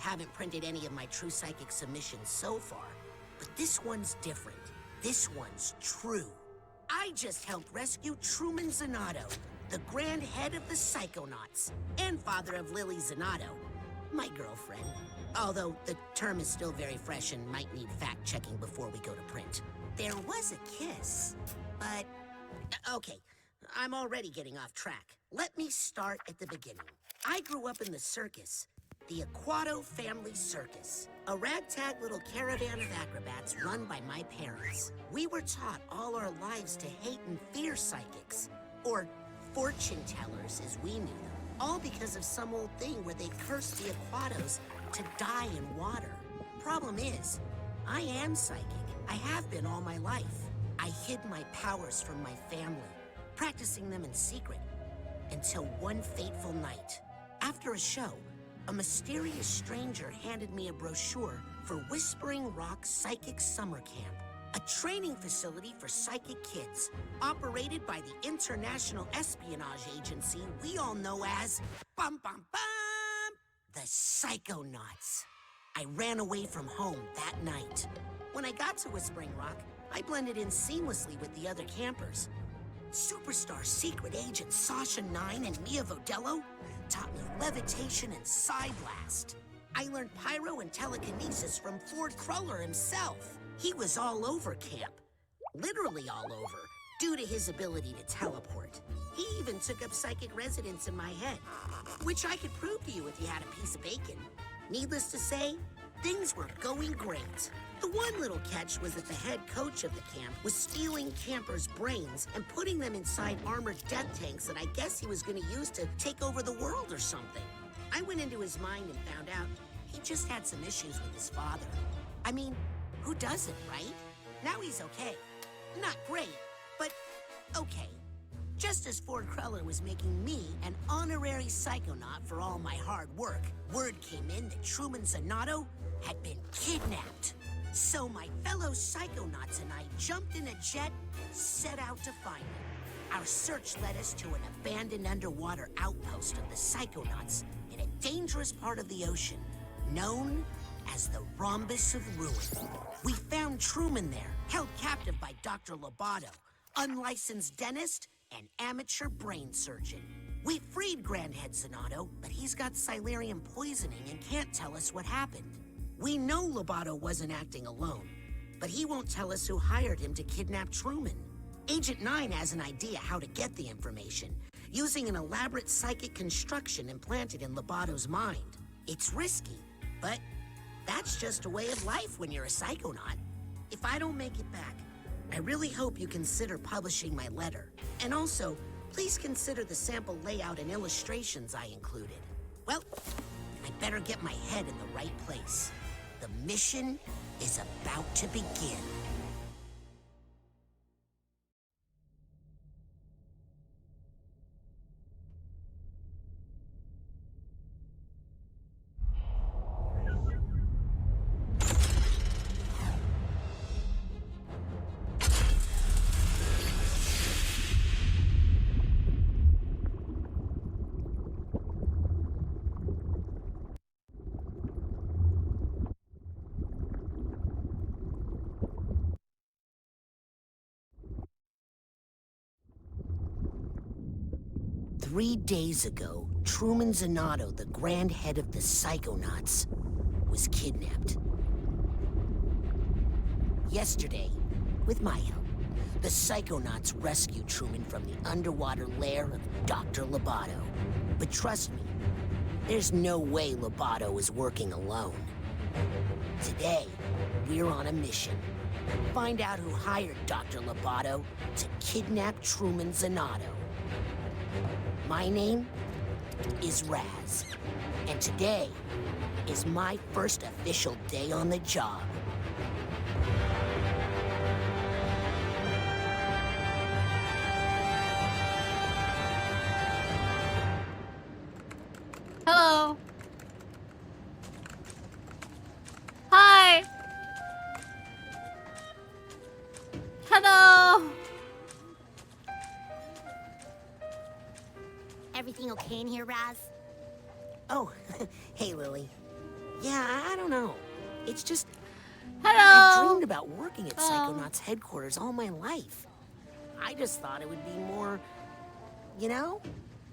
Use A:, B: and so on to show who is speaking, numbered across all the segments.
A: haven't printed any of my True Psychic submissions so far, but this one's different. This one's true. I just helped rescue Truman Zanotto, the grand head of the Psychonauts, and father of Lily Zanotto, my girlfriend. Although the term is still very fresh and might need fact-checking before we go to print. There was a kiss, but... Okay, I'm already getting off track. Let me start at the beginning. I grew up in the circus, the Aquato Family Circus, a ragtag little caravan of acrobats run by my parents. We were taught all our lives to hate and fear psychics, or fortune tellers as we knew them, all because of some old thing where they cursed the Aquatos to die in water. Problem is, I am psychic. I have been all my life. I hid my powers from my family, practicing them in secret, until one fateful night. After a show, a mysterious stranger handed me a brochure for Whispering Rock Psychic Summer Camp, a training facility for psychic kids, operated by the international espionage agency we all know as bum bum bum, the Psychonauts. I ran away from home that night. When I got to Whispering Rock, I blended in seamlessly with the other campers. Superstar secret agent Sasha 9 and Mia Vodello taught me levitation and psi blast. I learned pyro and telekinesis from Ford Cruller himself. He was all over camp, literally all over, due to his ability to teleport. He even took up psychic residence in my head, which I could prove to you if you had a piece of bacon. Needless to say, things were going great. The one little catch was that the head coach of the camp was stealing campers' brains and putting them inside armored death tanks that I guess he was going to use to take over the world or something. I went into his mind and found out he just had some issues with his father. I mean, who doesn't, right? Now he's okay. Not great, but okay. Just as Ford Cruller was making me an honorary psychonaut for all my hard work, word came in that Truman Zanotto had been kidnapped. So my fellow psychonauts and I jumped in a jet, set out to find him. Our search led us to an abandoned underwater outpost of the Psychonauts in a dangerous part of the ocean, known as the Rhombus of Ruin. We found Truman there, held captive by Dr. Lobato, unlicensed dentist and amateur brain surgeon. We freed Grandhead Zanotto, but he's got Silurium poisoning and can't tell us what happened. We know Lobato wasn't acting alone, but he won't tell us who hired him to kidnap Truman. Agent 9 has an idea how to get the information, using an elaborate psychic construction implanted in Lobato's mind. It's risky, but that's just a way of life when you're a psychonaut. If I don't make it back, I really hope you consider publishing my letter. And also, please consider the sample layout and illustrations I included. Well, I better get my head in the right place. The mission is about to begin. Three days ago, Truman Zanotto, the grand head of the Psychonauts, was kidnapped. Yesterday, with my help, the Psychonauts rescued Truman from the underwater lair of Dr. Lobato. But trust me, there's no way Lobato is working alone. Today, we're on a mission. Find out who hired Dr. Lobato to kidnap Truman Zanotto. My name is Raz, and today is my first official day on the job.
B: Hello. Hi. Hello.
C: Everything okay in here, Raz?
A: Oh, hey, Lily. Yeah, I don't know. It's just, I've
B: Hello.
A: dreamed about working at Psychonauts headquarters all my life. I just thought it would be more, you know?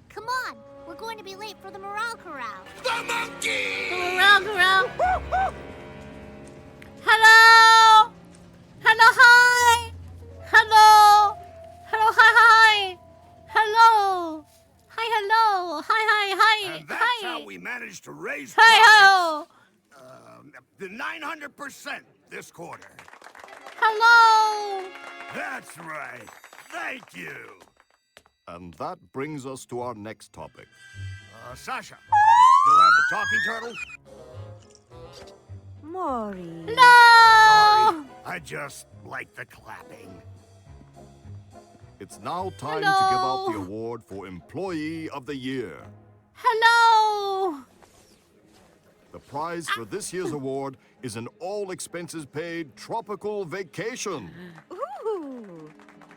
C: Come on, we're going to be late for the morale corral.
D: The monkey!
B: Corral. Hello. Hello. Hi. Hello. Hello. Hi. Hello. Hi. Hello. Hi.
D: And that's
B: Hi.
D: how we managed to raise
B: Hi.
D: profits, the 900% this quarter.
B: Hello.
D: That's right. Thank you.
E: And that brings us to our next topic.
D: Sasha, still have the talking turtle?
F: Maury.
B: No.
D: Sorry, I just like the clapping.
E: It's now time to give out the
B: Hello.
E: award for Employee of the Year.
B: Hello.
E: The prize for this year's award is an all-expenses-paid tropical vacation.
F: Ooh.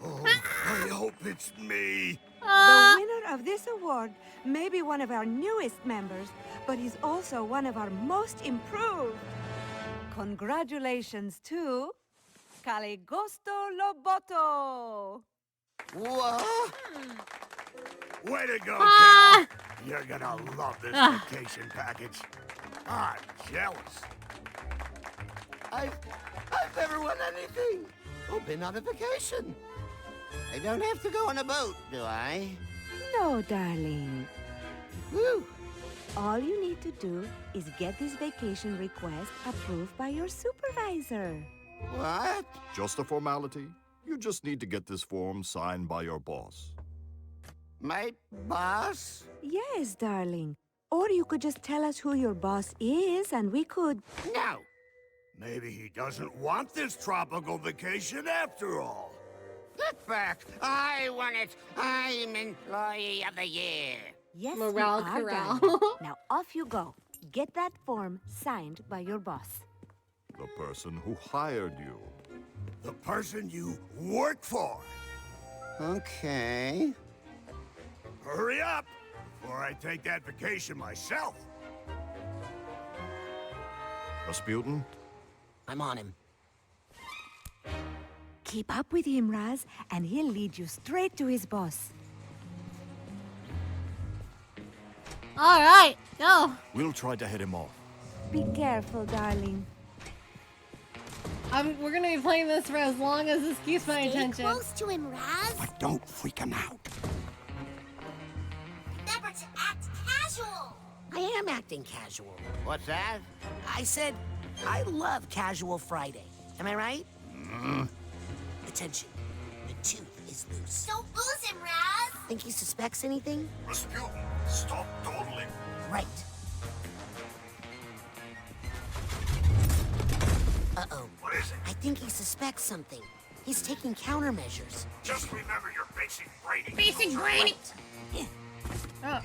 D: Oh, I hope it's me.
F: The winner of this award may be one of our newest members, but he's also one of our most improved. Congratulations to Caligosto Loboto.
D: What? Way to go,
B: Ah.
D: Cal. You're gonna love this vacation package. I'm jealous.
G: I've never won anything. Or been on a vacation. I don't have to go on a boat, do I?
F: No, darling.
G: Woo!
F: All you need to do is get this vacation request approved by your supervisor.
G: What?
E: Just a formality. You just need to get this form signed by your boss.
G: My boss?
F: Yes, darling. Or you could just tell us who your boss is and we could...
G: No.
D: Maybe he doesn't want this tropical vacation after all.
G: Get back. I want it. I'm Employee of the Year.
F: Yes,
B: Morale
F: you are,
B: corral.
F: darling. Now off you go. Get that form signed by your boss.
E: The person who hired you.
D: The person you work for.
G: Okay.
D: Hurry up, before I take that vacation myself.
E: Rasputin?
A: I'm on him.
F: Keep up with him, Raz, and he'll lead you straight to his boss.
B: All right. Go.
E: We'll try to head him off.
F: Be careful, darling.
B: We're gonna be playing this for as long as this keeps my
C: Stay
B: attention.
C: close to him, Raz.
D: But don't freak him out.
C: Never to act casual.
A: I am acting casual.
G: What's that?
A: I said, I love Casual Friday. Am I right? Attention. The tooth is loose.
C: Don't lose him, Raz.
A: Think he suspects anything?
E: Rasputin, stop dawdling.
A: Right. Uh-oh.
D: What is it?
A: I think he suspects something. He's taking countermeasures.
D: Just remember your basic rating.
B: Basic brain. Oh.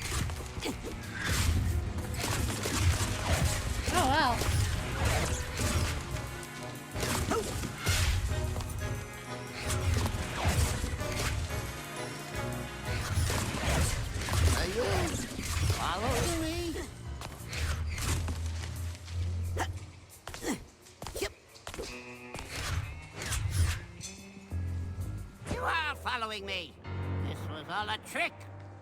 B: Oh wow.
G: Are you following me?
A: Yep.
G: You are following me. This was all a trick.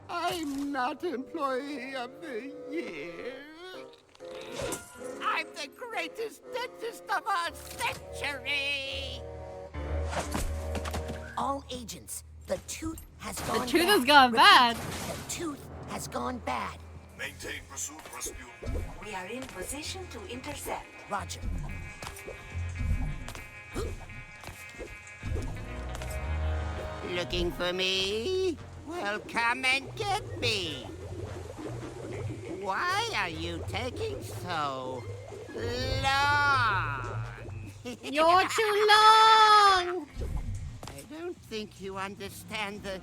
G: I'm not Employee of the Year. I'm the greatest dentist of our century.
A: All agents, the tooth has gone bad.
B: The tooth has gone bad.
A: The tooth has gone bad.
E: Maintain pursuit, Rasputin.
F: We are in position to intercept.
A: Roger.
G: Looking for me? Well, come and get me. Why are you taking so long?
B: You're too long.
G: I don't think you understand the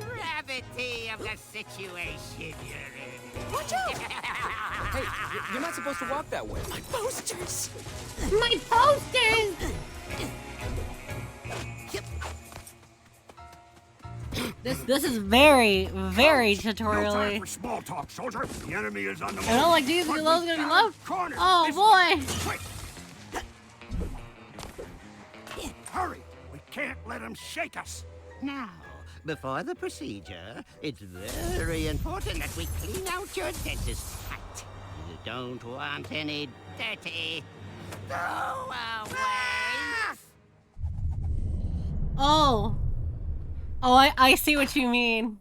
G: gravity of the situation you're in.
H: Watch out! Hey, you're not supposed to walk that way.
A: My posters!
B: My posters.
A: Yep.
B: This is very
D: No
B: tutorially.
D: time for small talk, soldier. The enemy is on the move.
B: I don't like these because those gonna be low.
D: Corner.
B: Oh
D: This way.
B: boy.
D: Quick. Hurry. We can't let him shake us.
G: Now, before the procedure, it's very important that we clean out your dentist site. You don't want any dirty throwaways.
B: Oh. Oh, I see what you mean.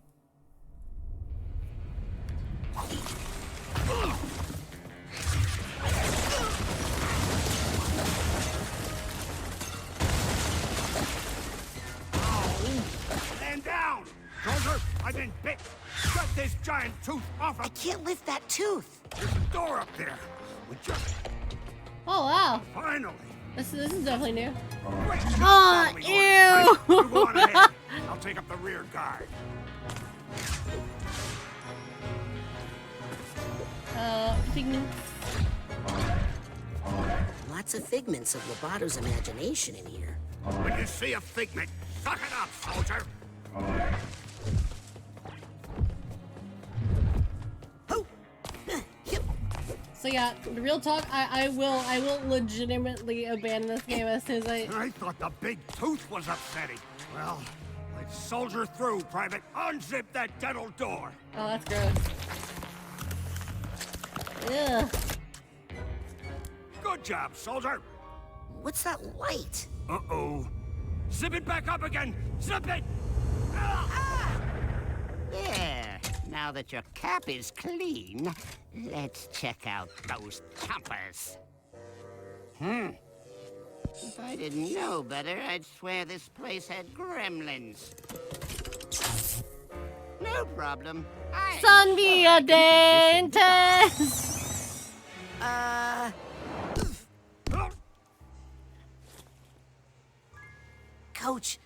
D: Stand down. Soldier, I've been bit. Cut this giant tooth off
A: I
D: of...
A: can't lift that tooth.
D: There's a door up there. We just...
B: Oh wow.
D: Finally.
B: This is definitely new.
D: Wait,
B: Oh,
D: follow me,
B: ew.
D: Hey, you go on ahead. I'll take up the rear guard.
B: Figments.
A: Lots of figments of Lobato's imagination in here.
D: When you see a figment, suck it up, soldier.
A: Oh. Yep.
B: So yeah, the real talk, I will legitimately abandon this game as soon as
D: I thought the big tooth was upsetting. Well, let's soldier through, Private. Unzip that dental door.
B: Oh, that's gross. Ugh.
D: Good job, soldier.
A: What's that light?
D: Uh-oh. Zip it back up again. Zip it.
G: There. Now that your cap is clean, let's check out those chompers. If I didn't know better, I'd swear this place had gremlins. No problem.
B: Son be a dentist.
A: Coach,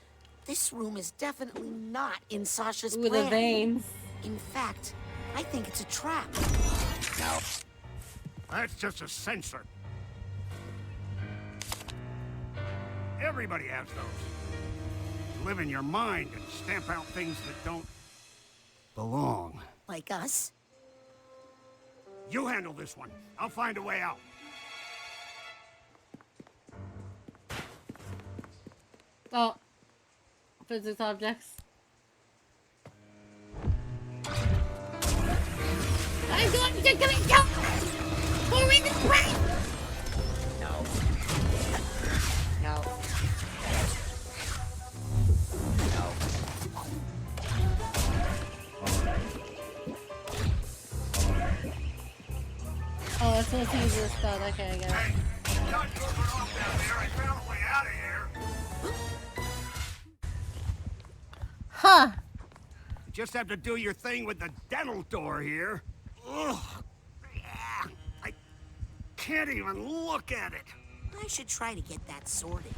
A: this room is definitely not in Sasha's
B: With
A: plan.
B: the veins.
A: In fact, I think it's a trap.
D: No. That's just a sensor. Everybody has those. Live in your mind and stamp out things that don't belong.
A: Like us?
D: You handle this one. I'll find a way out.
B: Oh. Physics objects. I'm going to come and go! For me this way!
G: No. No.
B: Oh, that's supposed to use this spell. Okay, I get it.
D: Hey, not goofing off down there. I found a way out of here.
B: Huh.
D: You just have to do your thing with the dental door here. Ugh. Yeah, I can't even look at it.
A: I should try to get that sorted.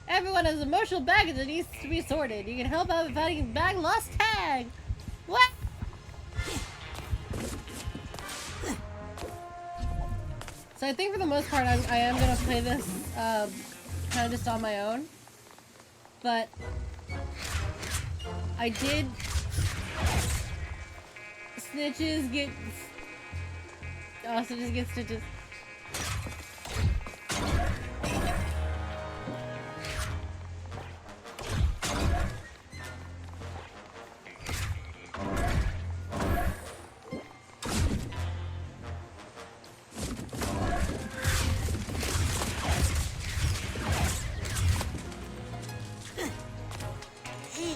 B: Everyone has emotional baggage that needs to be sorted. You can help out with finding bag lost tag. What? So I think for the most part, I am gonna play this kind of just on my own. But I did snitches get snitches get stitches.
A: Hey,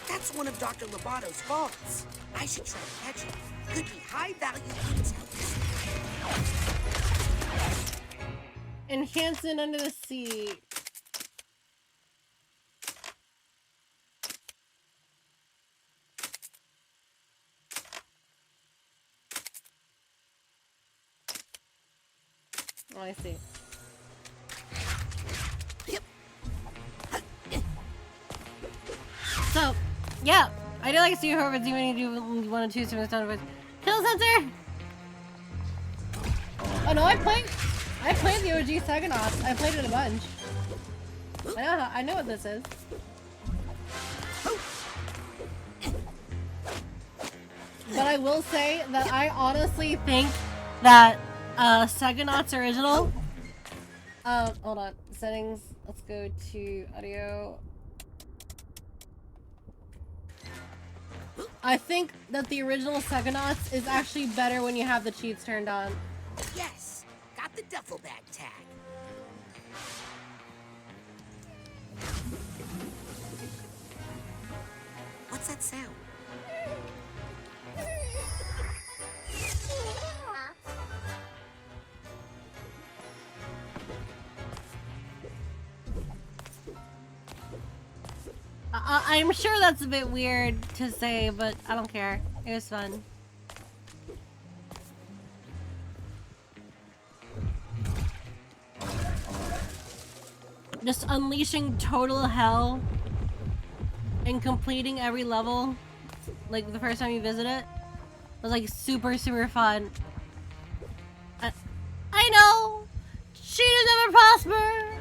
A: that's one of Dr. Lobato's vaults. I should try to catch it. Could be high-value intel.
B: Enhancing under the sea. Oh, I see.
A: Yep.
B: So, yeah, I do like to see whoever do any do one and two to sound effects. Kill sensor. Oh no, I played the OG Psychonauts. I played it a bunch. I know what this is. But I will say that I honestly think that Psychonauts original. Hold on. Settings. Let's go to audio. I think that the original Psychonauts is actually better when you have the cheats turned on.
A: Yes, got the duffel bag tag. What's that sound?
B: I'm sure that's a bit weird to say, but I don't care. It was fun. Just unleashing total hell and completing every level, like the first time you visit it, was like super fun. I know! Cheaters never prosper!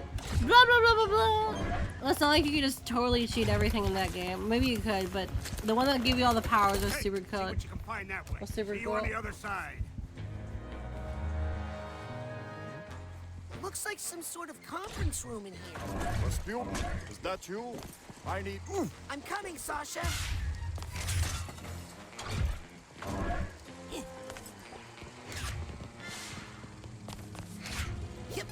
B: Blah blah blah blah blah! Well, it's not like you could just totally cheat everything in that game. Maybe you could, but the one that gave you all the powers was super cool.
D: See what you can find that way.
B: Was super
D: See you
B: cool.
D: on the other side.
A: Looks like some sort of conference room in here.
E: Rasputin, is that you? I need...
A: I'm coming, Sasha. Yep.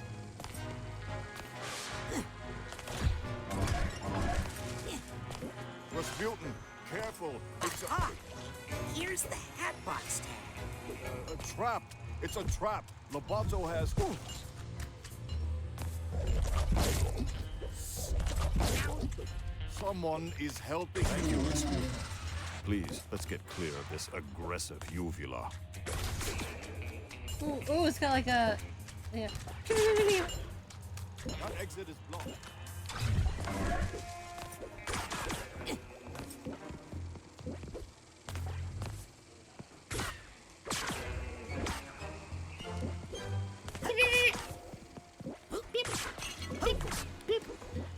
E: Rasputin, careful. It's
A: Ah, here's the hatbox tag.
E: a trap. It's a trap. Lobato has... Someone is helping you. Please, let's get clear of this aggressive uvula.
B: Ooh, it's got like a... Yeah.
E: That exit is blocked.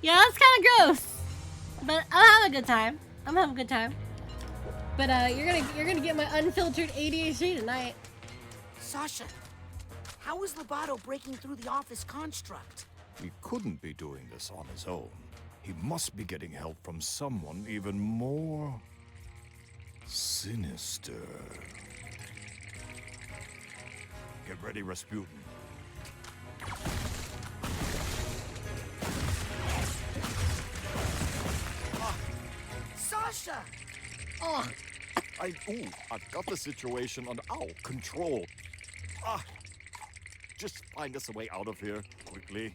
B: Yeah, that's kind of gross, but I'll have a good time. I'm having a good time. But you're gonna get my unfiltered ADHD tonight.
A: Sasha, how is Lobato breaking through the office construct?
E: He couldn't be doing this on his own. He must be getting help from someone even more sinister. Get ready, Rasputin.
A: Sasha!
B: Oh,
E: I've got the situation under control. Just find us a way out of here, quickly.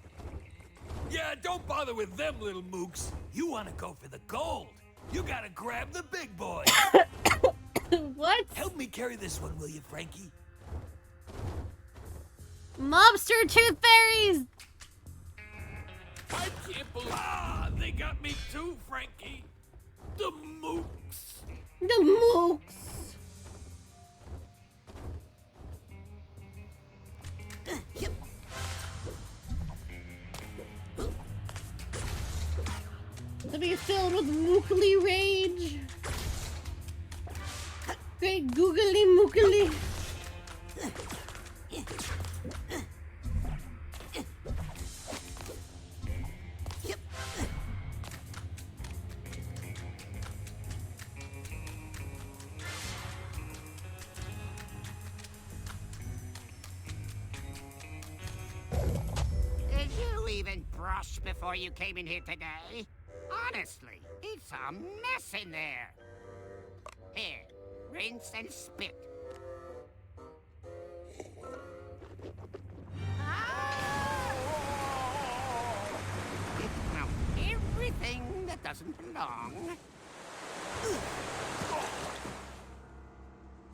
I: Yeah, don't bother with them little mooks. You want to go for the gold. You gotta grab the big boy.
B: what?
I: Help me carry this one, will you, Frankie?
B: Mobster tooth fairies!
I: I can't believe they got me too, Frankie. The mooks.
B: The mooks. To be filled with mookly rage. Great googly mookly.
G: Did you even brush before you came in here today? Honestly, it's a mess in there. Here, rinse and spit. Get out everything that doesn't belong.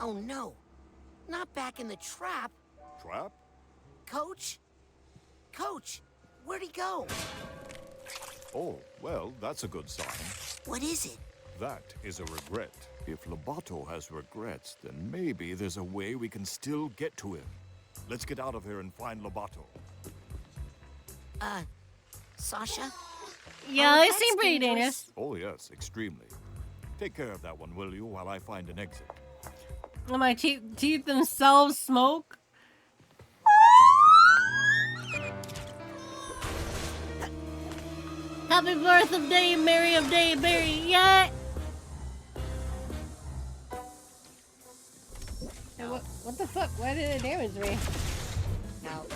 A: Oh no, not back in the trap.
E: Trap?
A: Coach? Coach, where'd he go?
E: Oh, well, that's a good sign.
A: What is it?
E: That is a regret. If Lobato has regrets, then maybe there's a way we can still get to him. Let's get out of here and find Lobato.
A: Sasha?
B: Yeah,
A: Oh,
B: they
A: that's
B: seem pretty
A: dangerous.
B: dangerous.
E: Oh, yes, extremely. Take care of that one, will you, while I find an exit?
B: My teeth themselves smoke. Happy birthday, Mary of Day, Berry, yeah! Hey, what the fuck? Why did it damage me? Ow.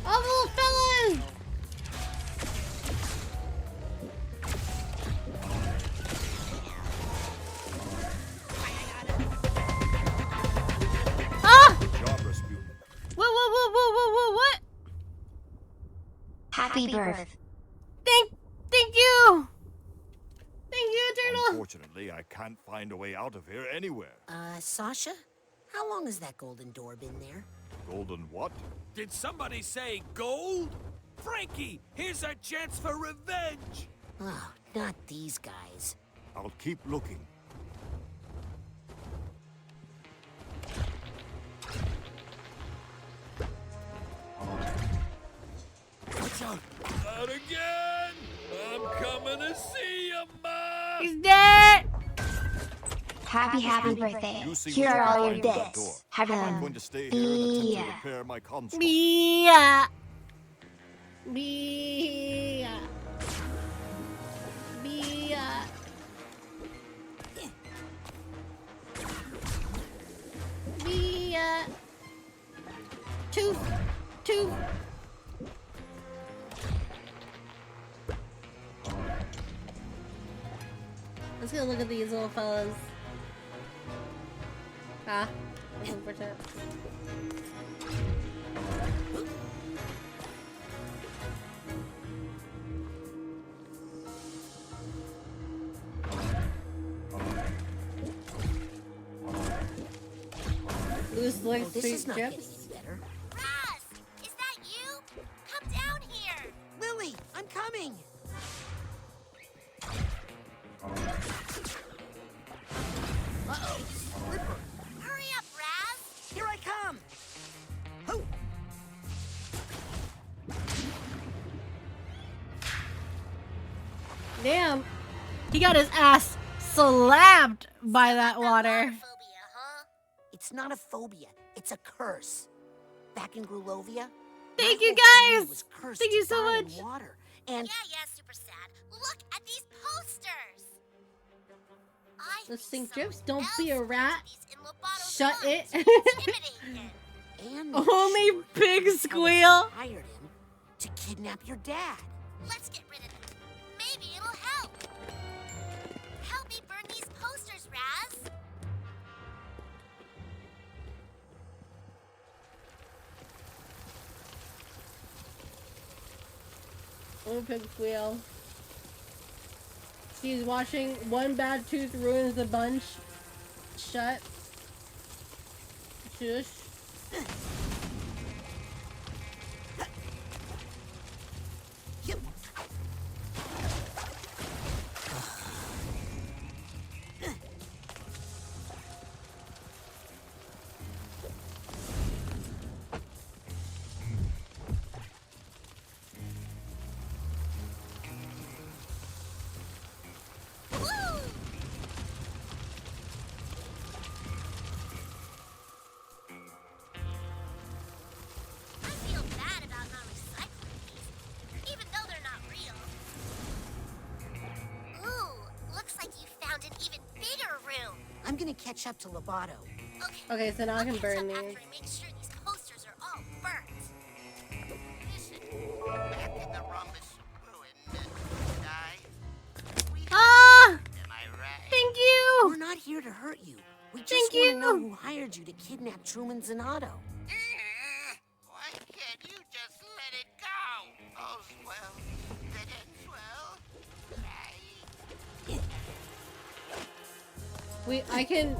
B: Oh, fellas! Ah!
E: Job, Rasputin.
B: What?
J: Happy birth.
B: Thank you! Thank you, Turtle!
E: Unfortunately, I can't find a way out of here anywhere.
A: Sasha? How long has that golden door been there?
E: Golden what?
I: Did somebody say gold? Frankie, here's our chance for revenge!
A: Oh, not these guys.
E: I'll keep looking.
I: Watch out! Not again! I'm coming to see you, Ma!
B: He's dead!
J: Happy birthday.
E: You see
J: Here
E: what you
J: are
E: can
J: all your
E: find at that door.
J: debts. Have
E: I'm
J: them.
E: going to stay here and attempt to repair my construct.
B: Bia! Bia! Bia! Bia! Tooth! Let's go look at these little fellas. Ah, that's unfortunate. Loose like
A: This
B: sweet
A: is not getting
B: chips.
A: any better.
C: Raz, is that you? Come down here.
A: Lily, I'm coming! Uh-oh, Slipper!
C: Hurry up, Raz.
A: Here I come! Ho!
B: Damn, he got his ass slapped by that water.
C: Phobia, huh?
A: It's not a phobia, it's a curse. Back in Grulovia,
B: Thank
A: my
B: you
A: whole family
B: guys!
A: was cursed
B: Thank
A: to
B: you so
A: die in
B: much.
A: Water, and
C: Yeah, super sad. Look at these posters. I
B: Let's
C: think
B: sink drips.
C: someone
B: Don't be a
C: else
B: rat.
C: planted these in Lobato's
B: Shut
C: mind
B: it.
C: to intimidate him.
A: and
B: Only Pig
A: Alice
B: Squeal.
A: hired him to kidnap your dad.
C: Let's get rid of them. Maybe it'll help. Help me burn these posters, Raz.
B: Only Pig Squeal. She's watching One Bad Tooth Ruins the Bunch. Shut. Shush.
A: Yep.
C: Woo! I feel bad about not recycling these, even though they're not real. Ooh, looks like you found an even bigger room.
A: I'm gonna catch up to Lobato.
B: Okay, so now I can
C: I'll
B: burn
C: catch up
B: these.
C: after I make sure these posters are all burnt.
G: Listen, back in the rhombus ruin,
B: Ah!
G: am I right?
B: Thank you!
A: We're not here to hurt you. We just
B: Thank
A: want to
B: you.
A: know who hired you to kidnap Truman Zanotto.
G: Why can't you just let it go? All's well that ends well.
B: Wait, I can...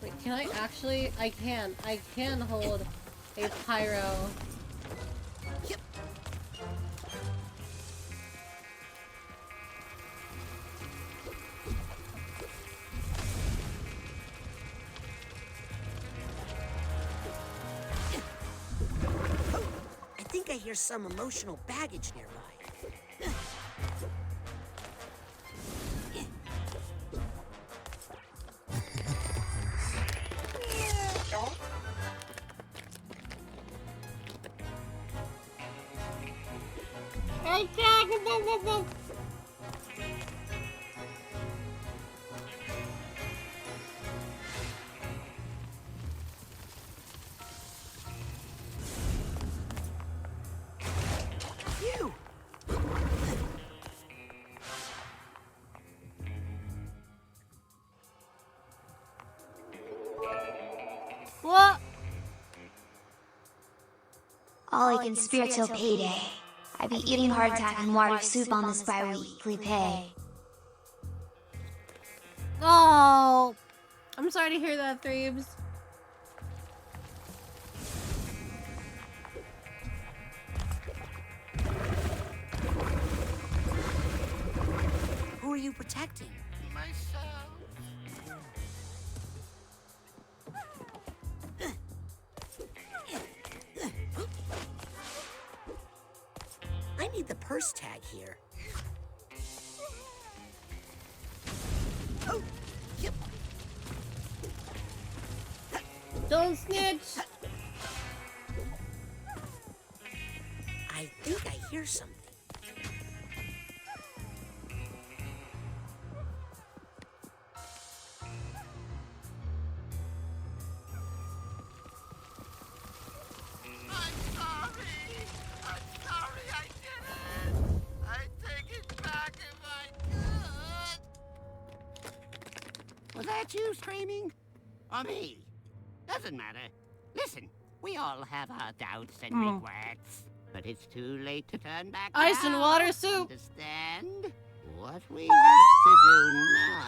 B: Wait, can I actually... I can hold a pyro.
A: Yep. I think I hear some emotional baggage nearby. Phew!
B: What?
J: All I can spare till payday. I be eating hardtack and water soup on this bi-weekly pay.
B: Oh, I'm sorry to hear that, Threebs.
A: Who are you protecting?
G: Myself.
A: I need the purse tag here. Oh, yep.
B: Don't snitch.
A: I think I hear something.
G: I did it! I take it back if I could! Was that you screaming? Or me? Doesn't matter. Listen, we all have our doubts and regrets. But it's too late to turn back
B: Ice
G: now.
B: and water soup.
G: Understand? What we have to do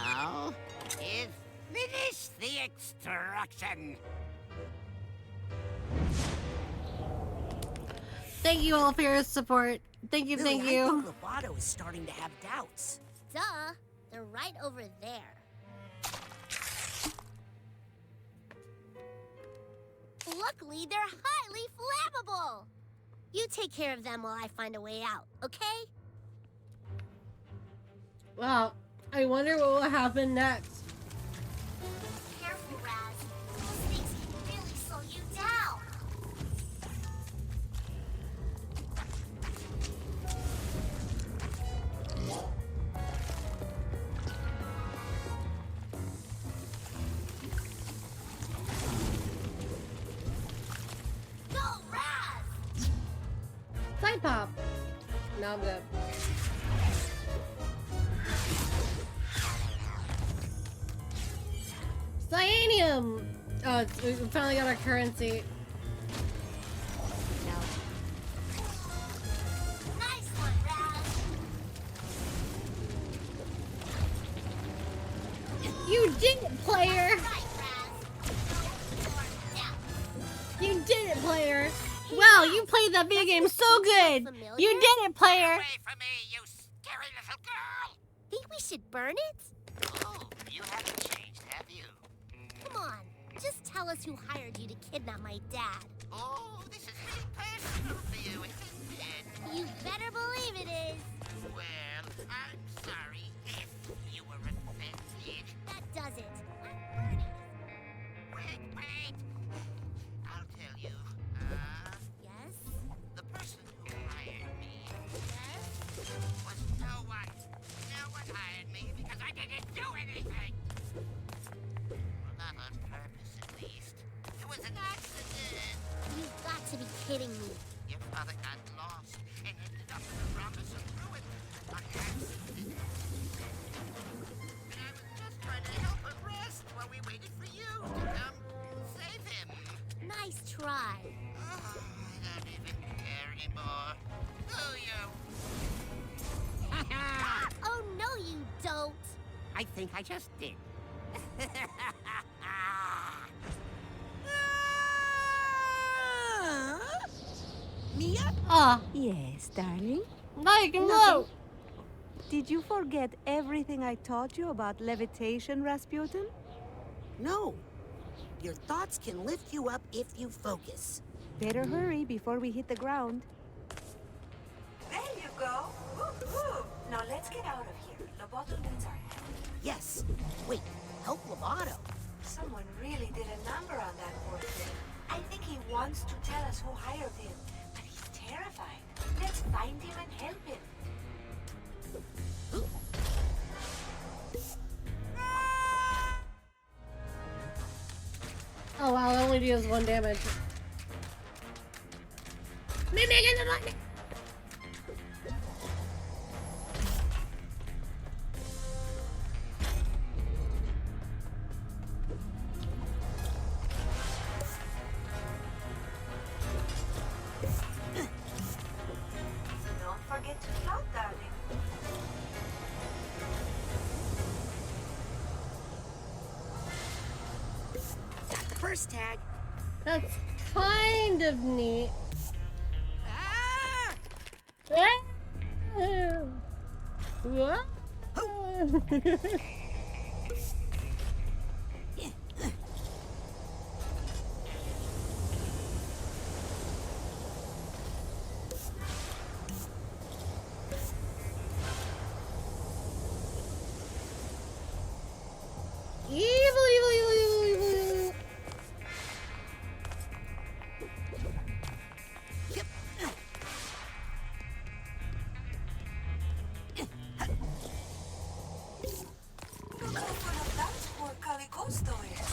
G: now is finish the extraction.
B: Thank you all for your support. Thank you, thank
A: Lily, I
B: you.
A: think Lovato is starting to have doubts.
C: Duh, they're right over there. Luckily, they're highly flammable. You take care of them while I find a way out, okay?
B: Wow, I wonder what will happen next.
C: Careful, Raz. Those things can really slow you down. Go, Raz!
B: Side pop. No, I'm good. Cyanium! Oh, we finally got our currency.
C: Nice one, Raz.
B: You did it, player!
C: Right, Raz. Now,
B: You did it, player! Wow, you played that video game so good! You did it, player!
G: Away from me, you scary little girl!
C: think we should burn it?
G: Oh, you haven't changed, have you?
C: Come on, just tell us who hired you to kidnap my dad.
G: Oh, this is really personal for you, isn't it?
C: You better believe it is.
G: Well, I'm sorry if you were offended.
C: That does it. I'm burning.
G: Wait. I'll tell you.
C: Yes?
G: The person who hired me
C: Yes?
G: was no one. No one hired me because I didn't do anything. Not on purpose, at least. It was an accident.
C: You've got to be kidding me.
G: Your father got lost and ended up in the rhombus of ruin by accident. And I was just trying to help him rest while we waited for you to come save him.
C: Nice try.
G: Oh, I don't even care anymore. Do you?
C: Oh, no, you don't.
G: I think I just did.
A: Mia?
B: Ah,
F: Yes, darling.
B: now you can go!
F: Did you forget everything I taught you about levitation, Rasputin?
A: No. Your thoughts can lift you up if you focus.
F: Better hurry before we hit the ground.
K: There you go. Woo-hoo. Now let's get out of here. Loboto needs our help.
A: Yes. Wait, help Lovato.
K: Someone really did a number on that poor thing. I think he wants to tell us who hired him, but he's terrified. Let's find him and help him.
B: only deals 1 damage. Maybe I get the lightning.
K: Don't forget to float, darling.
A: Got the first tag.
B: That's kind of neat.
A: Ah!
B: What? Evil, evil, evil, evil, evil.
K: Look how full of that poor Calicosto is.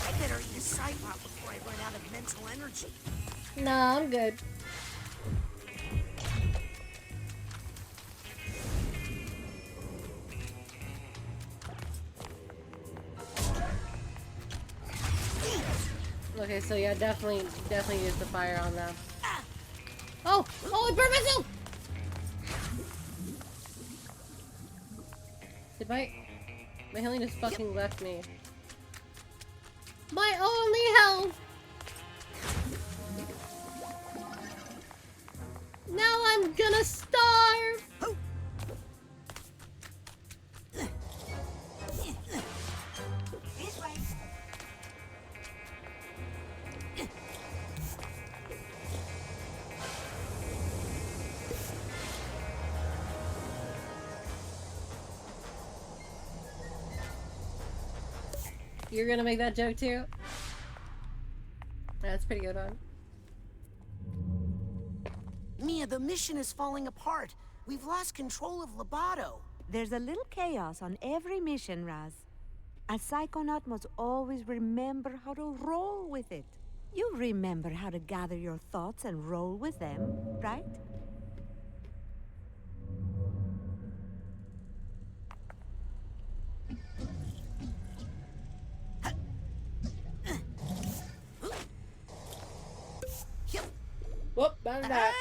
A: I better eat a side pot before I run out of mental energy.
B: Nah, I'm good. Okay, so yeah, definitely use the fire on them. Oh! Oh, it burned myself! Did my healing just fucking left me? My only health! Now I'm gonna starve!
K: This way.
B: You're gonna make that joke too? That's a pretty good one.
A: Mia, the mission is falling apart. We've lost control of Lobato.
F: There's a little chaos on every mission, Raz. A psychonaut must always remember how to roll with it. You remember how to gather your thoughts and roll with them, right?
B: Whoop, bang that.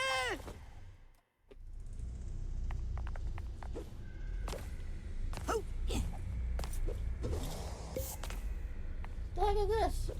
B: Look at this.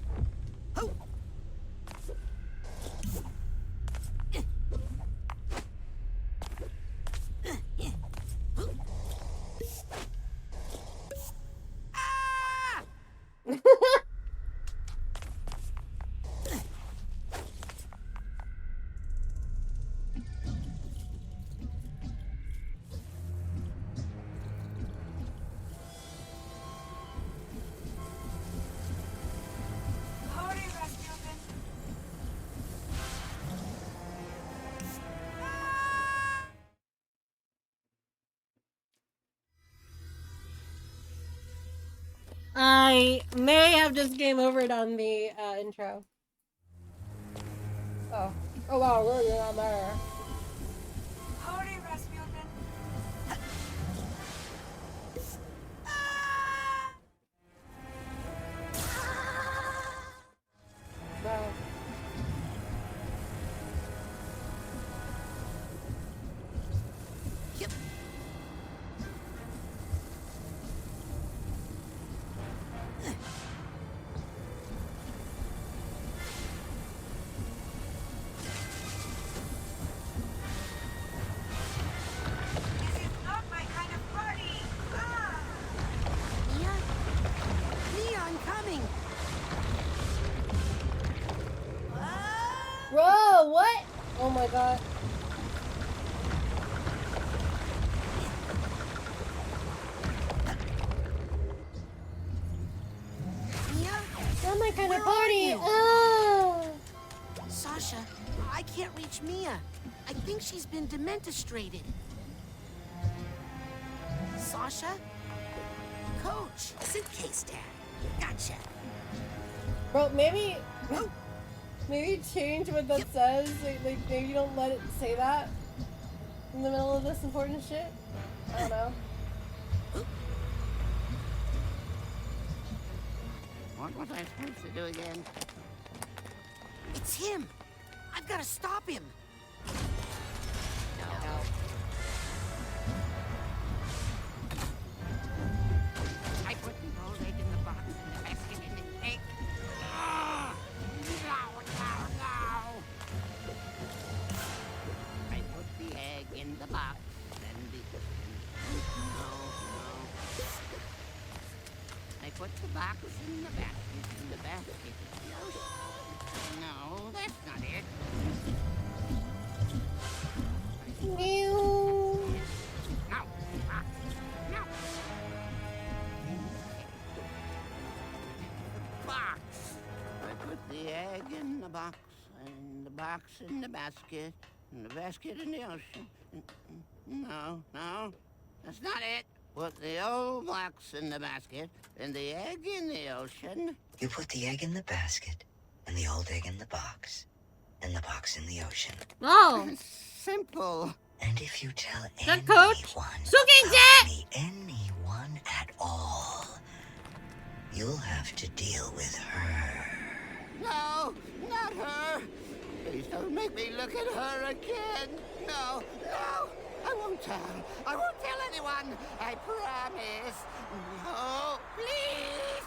K: Hurry, Rasputin.
B: I may have just game overed on the intro. Oh. Oh wow, really not there.
K: Hurry, Rasputin.
B: Wow.
K: This is not my kind of party. Ah!
A: Mia? Mia, I'm coming!
B: Bro, what? Oh my god.
A: Mia?
B: Not my kind of
A: Where are
B: party.
A: you?
B: Oh.
A: Sasha, I can't can't reach Mia. I think she's been dementostrated. Sasha? Coach, suitcase tag. Gotcha.
B: Bro, maybe change what that says. Like maybe don't let it say that in the middle of this important shit. I don't know.
G: What was I supposed to do again?
A: It's him. I've got to stop him. No.
G: I put the old egg in the box and the basket in the egg. No. I put the egg in the box and the... No. I put the box in the basket and the basket in the ocean. No, that's not it. No. Box. I put the egg in the box, and the box in the basket, and the basket in the ocean. No, that's not it. Put the old box in the basket, and the egg in the ocean.
K: You put the egg in the basket, and the old egg in the box, and the box in the ocean.
B: Oh.
G: Simple.
K: And if you tell
B: Good coach.
K: anyone at all, you'll have to deal with her.
G: No, not her. Please don't make me look at her again. No, I won't tell. I won't tell anyone. I promise. No, please.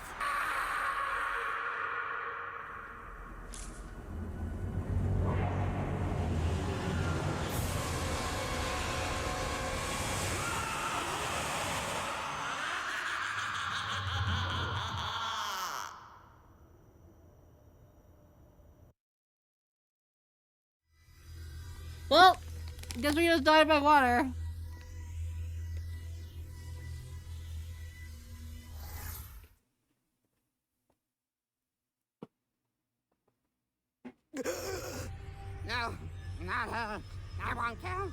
B: Well, guess we just died by water.
G: No, not her. I won't tell.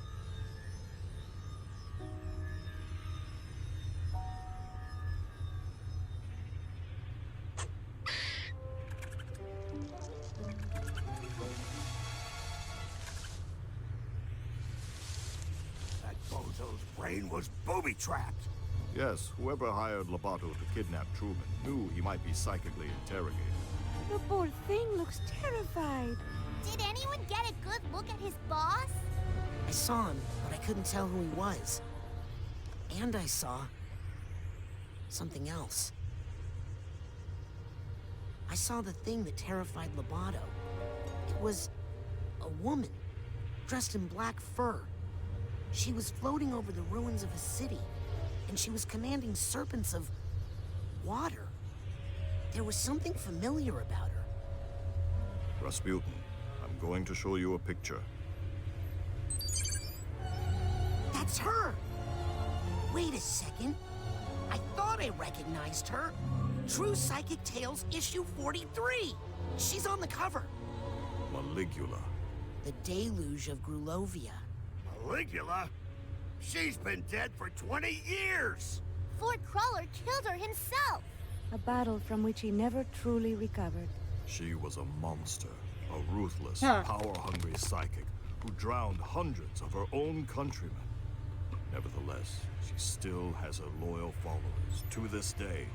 D: That bozo's brain was booby-trapped.
E: Yes, whoever hired Lobato to kidnap Truman knew he might be psychically interrogated.
F: The poor thing looks terrified.
C: Did anyone get a good look at his boss?
A: I saw him, but I couldn't tell who he was. And I saw something else. I saw the thing that terrified Lobato. It was a woman, dressed in black fur. She was floating over the ruins of a city, and she was commanding serpents of water. There was something familiar about her.
E: Rasputin, I'm going to show you a picture.
A: That's her! Wait a second. I thought I recognized her. True Psychic Tales issue 43. She's on the cover.
E: Maligula.
A: The Deluge of Grulovia.
D: Maligula? She's been dead for 20 years!
C: Fort Crawler killed her himself.
F: A battle from which he never truly recovered.
E: She was a monster, a ruthless, power-hungry psychic who drowned hundreds of her own countrymen. Nevertheless, she still has her loyal followers to this day.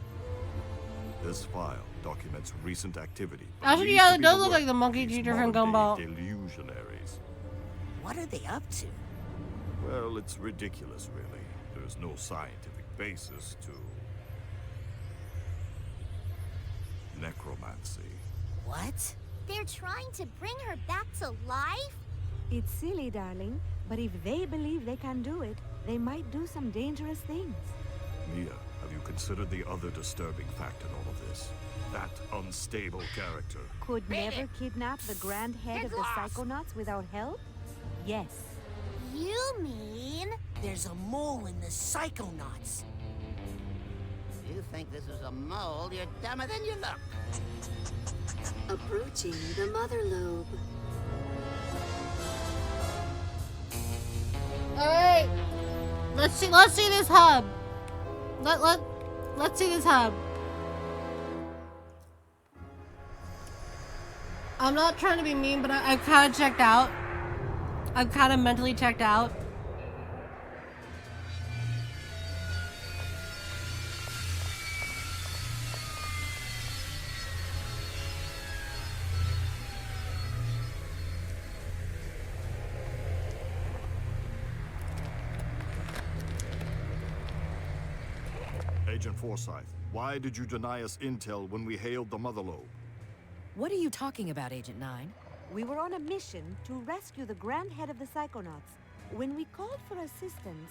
E: This file documents recent activity.
B: Actually, yeah, it does look like the monkey teacher from Gumball.
E: Delusionaries.
A: What are they up to?
E: Well, it's ridiculous, really. There's no scientific basis to necromancy.
A: What?
C: They're trying to bring her back to life?
F: It's silly, darling, but if they believe they can do it, they might do some dangerous things.
E: Mia, have you considered the other disturbing fact in all of this? That unstable character.
F: Could never kidnap the grand head of the Psychonauts without help? Yes.
C: You mean...
A: There's a mole in the Psychonauts.
G: If you think this is a mole, you're dumber than you look.
K: Approaching the mother lobe.
B: Let's see this hub. Let's see this hub. I'm not trying to be mean, but I've kind of checked out. I've kind of mentally checked out.
E: Agent Forsyth, why did you deny us intel when we hailed the Mother Lobe?
L: What are you talking about, Agent 9?
F: We were on a mission to rescue the Grand Head of the Psychonauts. When we called for assistance...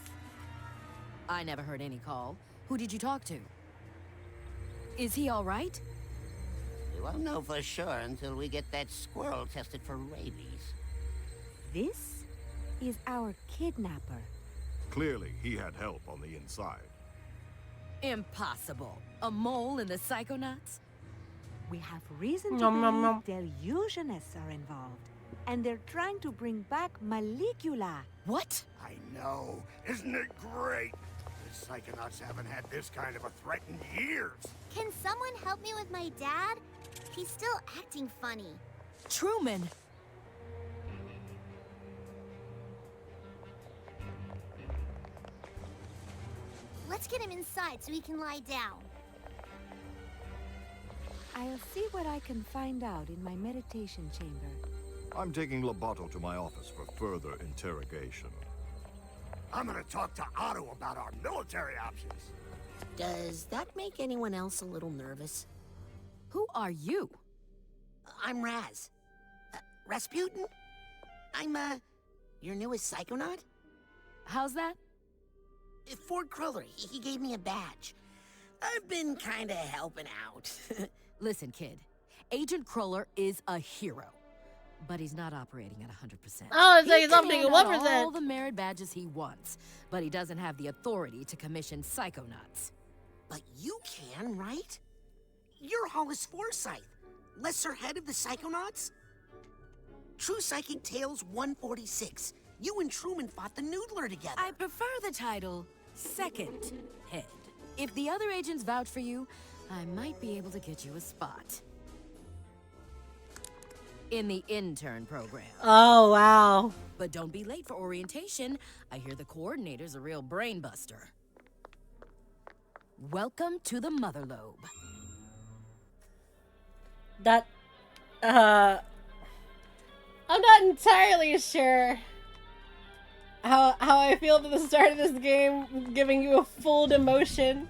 L: I never heard any call. Who did you talk to? Is he all right?
G: We won't know for sure until we get that squirrel tested for rabies.
F: This is our kidnapper.
E: Clearly, he had help on the inside.
L: Impossible. A mole in the Psychonauts?
F: We have reason to believe delusionists are involved. And they're trying to bring back Malicula.
L: What?
D: I know. Isn't it great? The Psychonauts haven't had this kind of a threat in years.
C: Can someone help me with my dad? He's still acting funny.
L: Truman!
C: Let's get him inside so he can lie down.
F: I'll see what I can find out in my meditation chamber.
E: I'm taking Lobato to my office for further interrogation.
D: I'm gonna talk to Otto about our military options.
A: Does that make anyone else a little nervous?
L: Who are you?
A: I'm Raz. Rasputin? I'm, your newest Psychonaut?
L: How's that?
A: Ford Cruller, he gave me a badge. I've been kinda helping out.
L: Listen, kid. Agent Cruller is a hero. But he's not operating at 100%.
B: Oh, it's like
L: He
B: something
L: can
B: at
L: hand out
B: 1%.
L: all the merit badges he wants, but he doesn't have the authority to commission Psychonauts.
A: But you can, right? You're Hollis Forsyth, lesser head of the Psychonauts? True Psychic Tales 146. You and Truman fought the Noodler together.
L: I prefer the title Second Head. If the other agents vouch for you, I might be able to get you a spot. In the intern program.
B: Oh, wow.
L: But don't be late for orientation. I hear the coordinator's a real brain buster. Welcome to the Mother Lobe.
B: That, I'm not entirely sure how I feel at the start of this game, giving you a full demotion.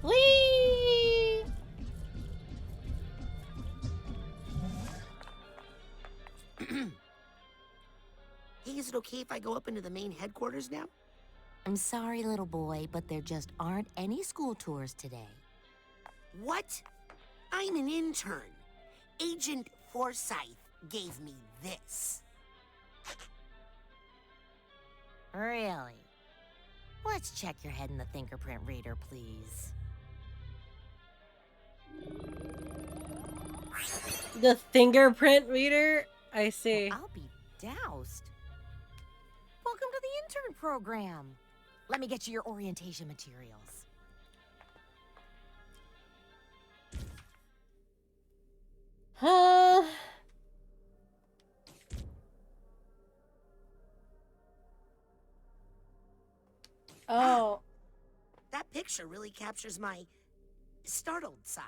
B: Whee!
A: Hey, is it okay if I go up into the main headquarters now?
M: I'm sorry, little boy, but there just aren't any school tours today.
A: What? I'm an intern. Agent Forsyth gave me this.
M: Really? Let's check your head in the fingerprint reader, please.
B: The fingerprint reader? I see.
M: I'll be doused. Welcome to the intern program. Let me get you your orientation materials.
B: Huh? Oh.
A: That picture really captures my startled side.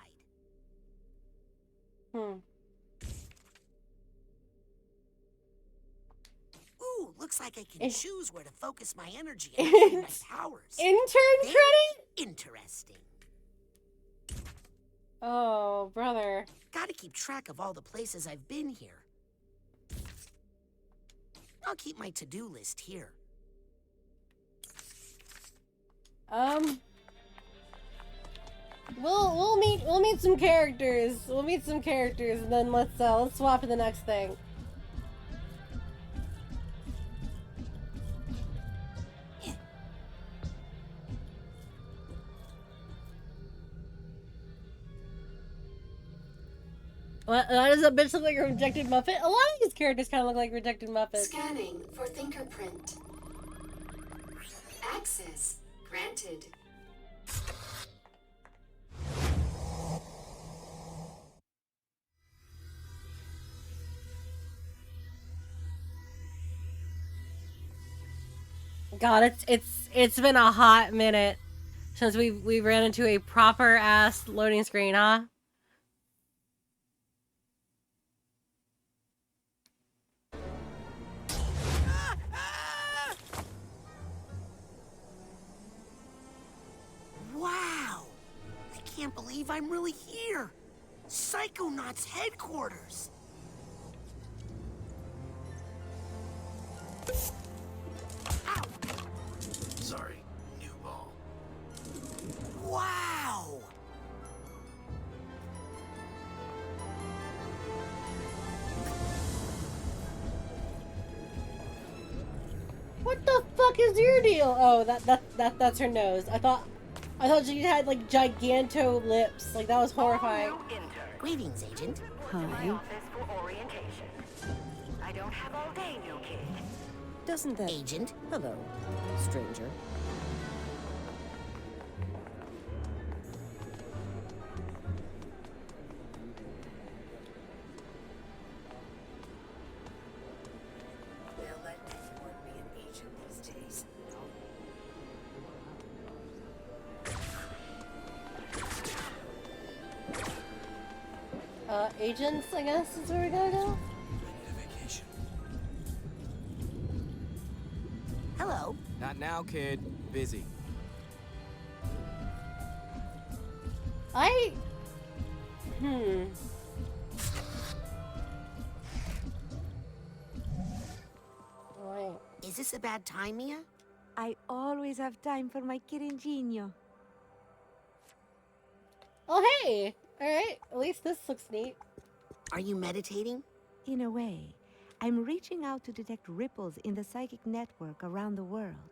B: Hmm.
A: Ooh, looks like I can choose where to focus my energy and upgrade my powers.
B: Intern
A: Very
B: credit?
A: Interesting.
B: Oh, brother.
A: Gotta keep track of all the places I've been here. I'll keep my to-do list here.
B: We'll meet some characters. We'll meet some characters, and then let's swap to the next thing. What does that bitch look like a rejected Muppet? A lot of these characters kind of look like rejected Muppets.
K: Scanning for fingerprint. Access granted.
B: God, it's been a hot minute since we ran into a proper ass loading screen, huh?
A: Wow! I can't believe I'm really here. Psychonauts headquarters. Ow!
I: Sorry, new ball.
A: Wow!
B: What the fuck is your deal? Oh, that's her nose. I thought she had like giganto lips. Like that was horrifying.
A: Greetings, Agent.
F: Hi.
K: I don't have all day, new kid.
F: Doesn't that...
A: Agent?
F: Hello, stranger.
K: They'll let anyone be an agent these days.
B: Agents, I guess is where we gotta go.
A: Hello.
H: Not now, kid. Busy.
B: Right.
A: Is this a bad time, Mia?
F: I always have time for my Kirinjinho.
B: Oh, hey! Alright, at least this looks neat.
A: Are you meditating?
F: In a way, I'm reaching out to detect ripples in the psychic network around the world.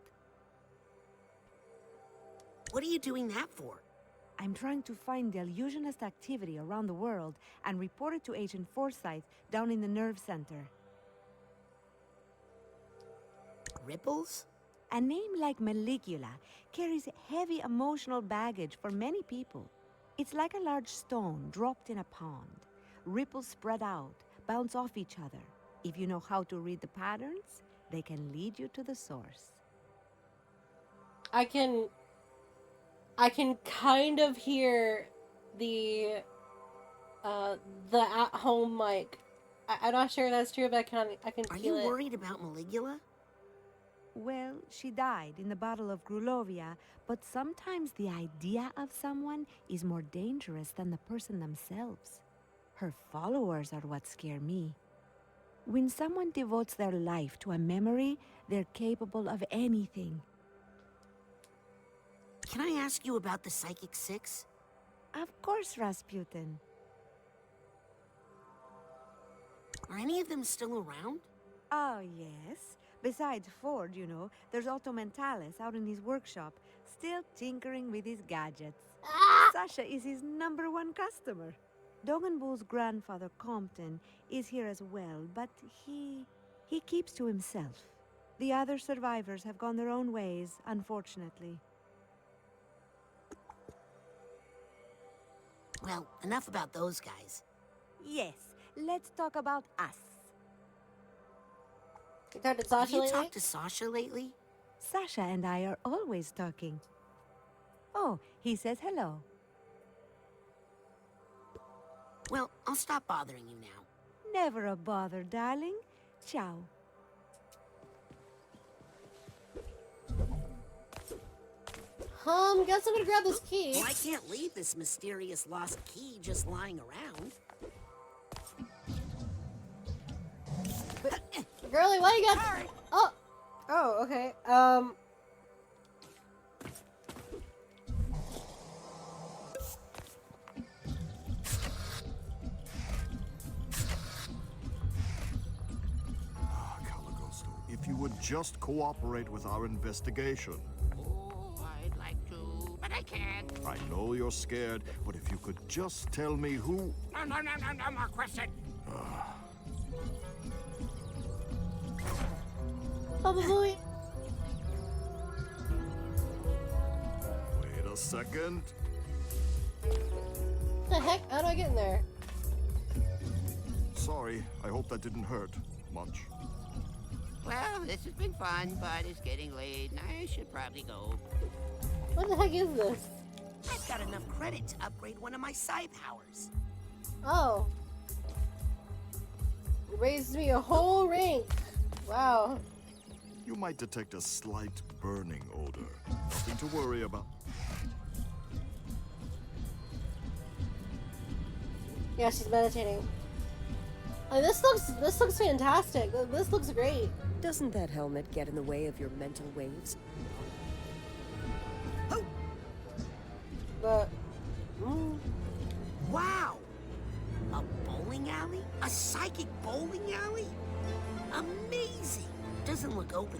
A: What are you doing that for?
F: I'm trying to find the illusionist activity around the world and report it to Agent Forsyth down in the nerve center.
A: Ripples?
F: A name like Maligula carries heavy emotional baggage for many people. It's like a large stone dropped in a pond. Ripples spread out, bounce off each other. If you know how to read the patterns, they can lead you to the source.
B: I can kind of hear the at-home mic. I'm not sure if that's true, but I can
A: Are
B: feel it.
A: you worried about Maligula?
F: Well, she died in the Battle of Grulovia, but sometimes the idea of someone is more dangerous than the person themselves. Her followers are what scare me. When someone devotes their life to a memory, they're capable of anything.
A: Can I ask you about the Psychic Six?
F: Of course, Rasputin.
A: Are any of them still around?
F: Oh, yes. Besides Ford, you know, there's Otto Mentalis out in his workshop, still tinkering with his gadgets. Sasha is his #1 customer. Dogenbull's grandfather, Compton, is here as well, but he keeps to himself. The other survivors have gone their own ways, unfortunately.
A: Well, enough about those guys.
F: Yes, let's talk about us.
B: You talked to
A: Have
B: Sasha
A: you
B: lately?
A: talked to Sasha lately?
F: Sasha and I are always talking. Oh, he says hello.
A: Well, I'll stop bothering you now.
F: Never a bother, darling. Ciao.
B: Guess I'm gonna grab this key.
A: Well, I can't leave this mysterious lost key just lying around.
B: Girlie, why you got... Oh, okay.
E: just cooperate with our investigation?
G: Oh, I'd like to, but I can't.
E: I know you're scared, but if you could just tell me who...
G: No more question.
B: Probably.
E: Wait a second.
B: The heck? How do I get in there?
E: Sorry, I hope that didn't hurt much.
G: Well, this has been fun, but it's getting late, and I should probably go.
B: What the heck is this?
A: I've got enough credit to upgrade one of my psi powers.
B: Oh. Raised me a whole rank. Wow.
E: You might detect a slight burning odor. Nothing to worry about.
B: Yeah, she's meditating. Oh, this looks fantastic. This looks great.
N: Doesn't that helmet get in the way of your mental waves?
B: But
A: wow! A bowling alley? A psychic bowling alley? Amazing! Doesn't look open.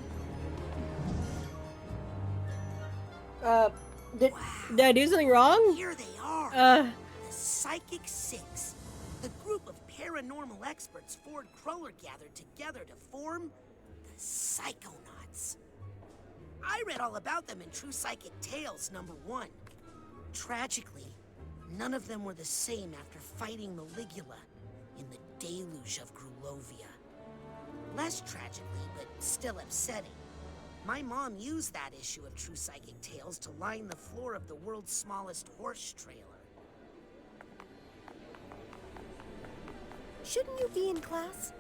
B: Did I do something wrong?
A: Here they are. The Psychic Six. The group of paranormal experts Ford Cruller gathered together to form the Psychonauts. I read all about them in True Psychic Tales #1. Tragically, none of them were the same after fighting Maligula in the deluge of Grulovia. Less tragically, but still upsetting, my mom used that issue of True Psychic Tales to line the floor of the world's smallest horse trailer.
N: Shouldn't you be in class?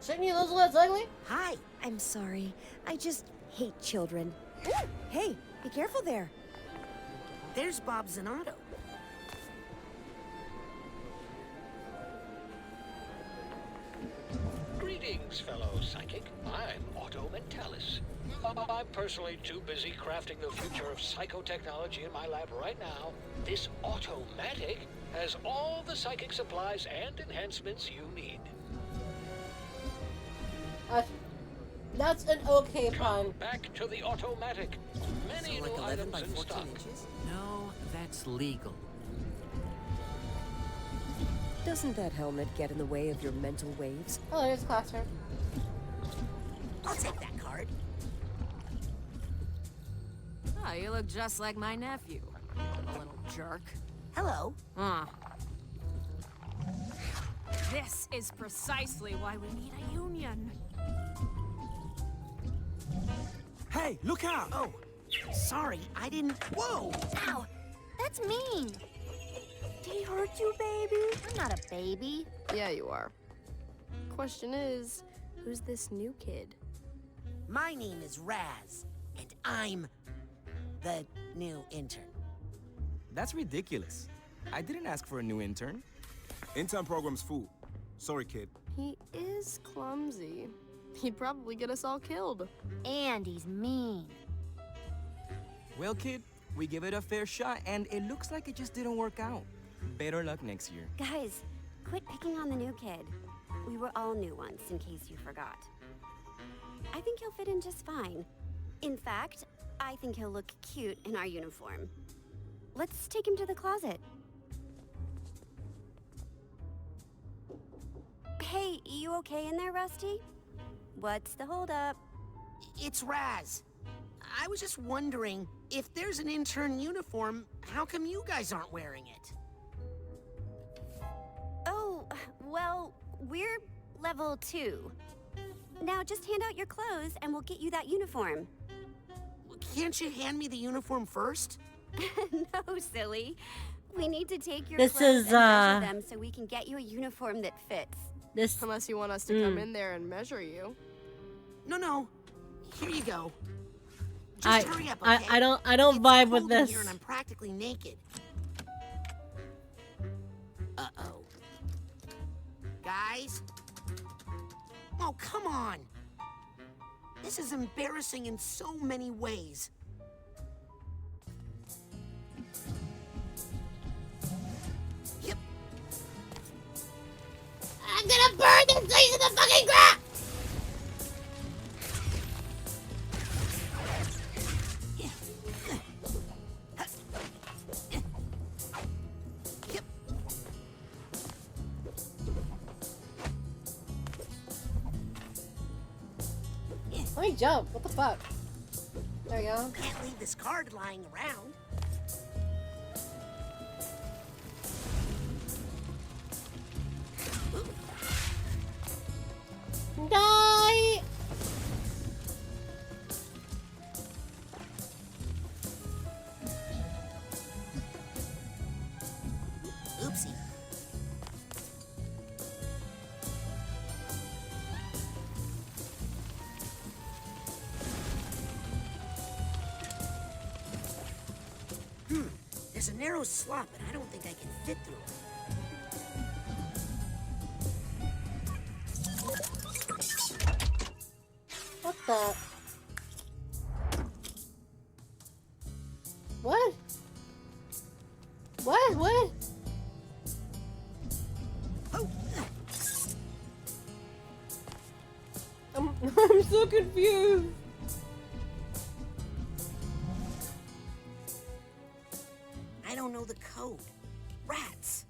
B: Shouldn't you lose less ugly?
A: Hi.
N: I'm sorry. I just hate children. Hey, be careful there.
A: There's Bob Zanotto.
O: Greetings, fellow psychic. I'm Auto Mentalis. I'm personally too busy crafting the future of psychotechnology in my lab right now. This Automatic has all the psychic supplies and enhancements you need.
B: That's an okay pun.
O: Back to the Automatic. Many
A: So like
O: new
A: 11
O: items
A: by
O: in
A: 14
O: stock.
A: inches?
P: No, that's legal.
N: Doesn't that helmet get in the way of your mental waves?
B: Oh, there's a classroom.
A: I'll take that card.
L: Oh, you look just like my nephew. A little jerk.
A: Hello.
Q: This is precisely why we need a union.
H: Hey, look out!
A: Oh, sorry, I didn't... Whoa!
C: Ow! That's mean! Did he hurt you, baby? I'm not a baby.
R: Yeah, you are. Question is, who's this new kid?
A: My name is Raz, and I'm the new intern.
H: That's ridiculous. I didn't ask for a new intern. Intern program's full. Sorry, kid.
R: He is clumsy. He'd probably get us all killed.
C: And he's mean.
H: Well, kid, we give it a fair shot, and it looks like it just didn't work out. Better luck next year.
S: Guys, quit picking on the new kid. We were all new once, in case you forgot. I think he'll fit in just fine. In fact, I think he'll look cute in our uniform. Let's take him to the closet. Hey, you okay in there, Rusty? What's the holdup?
A: It's Raz. I was just wondering, if there's an intern uniform, how come you guys aren't wearing it?
S: Oh, well, we're level 2. Now just hand out your clothes and we'll get you that uniform.
A: Can't you hand me the uniform first?
S: No, silly. We need to take your
B: This
S: clothes
B: is,
S: and measure them so we can get you a uniform that fits.
R: Unless you want us to come in there and measure you.
A: No. Here you go. Just hurry up, okay?
B: I don't vibe with
A: Cold in
B: this.
A: here and I'm practically naked. Uh-oh. Guys? Oh, come on. This is embarrassing in so many ways. Yep.
C: I'm gonna burn this place to the fucking ground!
B: jump? What the fuck? There we go.
A: Can't leave this card lying around.
B: Die!
A: Oopsie. There's a narrow slot, but I don't think I can fit through it.
B: What the? What? What? What? I'm so confused.
A: I don't know the code. Rats.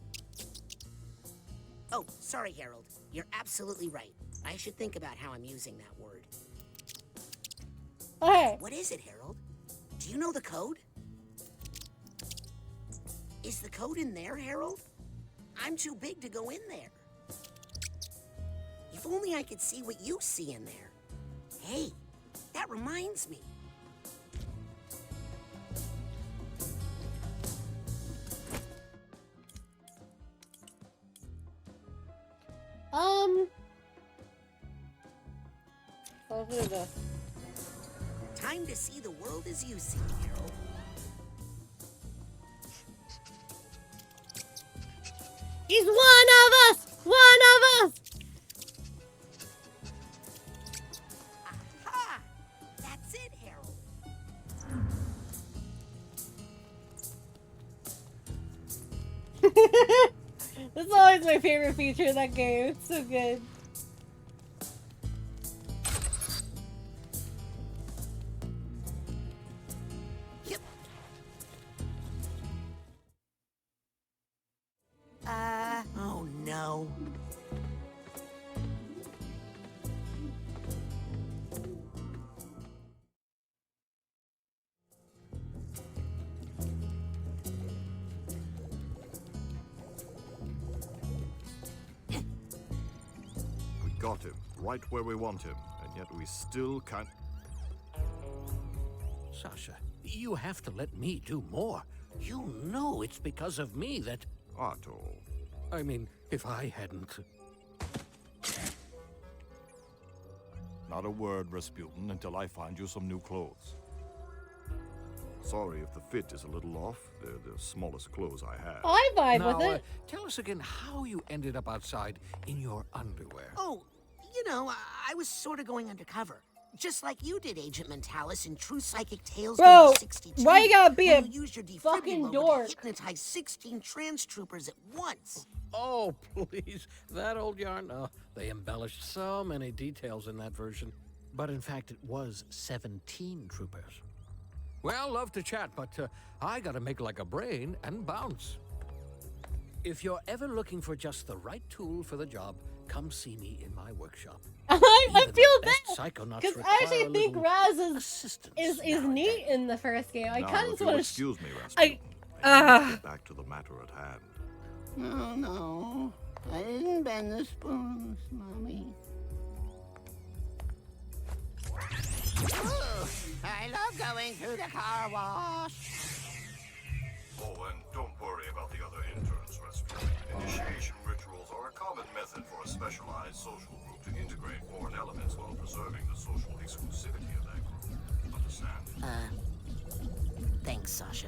A: Oh, sorry, Harold. You're absolutely right. I should think about how I'm using that word.
B: Hey.
A: What is it, Harold? Do you know the code? Is the code in there, Harold? I'm too big to go in there. If only I could see what you see in there. Hey, that reminds me.
B: Let's do this.
A: Time to see the world as you see it, Harold.
B: He's one of us! One of us!
A: Aha! That's it, Harold.
B: That's always my favorite feature of that game. It's so good.
A: Oh no.
E: We got him, right where we want him, and yet we still can't...
O: Sasha, you have to let me do more. You know it's because of me that...
E: Otto.
O: I mean, if I hadn't...
E: Not a word, Rasputin, until I find you some new clothes. Sorry if the fit is a little off. They're the smallest clothes I have.
B: I vibe
O: Now,
B: with it.
O: Tell us again how you ended up outside in your underwear.
A: Oh, you know, I was sort of going undercover. Just like you did, Agent Mentalis, in True Psychic Tales
B: Bro,
A: number 62.
B: why you gotta be
A: when
B: a
A: you used your
B: fucking
A: defibrillator
B: dork?
A: to hypnotize 16 trans troopers at once.
O: Oh, please. That old yarn? Oh, they embellished so many details in that version. But in fact, it was 17 troopers. Well, love to chat, but I gotta make like a brain and bounce. If you're ever looking for just the right tool for the job, come see me in my workshop.
B: I feel bad
O: Psychonauts
B: because I
O: require
B: actually
O: a
B: think
O: little
B: Raz is neat in the first game. I
E: Now,
B: kind of
E: if
B: just
E: you'll
B: want to.
E: excuse me, Rasputin. I need to get back to the matter at hand.
G: Oh, no. I didn't bend the spoons, Mommy. Ooh, I love going through the car wash.
E: Oh, and don't worry about the other interns, Rasputin. Initiation rituals are a common method for a specialized social group to integrate foreign elements while preserving the social exclusivity of that group. Understand?
A: Thanks, Sasha.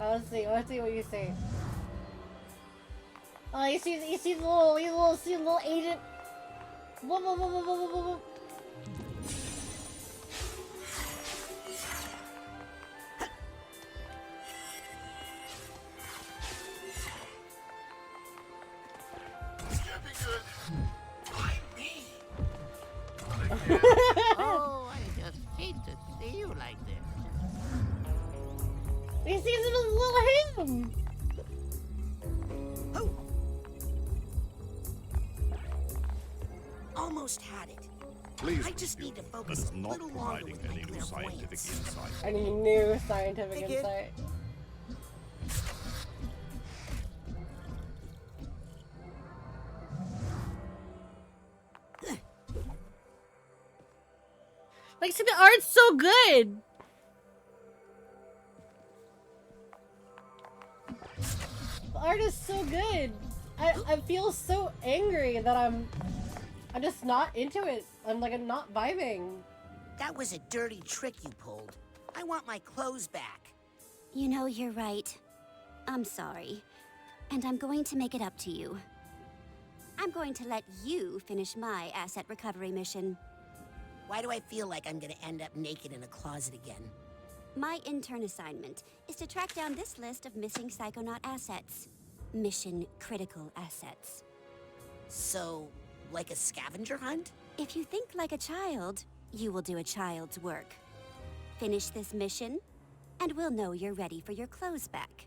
B: Oh, let's see what you say. Oh, you see the little agent. Whoa, whoa, whoa, whoa, whoa, whoa, whoa.
G: Oh, I just hate to see you like this.
B: He sees him as a little him.
A: Almost had it.
E: Please,
A: I just need to
E: that
A: focus
E: is
A: a
E: not
A: little longer
E: providing
A: with my
E: any new scientific
A: clairvoyance.
E: insight.
B: Any new scientific insight? Like, see, the art's so good. The art is so good. I feel so angry that I'm just not into it. I'm not vibing.
A: That was a dirty trick you pulled. I want my clothes back.
S: You know, you're right. I'm sorry. And I'm going to make it up to you. I'm going to let you finish my asset recovery mission.
A: Why do I feel like I'm gonna end up naked in a closet again?
S: My intern assignment is to track down this list of missing Psychonaut assets. Mission critical assets.
A: So, like a scavenger hunt?
S: If you think like a child, you will do a child's work. Finish this mission, and we'll know you're ready for your clothes back.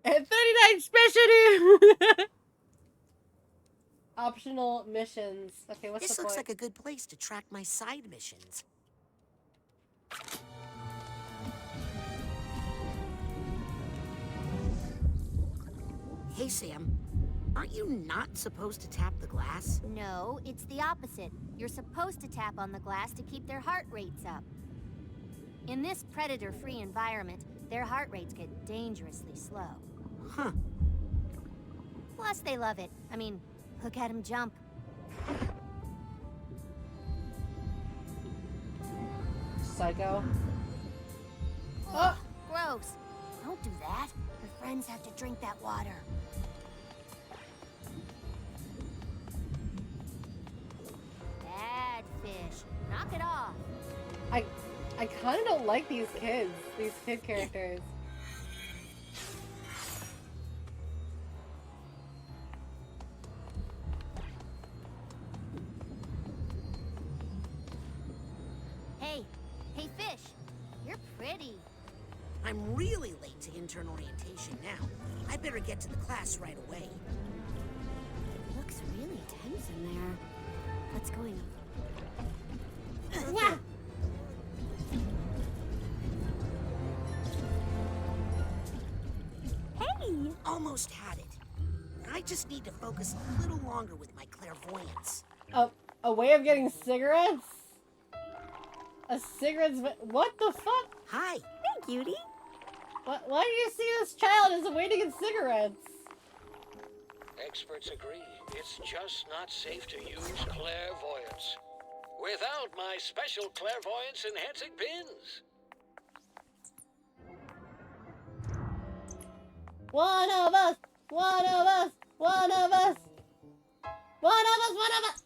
B: At 39 specialty! Optional missions. Okay, what's
A: This
B: the
A: looks
B: point?
A: like a good place to track my side missions. Hey, Sam. Aren't you not supposed to tap the glass?
C: No, it's the opposite. You're supposed to tap on the glass to keep their heart rates up. In this predator-free environment, their heart rates get dangerously slow.
A: Huh.
C: Plus, they love it. I mean, look at them jump.
B: Psycho.
C: Ugh, gross. Don't do that. Your friends have to drink that water. Bad fish. Knock it off.
B: I kind of don't like these kids, these kid characters.
C: Hey, hey fish. You're pretty.
A: I'm really late to intern orientation now. I better get to the class right away.
S: Looks really tense in there. What's going on?
B: Yeah.
A: Hey! Almost had it. I just need to focus a little longer with my clairvoyance.
B: A way of getting cigarettes? A cigarettes? What the fuck?
A: Hi.
F: Hey, cutie.
B: Why do you see this child as a way to get cigarettes?
O: Experts agree. It's just not safe to use clairvoyance. Without my special clairvoyance enhancing pins.
B: One of us! One of us! One of us! One of us! One of us!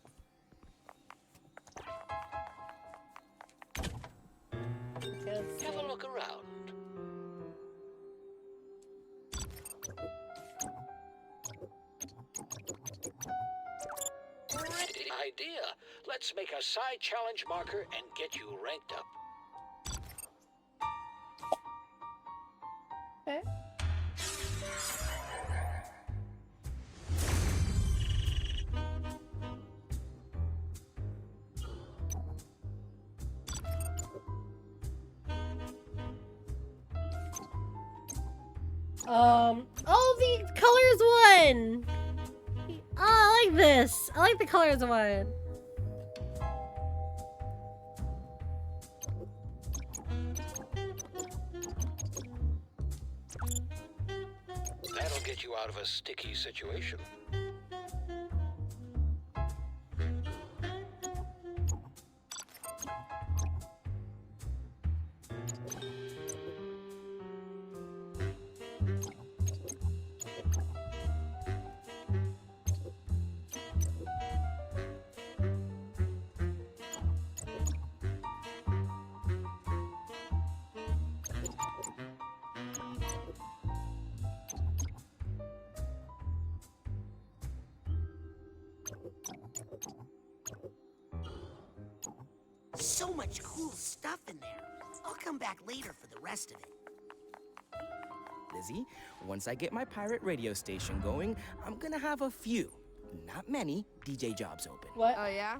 O: Have a look around. Idea. Let's make a side challenge marker and get you ranked up.
B: Okay. Oh, the colors one! Oh, I like this. I like the colors one.
O: That'll get you out of a sticky situation.
A: so much cool stuff in there. I'll come back later for the rest of it.
H: Lizzie, once I get my pirate radio station going, I'm gonna have a few, not many, DJ jobs open.
B: What?
R: Oh, yeah?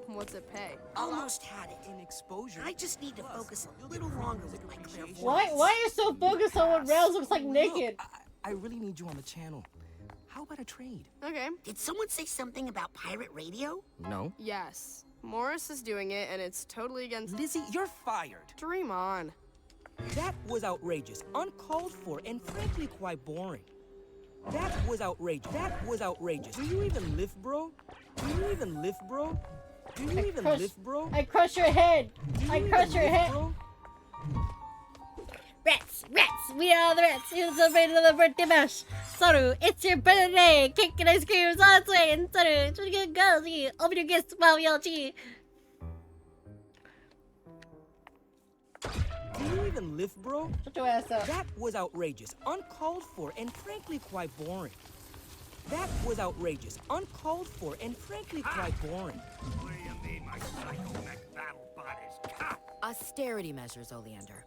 R: What's it pay?
A: Almost had it.
H: In exposure.
A: I just need to focus a little longer with my clairvoyance.
B: Why are you so focused on what Rails looks like naked?
H: Look, I really need you on the channel. How about a trade?
R: Okay.
A: Did someone say something about pirate radio?
H: No.
R: Yes. Morris is doing it, and it's totally against...
H: Lizzie, you're fired.
R: Dream on.
H: That was outrageous, uncalled for, and frankly quite boring. That was outrageous. That was outrageous. Do you even lift, bro? Do you even lift, bro? Do you even lift, bro?
B: I crush your head. I crush your head.
H: Bro?
B: Rats, we are the rats. You celebrated the birthday bash. Saru, it's your birthday. Cake and ice cream is on its way. And Saru, should get girls. Open your gifts while we all cheat.
H: Do you even lift, bro?
B: Shut your ass up.
H: That was outrageous, uncalled for, and frankly quite boring. That was outrageous, uncalled for, and frankly quite boring.
D: What do you mean my psycho-mech battle bot is cut?
L: Austerity measures, Oleander.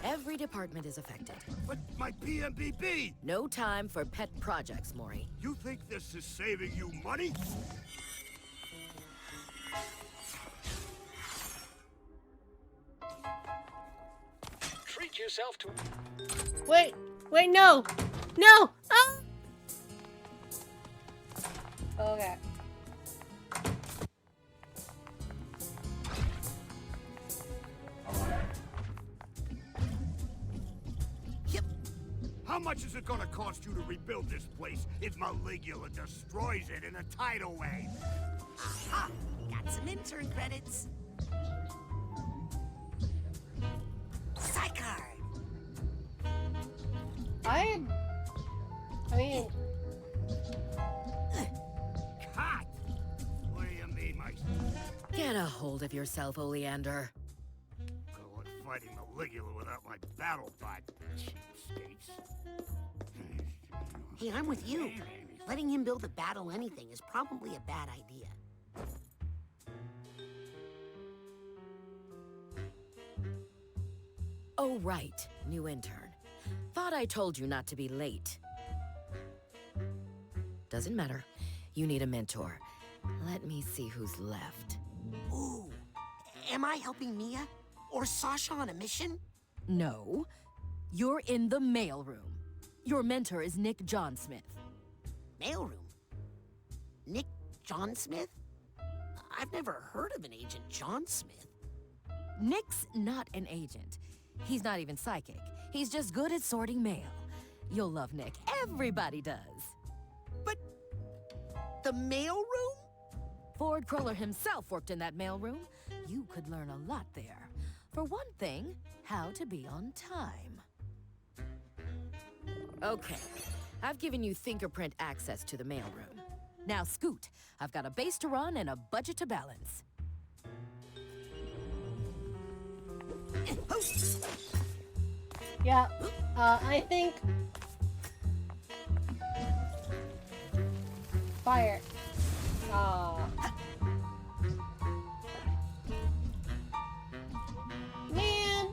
L: Every department is affected.
D: But my PMBB!
L: No time for pet projects, Maury.
D: You think this is saving you money?
O: Treat yourself to...
B: Wait, no! No! Ah! Okay.
D: Yep. How much is it gonna cost you to rebuild this place if Maligula destroys it in a tidal wave?
A: Aha! Got some intern credits. Psychard!
B: I mean...
D: Cut! What do you mean, my...
L: Get a hold of yourself, Oleander.
D: Good luck fighting Maligula without my battle bot, cheapskates.
A: Hey, I'm with you. Letting him build a battle anything is probably a bad idea.
L: Oh, right. New intern. Thought I told you not to be late. Doesn't matter. You need a mentor. Let me see who's left.
A: Ooh. Am I helping Mia? Or Sasha on a mission?
L: No. You're in the mailroom. Your mentor is Nick John Smith.
A: Mailroom? Nick John Smith? I've never heard of an Agent John Smith.
L: Nick's not an agent. He's not even psychic. He's just good at sorting mail. You'll love Nick. Everybody does.
A: But the mailroom?
L: Ford Cruller himself worked in that mailroom. You could learn a lot there. For one thing, how to be on time. Okay, I've given you fingerprint access to the mailroom. Now scoot. I've got a base to run and a budget to balance.
B: Yeah, I think... Fire. Aw. Man!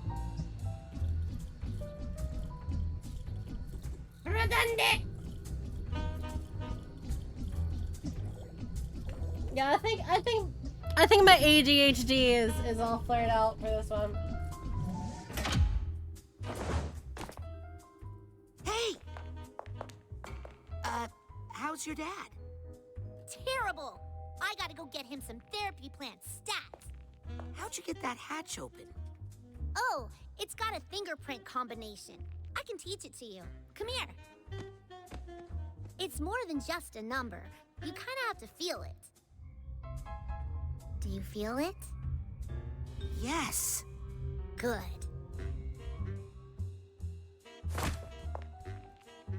B: Redundant! Yeah, I think my ADHD is all flared out for this one.
A: Hey! How's your dad?
C: Terrible! I gotta go get him some therapy plant stat.
A: How'd you get that hatch open?
C: Oh, it's got a fingerprint combination. I can teach it to you. Come here. It's more than just a number. You kinda have to feel it. Do you feel it?
A: Yes.
C: Good.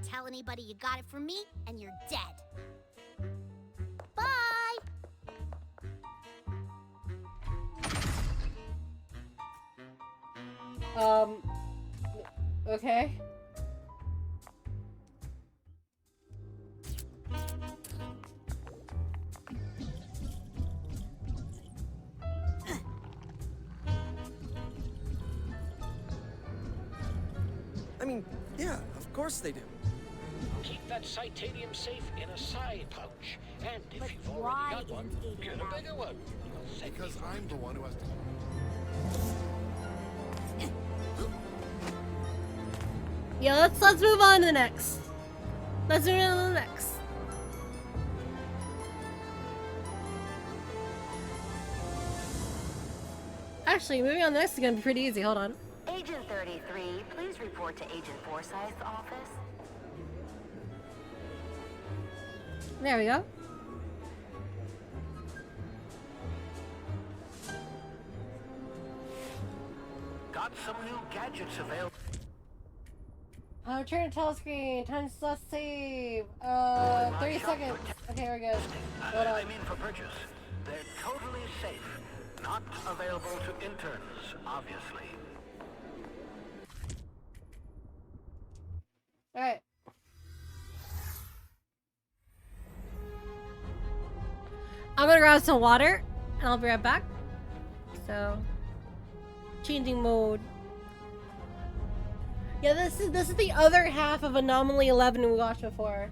C: Tell anybody you got it from me, and you're dead. Bye!
B: Okay.
H: mean, yeah, of course they do.
O: Keep that Titanium safe in a side pouch. And if
C: But
O: you've already
C: why
O: got one,
C: isn't it
O: get a
C: allowed?
O: bigger one.
E: Because I'm the one who has to...
B: Yeah, let's move on to the next. Let's move on to the next. Actually, moving on to the next is gonna be pretty easy. Hold on.
T: Agent 33, please report to Agent Forsyth's office.
B: There we go.
O: Got some new gadgets available.
B: Return to telescreen. Time slot save. 30 seconds. Okay, we're good. Hold on.
O: I mean for purchase. They're totally safe. Not available to interns, obviously.
B: Alright. I'm gonna grab some water and I'll be right back. So, changing mode. Yeah, this is the other half of Anomaly 11 we watched before.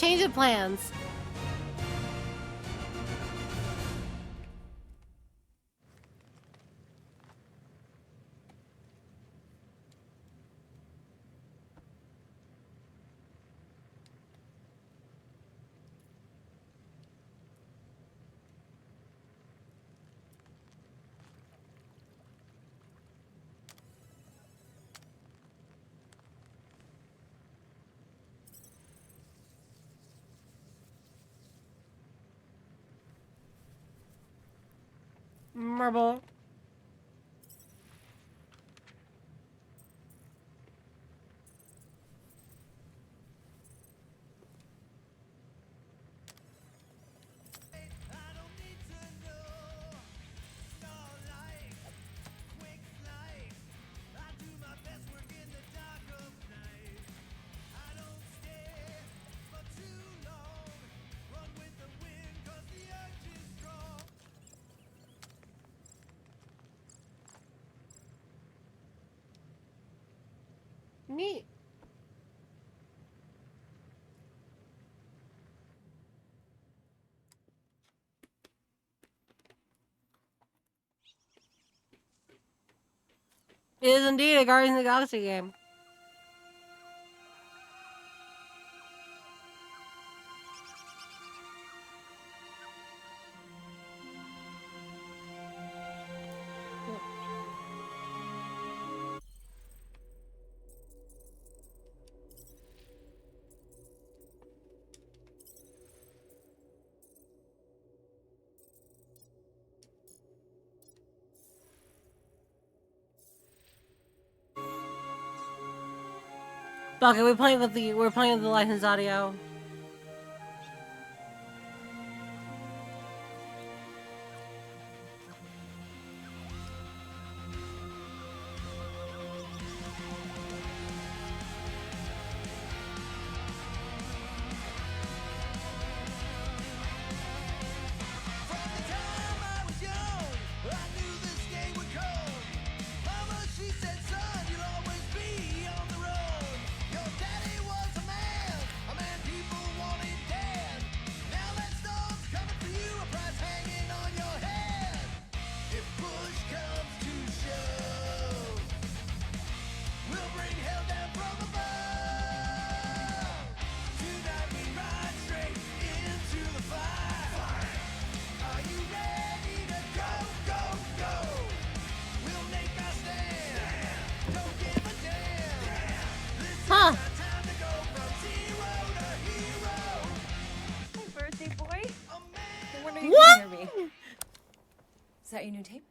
B: change of plans. Marble. Neat. It is indeed a Guardians of the Galaxy game. Okay, we're playing with the licensed audio. Huh.
U: Hey, birthday boy. No wonder you
B: What?
U: can hear me. Is that your new tape?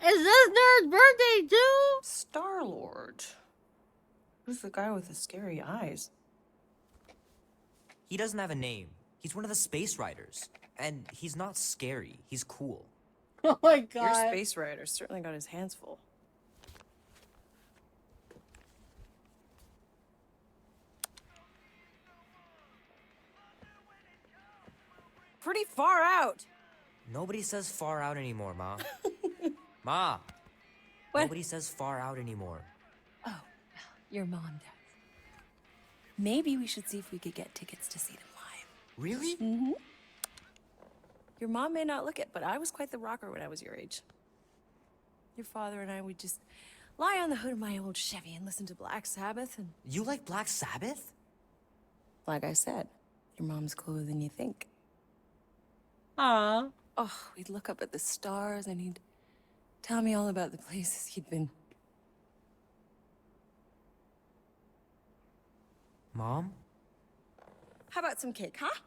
B: Is this nerd's birthday too?
U: Star-Lord. Who's the guy with the scary eyes?
V: He doesn't have a name. He's one of the space riders. And he's not scary. He's cool.
B: Oh my god.
U: Your space rider certainly got his hands full. Pretty far out.
V: Nobody says far out anymore, Ma. Ma!
U: What?
V: Nobody says far out anymore.
U: Oh, your mom does. Maybe we should see if we could get tickets to see them live.
V: Really?
U: Mm-hmm. Your mom may not look it, but I was quite the rocker when I was your age. Your father and I would just lie on the hood of my old Chevy and listen to Black Sabbath and...
V: You like Black Sabbath?
U: Like I said, your mom's cooler than you think.
B: Aww.
U: Oh, we'd look up at the stars and he'd tell me all about the places he'd been.
V: Mom?
U: How about some cake, huh?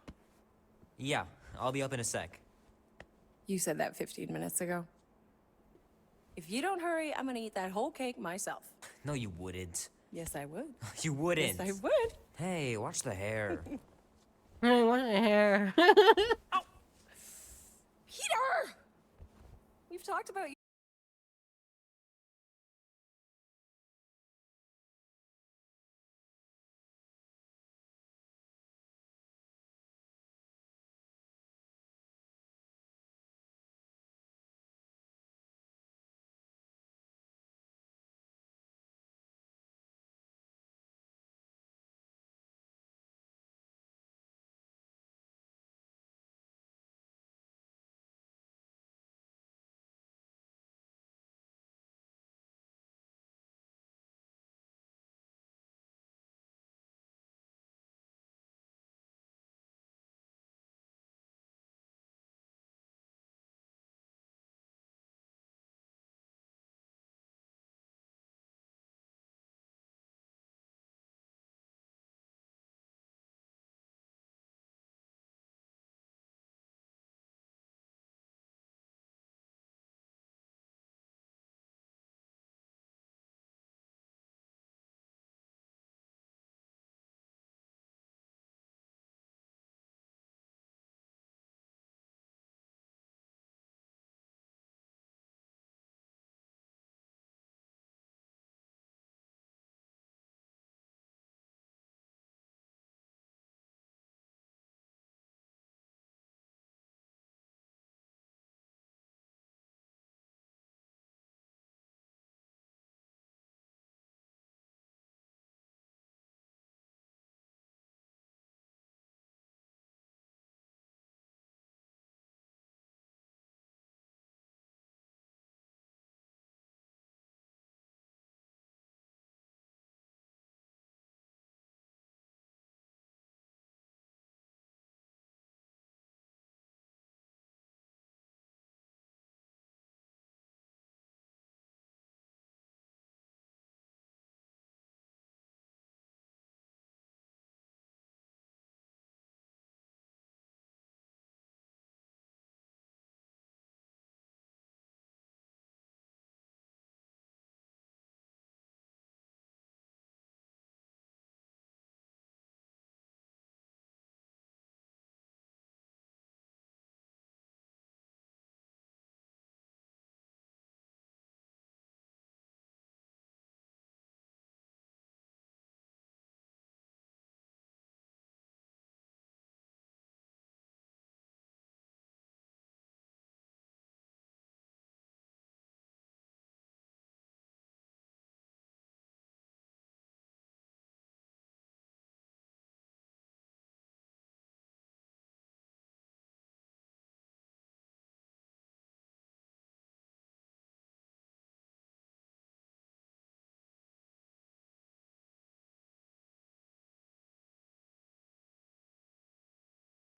V: Yeah, I'll be up in a sec.
U: You said that 15 minutes ago. If you don't hurry, I'm gonna eat that whole cake myself.
V: No, you wouldn't.
U: Yes, I would.
V: You wouldn't.
U: Yes, I would.
V: Hey, watch the hair.
B: Hey, watch the hair.
U: Peter! We've talked about you.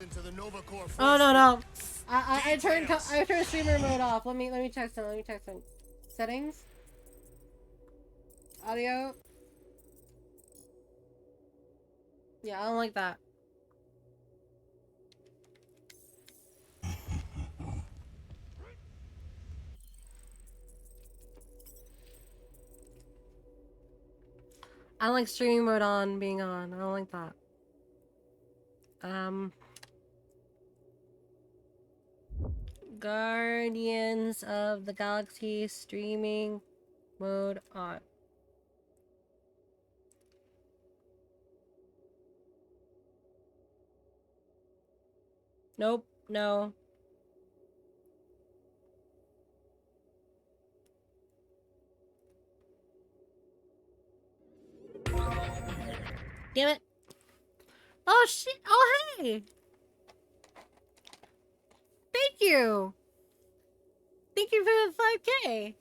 J: Into the Nova Corps
B: Oh no. I turned streamer mode off. Let me check some. Settings. Audio. Yeah, I don't like that. I don't like streaming mode on being on. I don't like that. Guardians of the Galaxy streaming mode on. Nope, no. Damn it. Oh shit. Oh hey. Thank you. Thank you for the 5K.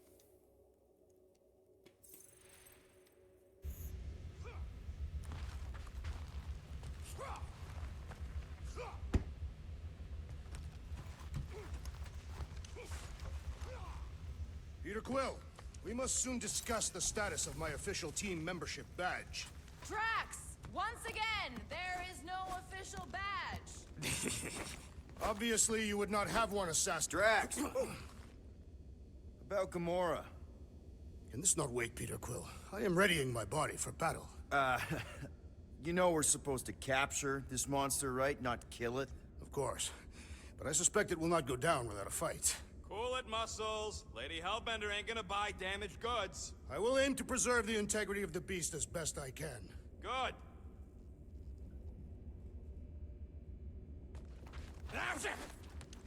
J: Peter Quill, we must soon discuss the status of my official team membership badge.
L: Drax! Once again, there is no official badge.
J: Obviously, you would not have one, Assassin.
M: Drax! About Gamora.
J: Can this not wait, Peter Quill? I am readying my body for battle.
M: You know we're supposed to capture this monster, right? Not kill it?
J: Of course. But I suspect it will not go down without a fight.
W: Cool it, Muscles. Lady Hellbender ain't gonna buy damaged goods.
J: I will aim to preserve the integrity of the beast as best I can.
W: Good.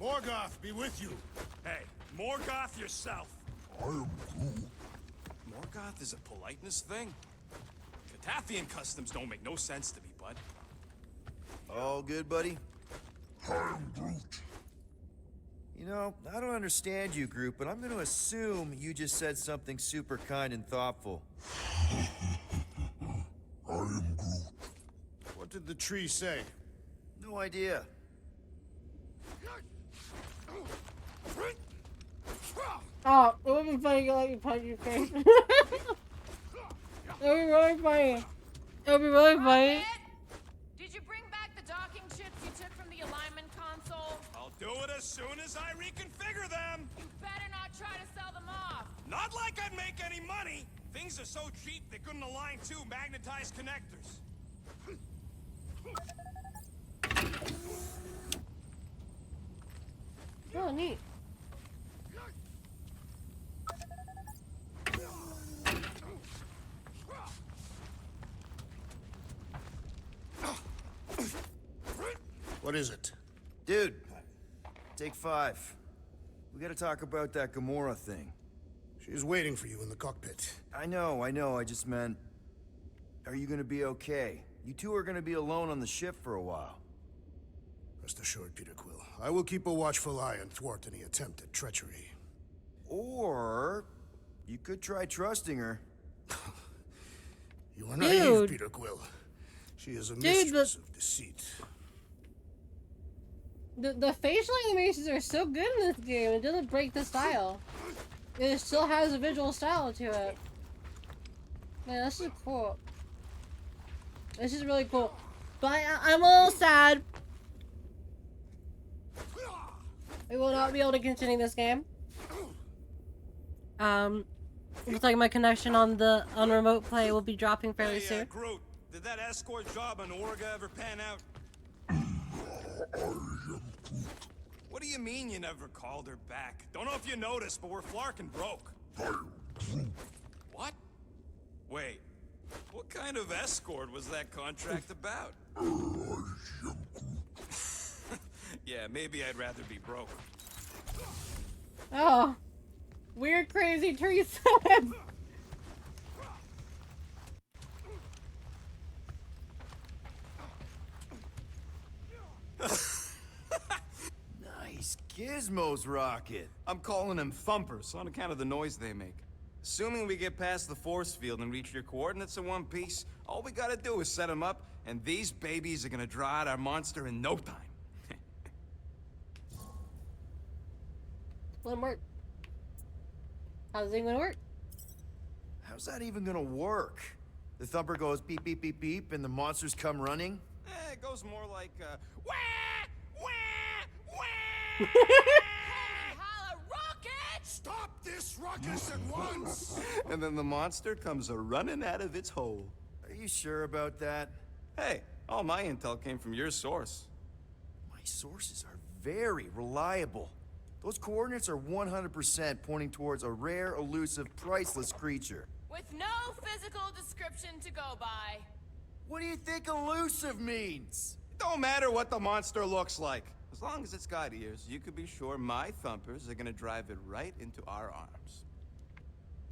J: Morgoth be with you.
W: Hey, Morgoth yourself.
J: I am Groot.
W: Morgoth is a politeness thing. Catathian customs don't make no sense to me, bud.
M: All good, buddy?
J: I am Groot.
M: You know, I don't understand you, Groot, but I'm gonna assume you just said something super kind and thoughtful.
J: I am Groot. What did the tree say?
M: No idea.
B: Oh, it would be funny to let you punch your face. It would be really funny. It would be really funny.
L: Did you bring back the docking chips you took from the alignment console?
W: I'll do it as soon as I reconfigure them.
L: You better not try to sell them off.
W: Not like I'd make any money. Things are so cheap they couldn't align two magnetized connectors.
B: Oh, neat.
J: What is it?
M: Dude, take 5. We gotta talk about that Gamora thing.
J: She's waiting for you in the cockpit.
M: I know. I just meant... Are you gonna be okay? You two are gonna be alone on the ship for a while.
J: Rest assured, Peter Quill. I will keep a watchful eye and thwart any attempt at treachery.
M: Or... you could try trusting her.
J: You are naive, Peter Quill. She is a mistress of deceit.
B: The facial animations are so good in this game. It doesn't break the style. It still has a visual style to it. Man, this is cool. This is really cool. But I'm a little sad. We will not be able to continue this game. Looks like my connection on remote play will be dropping fairly soon.
W: Groot, did that escort job on Orga ever pan out? What do you mean you never called her back? Don't know if you noticed, but we're flarkin' broke. What? Wait, what kind of escort was that contract about? Yeah, maybe I'd rather be broke.
B: Oh. Weird, crazy tree
M: Nice gizmos, Rocket.
W: I'm calling them thumpers on account of the noise they make. Assuming we get past the force field and reach your coordinates in one piece, all we gotta do is set them up, and these babies are gonna draw out our monster in no time.
B: Wouldn't work. How's it gonna work?
M: How's that even gonna work? The thumper goes beep, beep, beep, beep, and the monsters come running?
W: It goes more like, wah, wah, wah.
Q: Holla, rocket!
J: Stop this ruckus at once!
W: And then the monster comes a-running out of its hole.
M: Are you sure about that?
W: Hey, all my intel came from your source.
M: My sources are very reliable. Those coordinates are 100% pointing towards a rare, elusive, priceless creature.
Q: With no physical description to go by.
M: What do you think elusive means?
W: It don't matter what the monster looks like. As long as it's got ears, you could be sure my thumpers are gonna drive it right into our arms.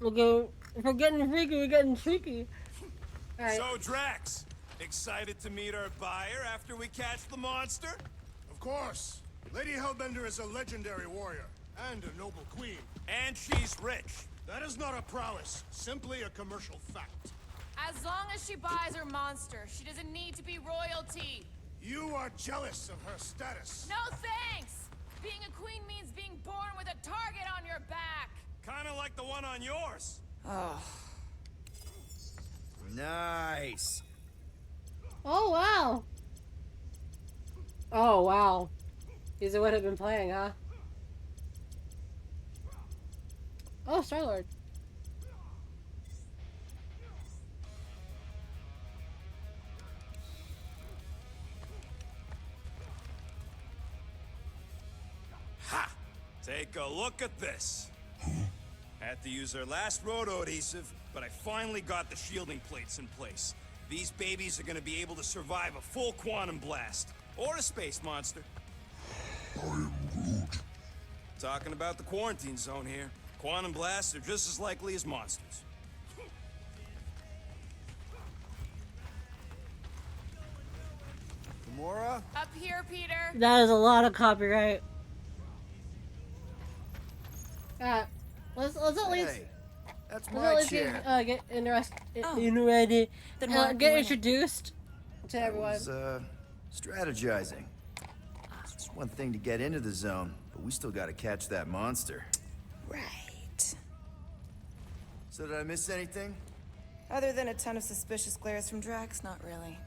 B: Okay, if we're getting freaky, we're getting freaky. Alright.
E: So, Drax, excited to meet our buyer after we catch the monster?
J: Of course. Lady Hellbender is a legendary warrior and a noble queen.
E: And she's rich.
J: That is not a prowess, simply a commercial fact.
Q: As long as she buys her monster, she doesn't need to be royalty.
J: You are jealous of her status.
Q: No thanks! Being a queen means being born with a target on your back.
E: Kinda like the one on yours.
H: Oh.
M: Nice.
B: Oh, wow. Oh, wow. These are what I've been playing, huh? Oh, Star-Lord.
E: Ha! Take a look at this. Had to use our last roto adhesive, but I finally got the shielding plates in place. These babies are gonna be able to survive a full quantum blast. Or a space monster.
J: I am Groot.
E: Talking about the quarantine zone here. Quantum blasts are just as likely as monsters.
M: Gamora?
Q: Up here, Peter.
B: That is a lot of copyright. Let's at least.
M: Hey, that's
B: Let's
M: my
B: at least
M: chair.
B: get
U: Then why-
B: get introduced to everyone.
M: I was, strategizing. It's one thing to get into the zone, but we still gotta catch that monster.
U: Right.
M: So did I miss anything?
U: Other than a ton of suspicious glares from Drax, not really.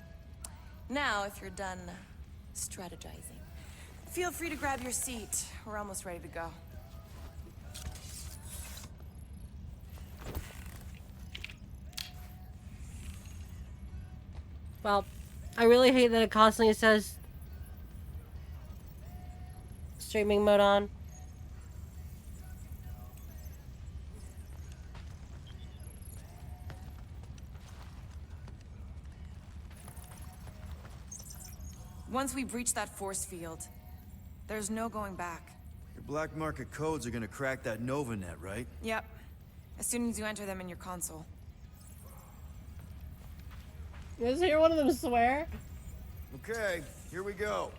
U: Now, if you're done strategizing, feel free to grab your seat. We're almost ready to go.
B: Well, I really hate that it constantly says streaming mode on.
U: Once we breach that force field, there's no going back.
M: Your black market codes are gonna crack that Nova net, right?
U: Yep. As soon as you enter them in your console.
B: You guys hear one of them swear?
M: Okay, here we go.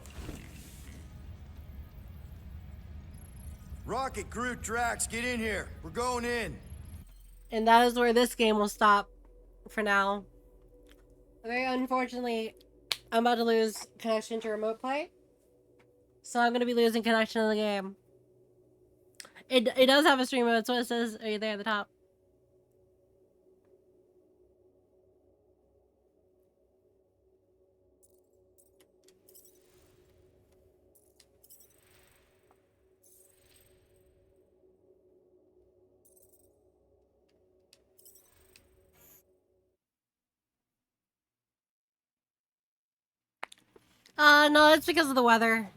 M: Rocket, Groot, Drax, get in here. We're going in.
B: And that is where this game will stop for now. Very unfortunately, I'm about to lose connection to remote play. So I'm going to be losing connection to the game. It does have a stream mode, so it says right there at the top. No, it's because of the weather.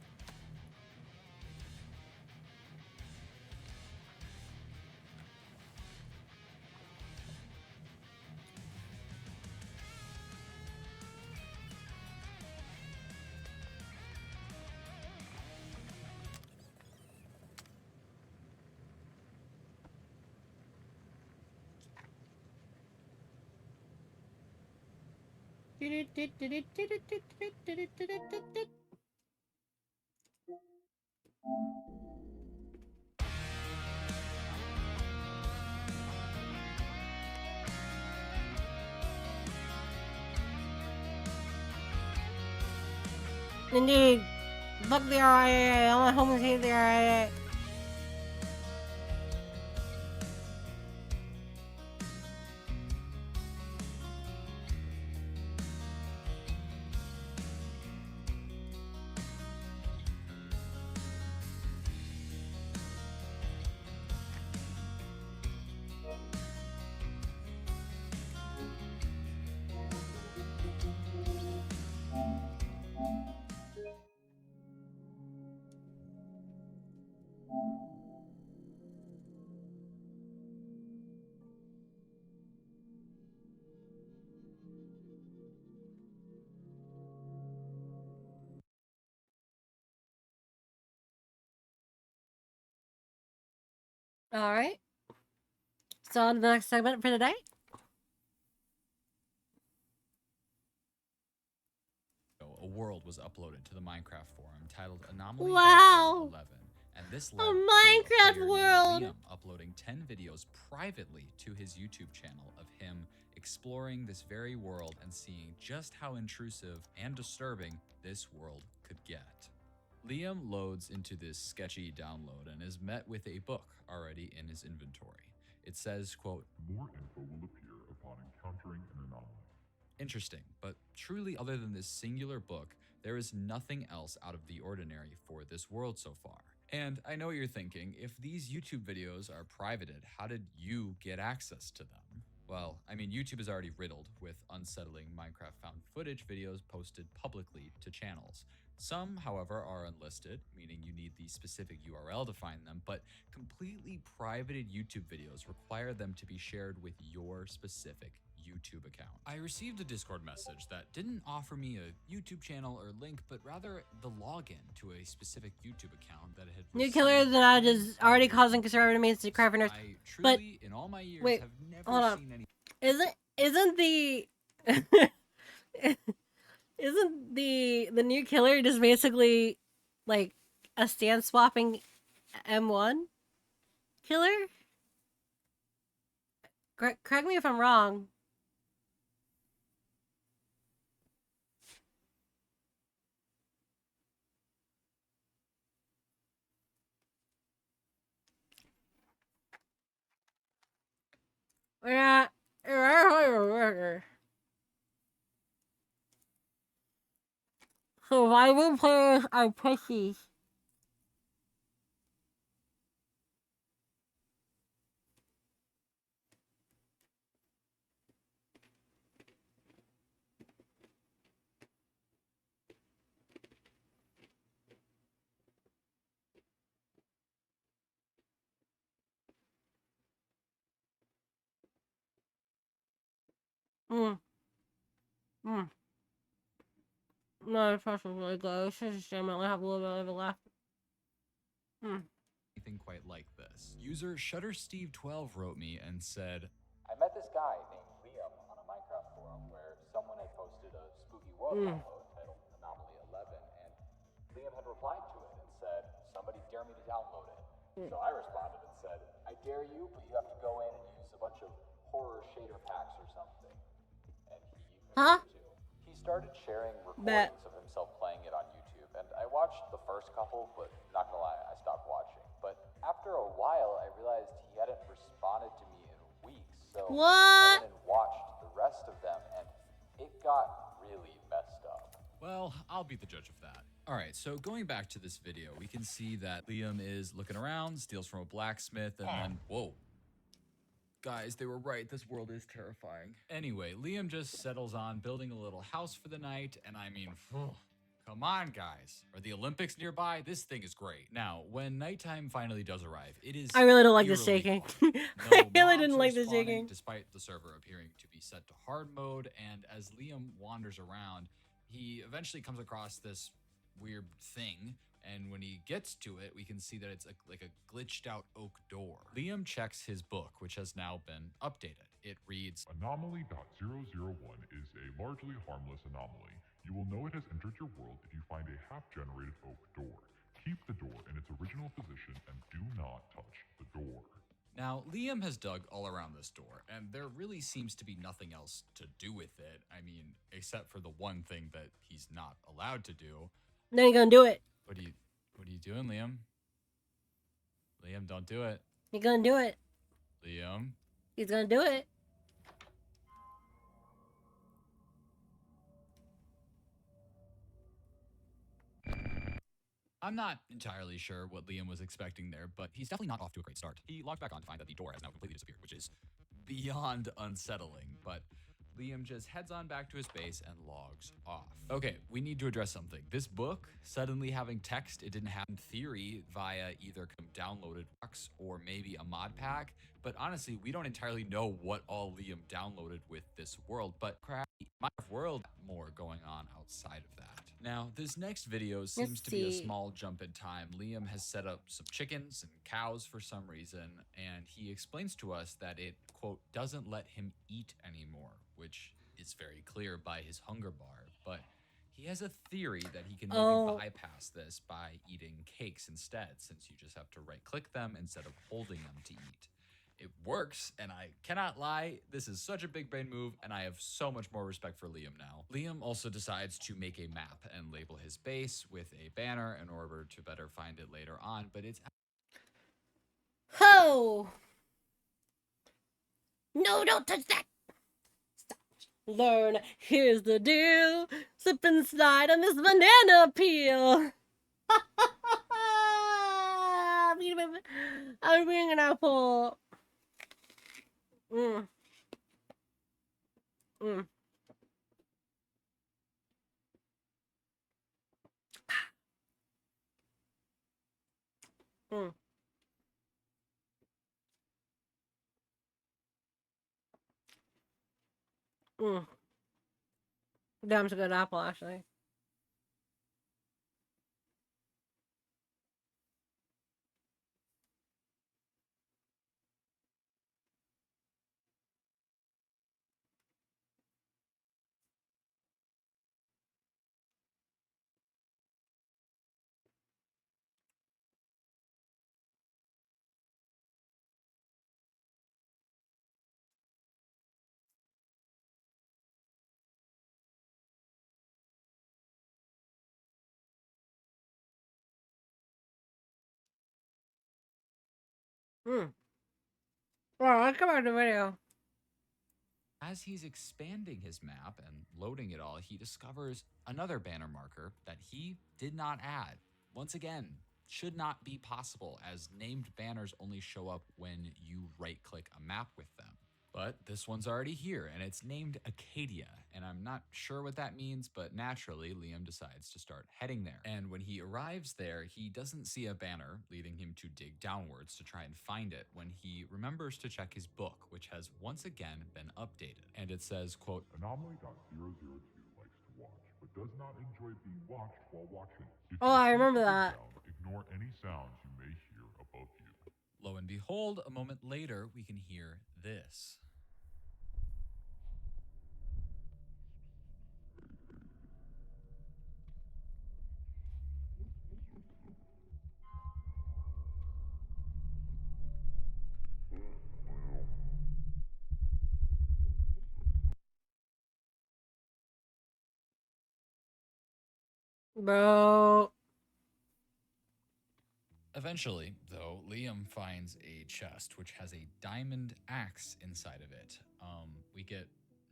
B: Indeed. Fuck the RIA. I want home to see the RIA. All right. So on to the next segment for today.
I: A world was uploaded to the Minecraft forum titled Anomaly
B: Wow.
I: 11, and this led
B: A
I: to a
B: Minecraft
I: player named
B: world.
I: Liam uploading 10 videos privately to his YouTube channel of him exploring this very world and seeing just how intrusive and disturbing this world could get. Liam loads into this sketchy download and is met with a book already in his inventory. It says, quote,
K: "More info will appear upon encountering an anomaly."
I: Interesting, but truly other than this singular book, there is nothing else out of the ordinary for this world so far. And I know what you're thinking, if these YouTube videos are privated, how did you get access to them? Well, I mean, YouTube is already riddled with unsettling Minecraft found footage videos posted publicly to channels. Some, however, are unlisted, meaning you need the specific URL to find them, but completely privated YouTube videos require them to be shared with your specific YouTube account. I received a Discord message that didn't offer me a YouTube channel or link, but rather the login to a specific YouTube account that had
B: New killers and I just already causing concern to mainstream cry for nurse.
I: I
B: But
I: truly, in all my years,
B: wait,
I: have never
B: hold on.
I: seen any.
B: Isn't the isn't the new killer just basically like a stand swapping M1 killer? Correct me if I'm wrong. Yeah. Survival players are pussies. Mm. Mm. No, it's actually really good. It's just a shame I only have a little bit of it left. Hmm.
I: Anything quite like this. User ShutterSteve12 wrote me and said,
P: I met this guy named Liam on a Minecraft forum where someone had posted a spooky world download titled Anomaly 11, and Liam had replied to it and said, somebody dare me to download it. So I responded and said, I dare you, but you have to go in and use a bunch of horror shader packs or something. And he agreed to. He started sharing recordings of himself playing it on YouTube, and I watched the first couple, but not gonna lie, I stopped watching. But after a while, I realized he hadn't responded to me in weeks, so I went and watched the rest of them, and it got really messed up.
I: well, I'll be the judge of that. Alright, so going back to this video, we can see that Liam is looking around, steals from a blacksmith, and then, whoa. Guys, they were right, this world is terrifying. Anyway, Liam just settles on building a little house for the night, and I mean, come on, guys. Are the Olympics nearby? This thing is great. Now, when nighttime finally does arrive, it is
B: I really don't like this
I: eerily
B: shaking.
I: quiet.
B: I really
I: mobs
B: didn't
I: are
B: like this
I: spawning,
B: shaking.
I: despite the server appearing to be set to hard mode, and as Liam wanders around, he eventually comes across this weird thing, and when he gets to it, we can see that it's like a glitched out oak door. Liam checks his book, which has now been updated. It reads,
K: Anomaly.001 is a largely harmless anomaly. You will know it has entered your world if you find a half-generated oak door. Keep the door in its original position and do not touch the door.
I: Now, Liam has dug all around this door, and there really seems to be nothing else to do with it. I mean, except for the one thing that he's not allowed to do.
B: Then you gonna do it.
I: What are you doing, Liam? Liam, don't do it.
B: You're gonna do it.
I: Liam?
B: He's gonna do it.
I: I'm not entirely sure what Liam was expecting there, but he's definitely not off to a great start. He logged back on to find that the door has now completely disappeared, which is beyond unsettling, but Liam just heads on back to his base and logs off. Okay, we need to address something. This book suddenly having text it didn't have in theory via either downloaded box or maybe a mod pack, but honestly, we don't entirely know what all Liam downloaded with this world, but crap, Minecraft world more going on outside of that. Now, this next video seems to be a small jump in time. Liam has set up some chickens and cows for some reason, and he explains to us that it, quote, doesn't let him eat anymore, which is very clear by his hunger bar, but he has a theory that he can maybe bypass this by eating cakes instead, since you just have to right-click them instead of holding them to eat. It works, and I cannot lie, this is such a big brain move, and I have so much more respect for Liam now. Liam also decides to make a map and label his base with a banner in order to better find it later on, but it's...
B: Ho!
A: No, don't touch that!
B: Stop. Learn, here's the deal. Slip and slide on this banana peel. I'm being an apple. Mm. Mm. Mm. Mm. Damn, it's a good apple, actually. Mm. Well, let's go back to the video.
I: As he's expanding his map and loading it all, he discovers another banner marker that he did not add. Once again, should not be possible, as named banners only show up when you right-click a map with them. But this one's already here, and it's named Acadia, and I'm not sure what that means, but naturally, Liam decides to start heading there. And when he arrives there, he doesn't see a banner, leading him to dig downwards to try and find it, when he remembers to check his book, which has once again been updated. And it says, quote,
K: Anomaly.002 likes to watch, but does not enjoy being watched while watching. If
B: Oh,
K: you
B: I
K: choose
B: remember
K: to dig
B: that.
K: down, ignore any sounds you may hear above you.
I: Lo and behold, a moment later, we can hear this.
B: Bro.
I: Eventually, though, Liam finds a chest which has a diamond axe inside of it. We get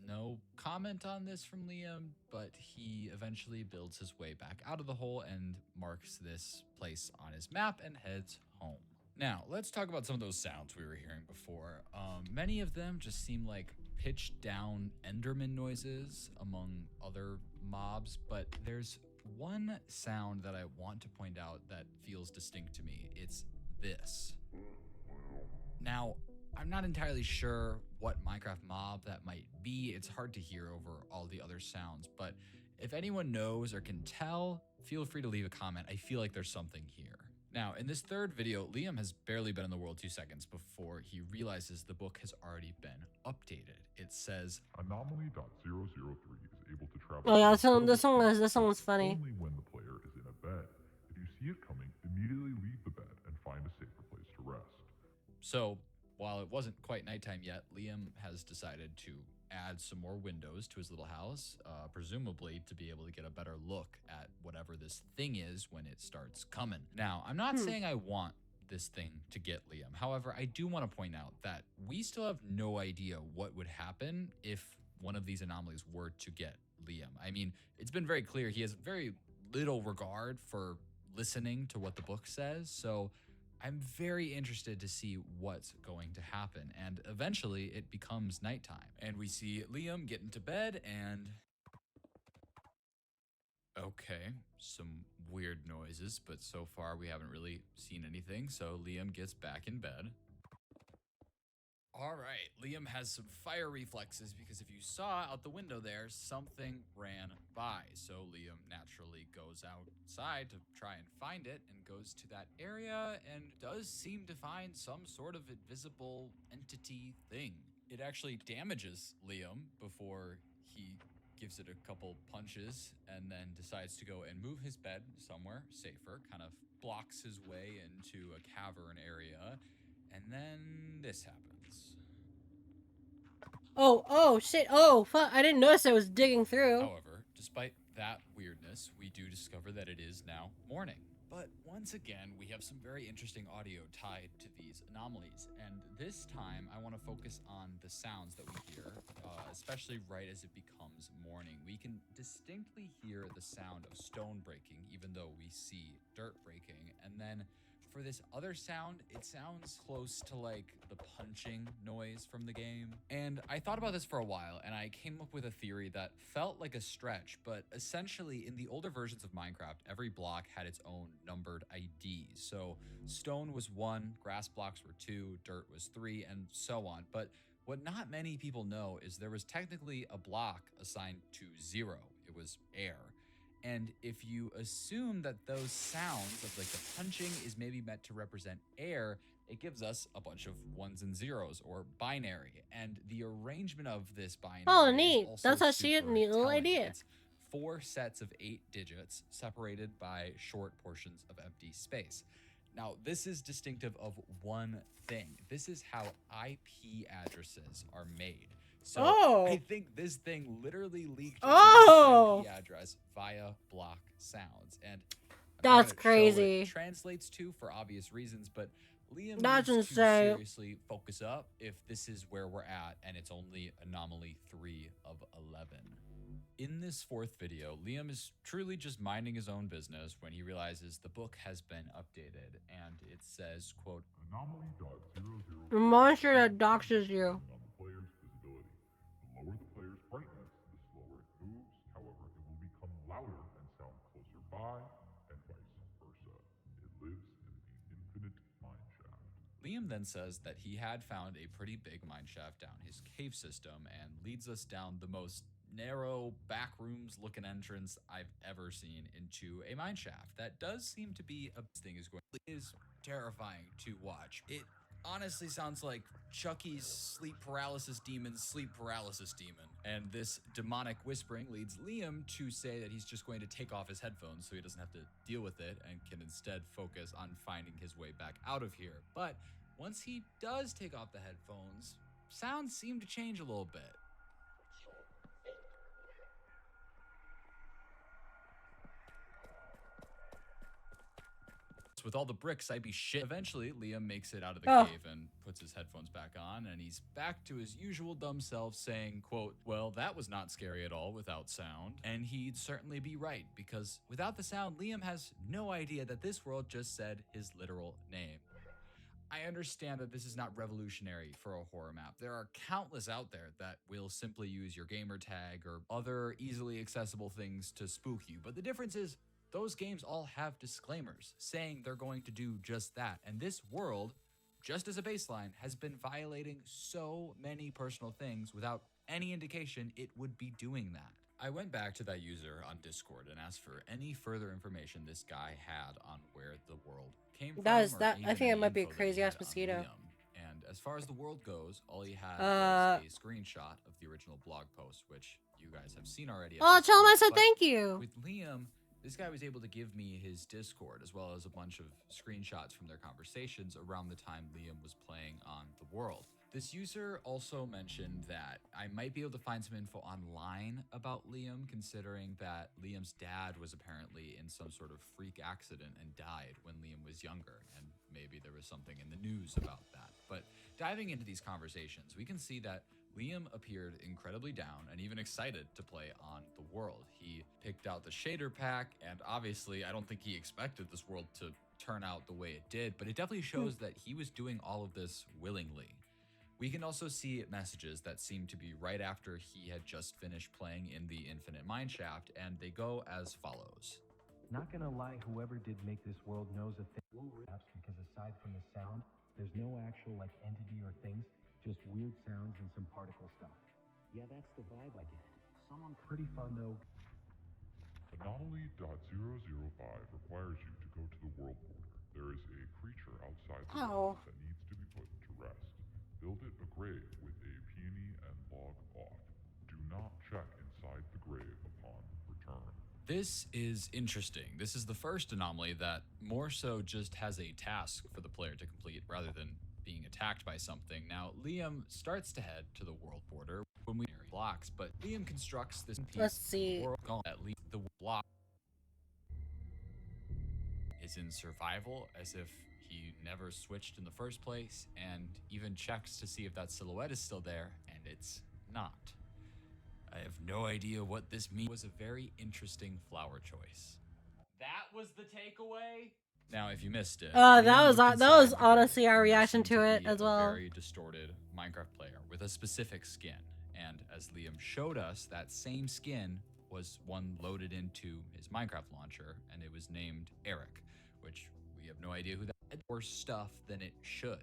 I: no comment on this from Liam, but he eventually builds his way back out of the hole and marks this place on his map and heads home. Now, let's talk about some of those sounds we were hearing before. Many of them just seem like pitched down Enderman noises among other mobs, but there's one sound that I want to point out that feels distinct to me. It's this. Now, I'm not entirely sure what Minecraft mob that might be. It's hard to hear over all the other sounds, but if anyone knows or can tell, feel free to leave a comment. I feel like there's something here. Now, in this third video, Liam has barely been in the world 2 seconds before he realizes the book has already been updated. It says,
K: Anomaly.003 is able to travel.
B: Oh yeah, this song was funny.
K: Only when the player is in a bed. If you see it coming, immediately leave the bed and find a safer place to rest.
I: So, while it wasn't quite nighttime yet, Liam has decided to add some more windows to his little house, presumably to be able to get a better look at whatever this thing is when it starts coming. Now, I'm not saying I want this thing to get Liam. However, I do want to point out that we still have no idea what would happen if one of these anomalies were to get Liam. I mean, it's been very clear he has very little regard for listening to what the book says, so I'm very interested to see what's going to happen. And eventually it becomes nighttime and we see Liam get into bed and... Okay, some weird noises, but so far we haven't really seen anything. So Liam gets back in bed. All right, Liam has some fire reflexes because if you saw out the window there, something ran by. So Liam naturally goes outside to try and find it and goes to that area and does seem to find some sort of invisible entity thing. It actually damages Liam before he gives it a couple punches and then decides to go and move his bed somewhere safer, kind of blocks his way into a cavern area, and then this happens.
B: Oh, shit. Oh, fuck. I didn't notice I was digging through.
I: However, despite that weirdness, we do discover that it is now morning. But once again, we have some very interesting audio tied to these anomalies. And this time, I want to focus on the sounds that we hear, especially right as it becomes morning. We can distinctly hear the sound of stone breaking, even though we see dirt breaking. And then for this other sound, it sounds close to like the punching noise from the game. And I thought about this for a while, and I came up with a theory that felt like a stretch, but essentially in the older versions of Minecraft, every block had its own numbered IDs. So stone was 1, grass blocks were 2, dirt was 3, and so on. But what not many people know is there was technically a block assigned to 0. It was air. And if you assume that those sounds of like the punching is maybe meant to represent air, it gives us a bunch of 1s and 0s or binary. And the arrangement of this binary
B: Oh,
I: is
B: neat.
I: also
B: That's actually a
I: super
B: neat little
I: telling.
B: idea.
I: It's 4 sets of 8 digits separated by short portions of empty space. Now, this is distinctive of one thing. This is how IP addresses are made. So I think this thing literally leaked the IP address via block sounds. And
B: that's
I: I'm gonna show
B: crazy.
I: what it translates to for obvious reasons, but Liam
B: That's
I: needs to
B: insane.
I: seriously focus up if this is where we're at and it's only anomaly 3 of 11. In this 4th video, Liam is truly just minding his own business when he realizes the book has been updated and it says, quote,
K: Anomaly.00
B: The monster that doxes you.
K: on the player's visibility. The lower the player's brightness, the slower it moves. However, it will become louder and sound closer by, and vice versa. It lives in the infinite mineshaft.
I: Liam then says that he had found a pretty big mineshaft down his cave system and leads us down the most narrow backrooms looking entrance I've ever seen into a mineshaft. That does seem to be a thing is terrifying to watch. It honestly sounds like Chucky's sleep paralysis demon. And this demonic whispering leads Liam to say that he's just going to take off his headphones so he doesn't have to deal with it and can instead focus on finding his way back out of here. But once he does take off the headphones, sounds seem to change a little bit. With all the bricks, I'd be shit. Eventually, Liam makes it out of the cave and puts his headphones back on, and he's back to his usual dumb self saying, quote, well, that was not scary at all without sound. And he'd certainly be right, because without the sound, Liam has no idea that this world just said his literal name. I understand that this is not revolutionary for a horror map. There are countless out there that will simply use your gamer tag or other easily accessible things to spook you, but the difference is those games all have disclaimers saying they're going to do just that. And this world, just as a baseline, has been violating so many personal things without any indication it would be doing that. I went back to that user on Discord and asked for any further information this guy had on where the world came from.
B: I think it might be a crazy ass mosquito.
I: And as far as the world goes, all he had was a screenshot of the original blog post, which you guys have seen already.
B: Oh, tell him I said thank you.
I: With Liam, this guy was able to give me his Discord as well as a bunch of screenshots from their conversations around the time Liam was playing on the world. This user also mentioned that I might be able to find some info online about Liam, considering that Liam's dad was apparently in some sort of freak accident and died when Liam was younger, and maybe there was something in the news about that. But diving into these conversations, we can see that Liam appeared incredibly down and even excited to play on the world. He picked out the shader pack, and obviously I don't think he expected this world to turn out the way it did, but it definitely shows that he was doing all of this willingly. We can also see messages that seem to be right after he had just finished playing in the Infinite Mineshaft, and they go as follows.
G: Not gonna lie, whoever did make this world knows a thing, because aside from the sound, there's no actual entity or things, Just weird sounds and some particle stuff.
P: Yeah, that's the vibe I get. Someone
G: Pretty fun though.
K: Anomaly.005 requires you to go to the world border. There is a creature outside the
B: Oh.
K: walls that needs to be put to rest. Build it a grave with a peony and log off. Do not check inside the grave upon return.
I: This is interesting. This is the first anomaly that more so just has a task for the player to complete rather than being attacked by something. Now, Liam starts to head to the world border when we blocks, but Liam constructs this piece
B: Let's see.
I: of the world that leads the block is in survival, as if he never switched in the first place, and even checks to see if that silhouette is still there, and it's not. I have no idea what this means. It was a very interesting flower choice. That was the takeaway? Now, if you missed it,
B: that was honestly our reaction to it as well.
I: Very distorted Minecraft player with a specific skin, and as Liam showed us, that same skin was one loaded into his Minecraft launcher, and it was named Eric, which we have no idea who that is. Worse stuff than it should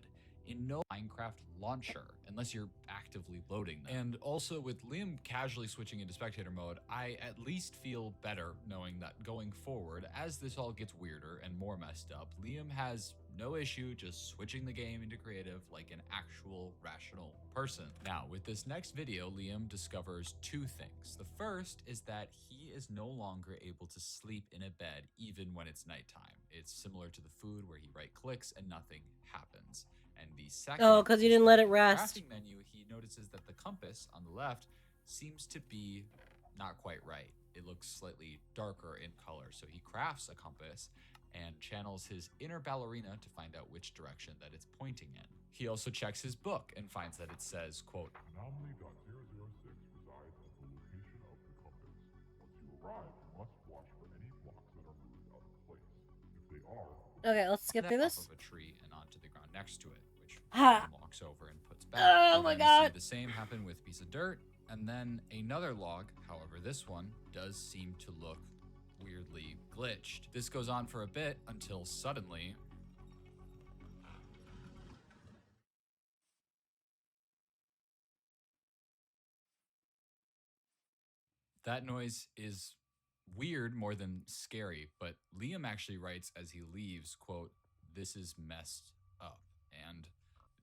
I: in no Minecraft launcher unless you're actively loading them. And also with Liam casually switching into spectator mode, I at least feel better knowing that going forward, as this all gets weirder and more messed up, Liam has no issue just switching the game into creative like an actual rational person. Now, with this next video, Liam discovers two things. The first is that he is no longer able to sleep in a bed even when it's nighttime. It's similar to the food where he right clicks and nothing happens. And the second,
B: Oh, because you didn't let it rest.
I: crafting menu, he notices that the compass on the left seems to be not quite right. It looks slightly darker in color, so he crafts a compass and channels his inner ballerina to find out which direction that it's pointing in. He also checks his book and finds that it says, quote,
K: Anomaly.006 resides at the location of the compass. Once you arrive, you must watch for any blocks that are moved out of place. If they are,
B: Okay, let's skip through this.
I: off of a tree and onto the ground next to it, which
B: Ha.
I: he walks over and puts back.
B: Oh
I: We
B: my
I: then
B: God.
I: See the same happen with a piece of dirt and then another log. However, this one does seem to look weirdly glitched. This goes on for a bit until suddenly that noise is weird more than scary, but Liam actually writes as he leaves, quote, "This is messed up." And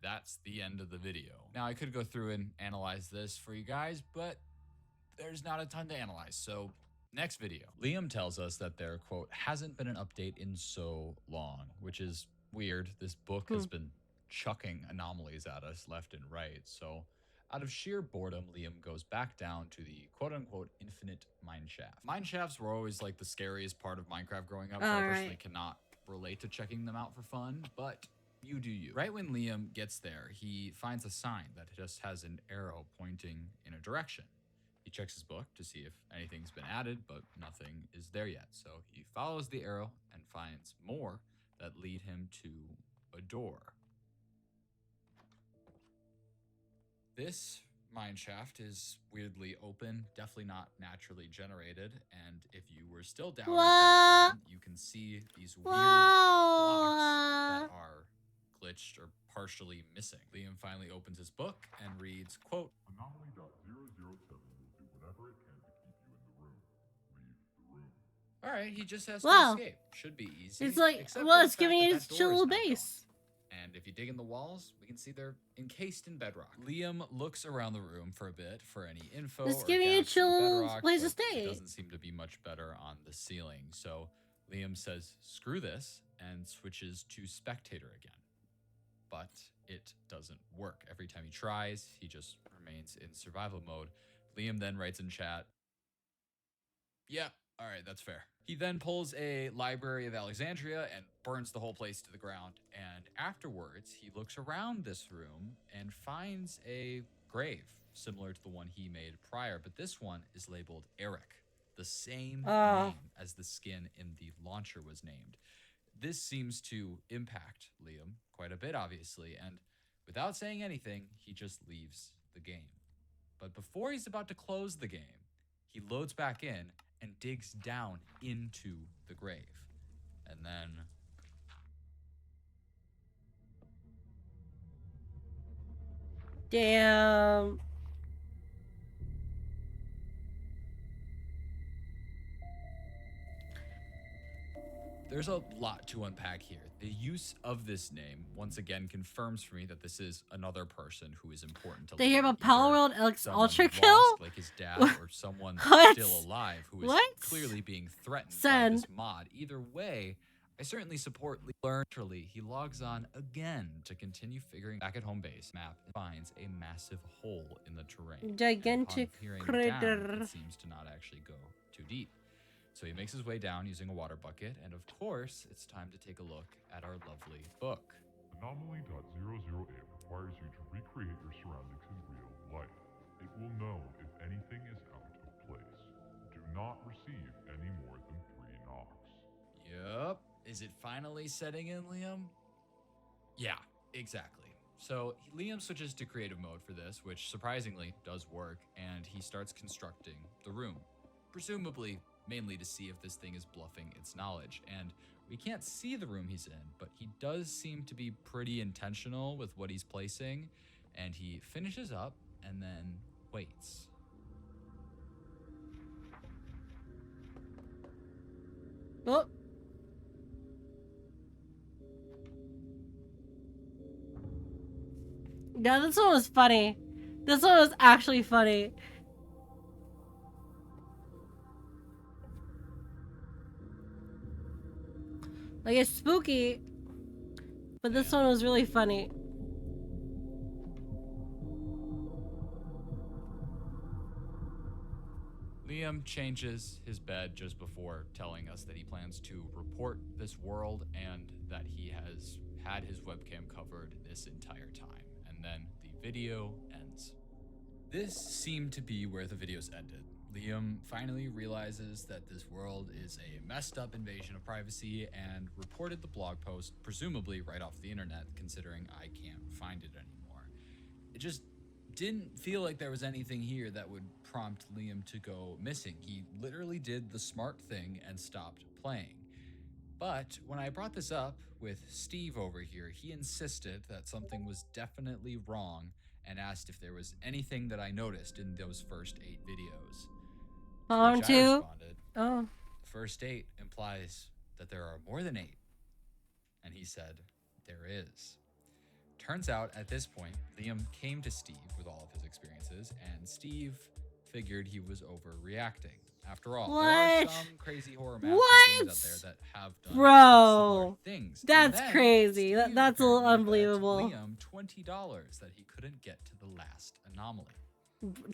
I: that's the end of the video. Now, I could go through and analyze this for you guys, but there's not a ton to analyze, so next video. Liam tells us that there, quote, hasn't been an update in so long, which is weird. This book has been chucking anomalies at us left and right, so out of sheer boredom, Liam goes back down to the quote-unquote infinite mineshaft. Mineshafts were always like the scariest part of Minecraft growing up, so I personally cannot relate to checking them out for fun, but you do you. Right when Liam gets there, he finds a sign that just has an arrow pointing in a direction. He checks his book to see if anything's been added, but nothing is there yet. So he follows the arrow and finds more that lead him to a door. This mineshaft is weirdly open, definitely not naturally generated, and if you were still down there, you can see these weird blocks that are glitched or partially missing. Liam finally opens his book and reads, quote,
K: Anomaly.007 will do whatever it can to keep you in the room. Leave the room.
I: all right, he just has to
B: Wow.
I: escape. Should be easy.
B: It's like,
I: except
B: well,
I: for the
B: it's
I: fact
B: giving
I: that
B: you
I: that
B: its
I: door
B: chill
I: is
B: little
I: not gone.
B: base.
I: And if you dig in the walls, we can see they're encased in bedrock. Liam looks around the room for a bit for any info
B: It's
I: or
B: giving you a
I: gaps in the
B: chill
I: bedrock,
B: place to
I: but
B: stay.
I: it doesn't seem to be much better on the ceiling. So Liam says, screw this, and switches to spectator again. But it doesn't work. Every time he tries, he just remains in survival mode. Liam then writes in chat, yeah, all right, that's fair. He then pulls a Library of Alexandria and burns the whole place to the ground. And afterwards, he looks around this room and finds a grave similar to the one he made prior, but this one is labeled Eric, the same name as the skin in the launcher was named. This seems to impact Liam quite a bit, obviously, and without saying anything, he just leaves the game. But before he's about to close the game, he loads back in and digs down into the grave. And then
B: Damn.
I: There's a lot to unpack here. The use of this name once again confirms for me that this is another person who is important to
B: They hear
I: Liam.
B: about Power World
I: Someone
B: Ultra
I: lost,
B: Kill?
I: like his dad, or someone
B: What?
I: still alive who is
B: What?
I: clearly being threatened
B: Send.
I: by this mod. Either way, I certainly support Liam. He logs on again to continue figuring back at home base map and finds a massive hole in the terrain.
B: Gigantic
I: And upon peering
B: crater.
I: down, it seems to not actually go too deep. So he makes his way down using a water bucket, and of course, it's time to take a look at our lovely book.
K: Anomaly.008 requires you to recreate your surroundings in real life. It will know if anything is out of place. Do not receive any more than 3 knocks.
I: Yup. Is it finally setting in, Liam? Yeah, exactly. So Liam switches to creative mode for this, which surprisingly does work, and he starts constructing the room. Presumably, mainly to see if this thing is bluffing its knowledge. And we can't see the room he's in, but he does seem to be pretty intentional with what he's placing. And he finishes up and then waits.
B: Oh. Yeah, this one was funny. This one was actually funny. Like, it's spooky, but this one was really funny.
I: Liam changes his bed just before telling us that he plans to report this world and that he has had his webcam covered this entire time. And then the video ends. This seemed to be where the videos ended. Liam finally realizes that this world is a messed up invasion of privacy and reported the blog post, presumably right off the internet, considering I can't find it anymore. It just didn't feel like there was anything here that would prompt Liam to go missing. He literally did the smart thing and stopped playing. But when I brought this up with Steve over here, he insisted that something was definitely wrong and asked if there was anything that I noticed in those first 8 videos.
B: Arm
I: I
B: 2?
I: responded,
B: Oh.
I: the first 8 implies that there are more than 8. And he said, there is. Turns out, at this point, Liam came to Steve with all of his experiences, and Steve figured he was overreacting. After all, there are some crazy horror maps and games out there that have done similar things.
B: That's crazy. That's a little unbelievable.
I: Liam $20 that he couldn't get to the last anomaly.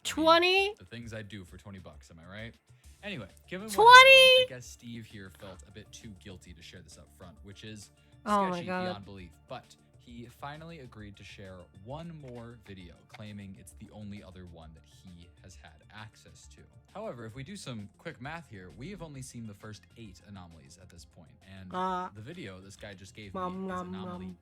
B: 20?
I: The things I do for $20, am I right? Anyway, given
B: 20?
I: what happened, I guess Steve here felt a bit too guilty to share this up front, which is sketchy beyond belief. But he finally agreed to share one more video, claiming it's the only other one that he has had access to. However, if we do some quick math here, we have only seen the first 8 anomalies at this point, and the video this guy just gave me is anomaly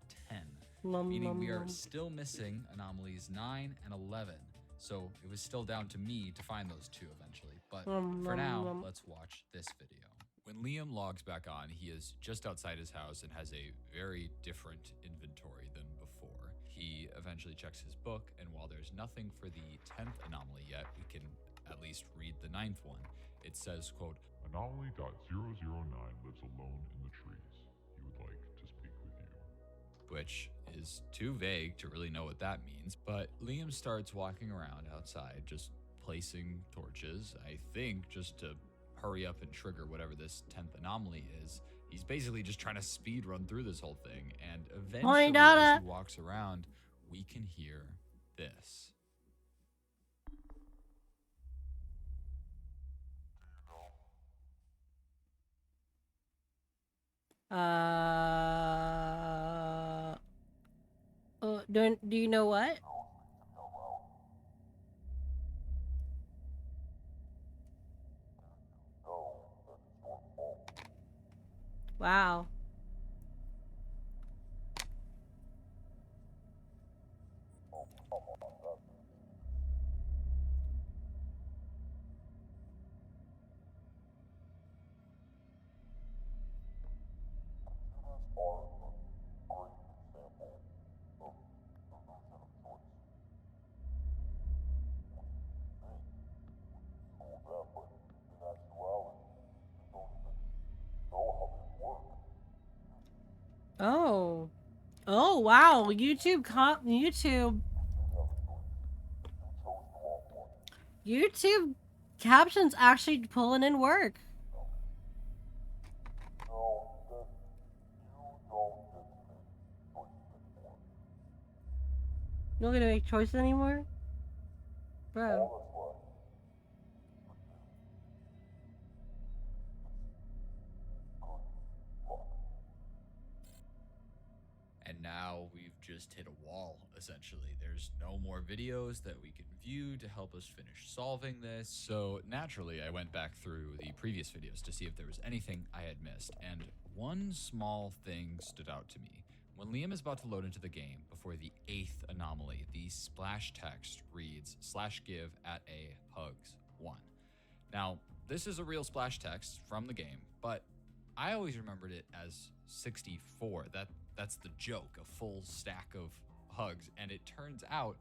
I: 10, meaning we are still missing anomalies 9 and 11. So it was still down to me to find those 2 eventually, but for now, let's watch this video. When Liam logs back on, he is just outside his house and has a very different inventory than before. He eventually checks his book, and while there's nothing for the 10th anomaly yet, we can at least read the 9th one. It says, quote,
K: Anomaly.009 lives alone in the trees. He would like to speak with you.
I: Which is too vague to really know what that means, but Liam starts walking around outside, just placing torches, I think just to hurry up and trigger whatever this 10th anomaly is. He's basically just trying to speed run through this whole thing, and eventually as he walks around, we can hear this.
B: Do you know what? Wow. Oh. Oh wow, YouTube captions actually pulling in work. You don't gonna make choices anymore? Bro.
I: And now we've just hit a wall, essentially. There's no more videos that we can view to help us finish solving this. So naturally, I went back through the previous videos to see if there was anything I had missed. And one small thing stood out to me. When Liam is about to load into the game, before the 8th anomaly, the splash text reads /give at a hugs 1. Now, this is a real splash text from the game, but I always remembered it as 64. That's the joke, a full stack of hugs, and it turns out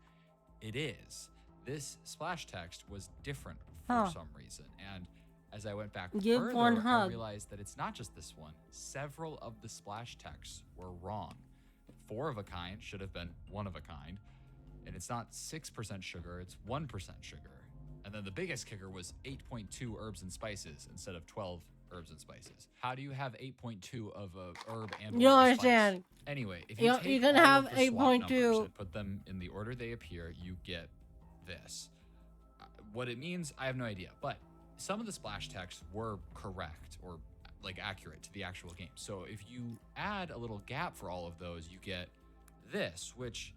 I: it is. This splash text was different for some reason, and as I went back further, I realized that it's not just this one. Several of the splash texts were wrong. 4 of a kind should have been 1 of a kind, and it's not 6% sugar, it's 1% sugar. And then the biggest kicker was 8.2 herbs and spices instead of 12 herbs and spices. How do you have 8.2 of a herb and
B: You don't
I: a
B: understand.
I: spice? Anyway, if you take
B: you're gonna
I: all
B: have
I: of the swap numbers
B: 8.2.
I: and put them in the order they appear, you get this. What it means, I have no idea, but some of the splash texts were correct or like accurate to the actual game. So if you add a little gap for all of those, you get this, which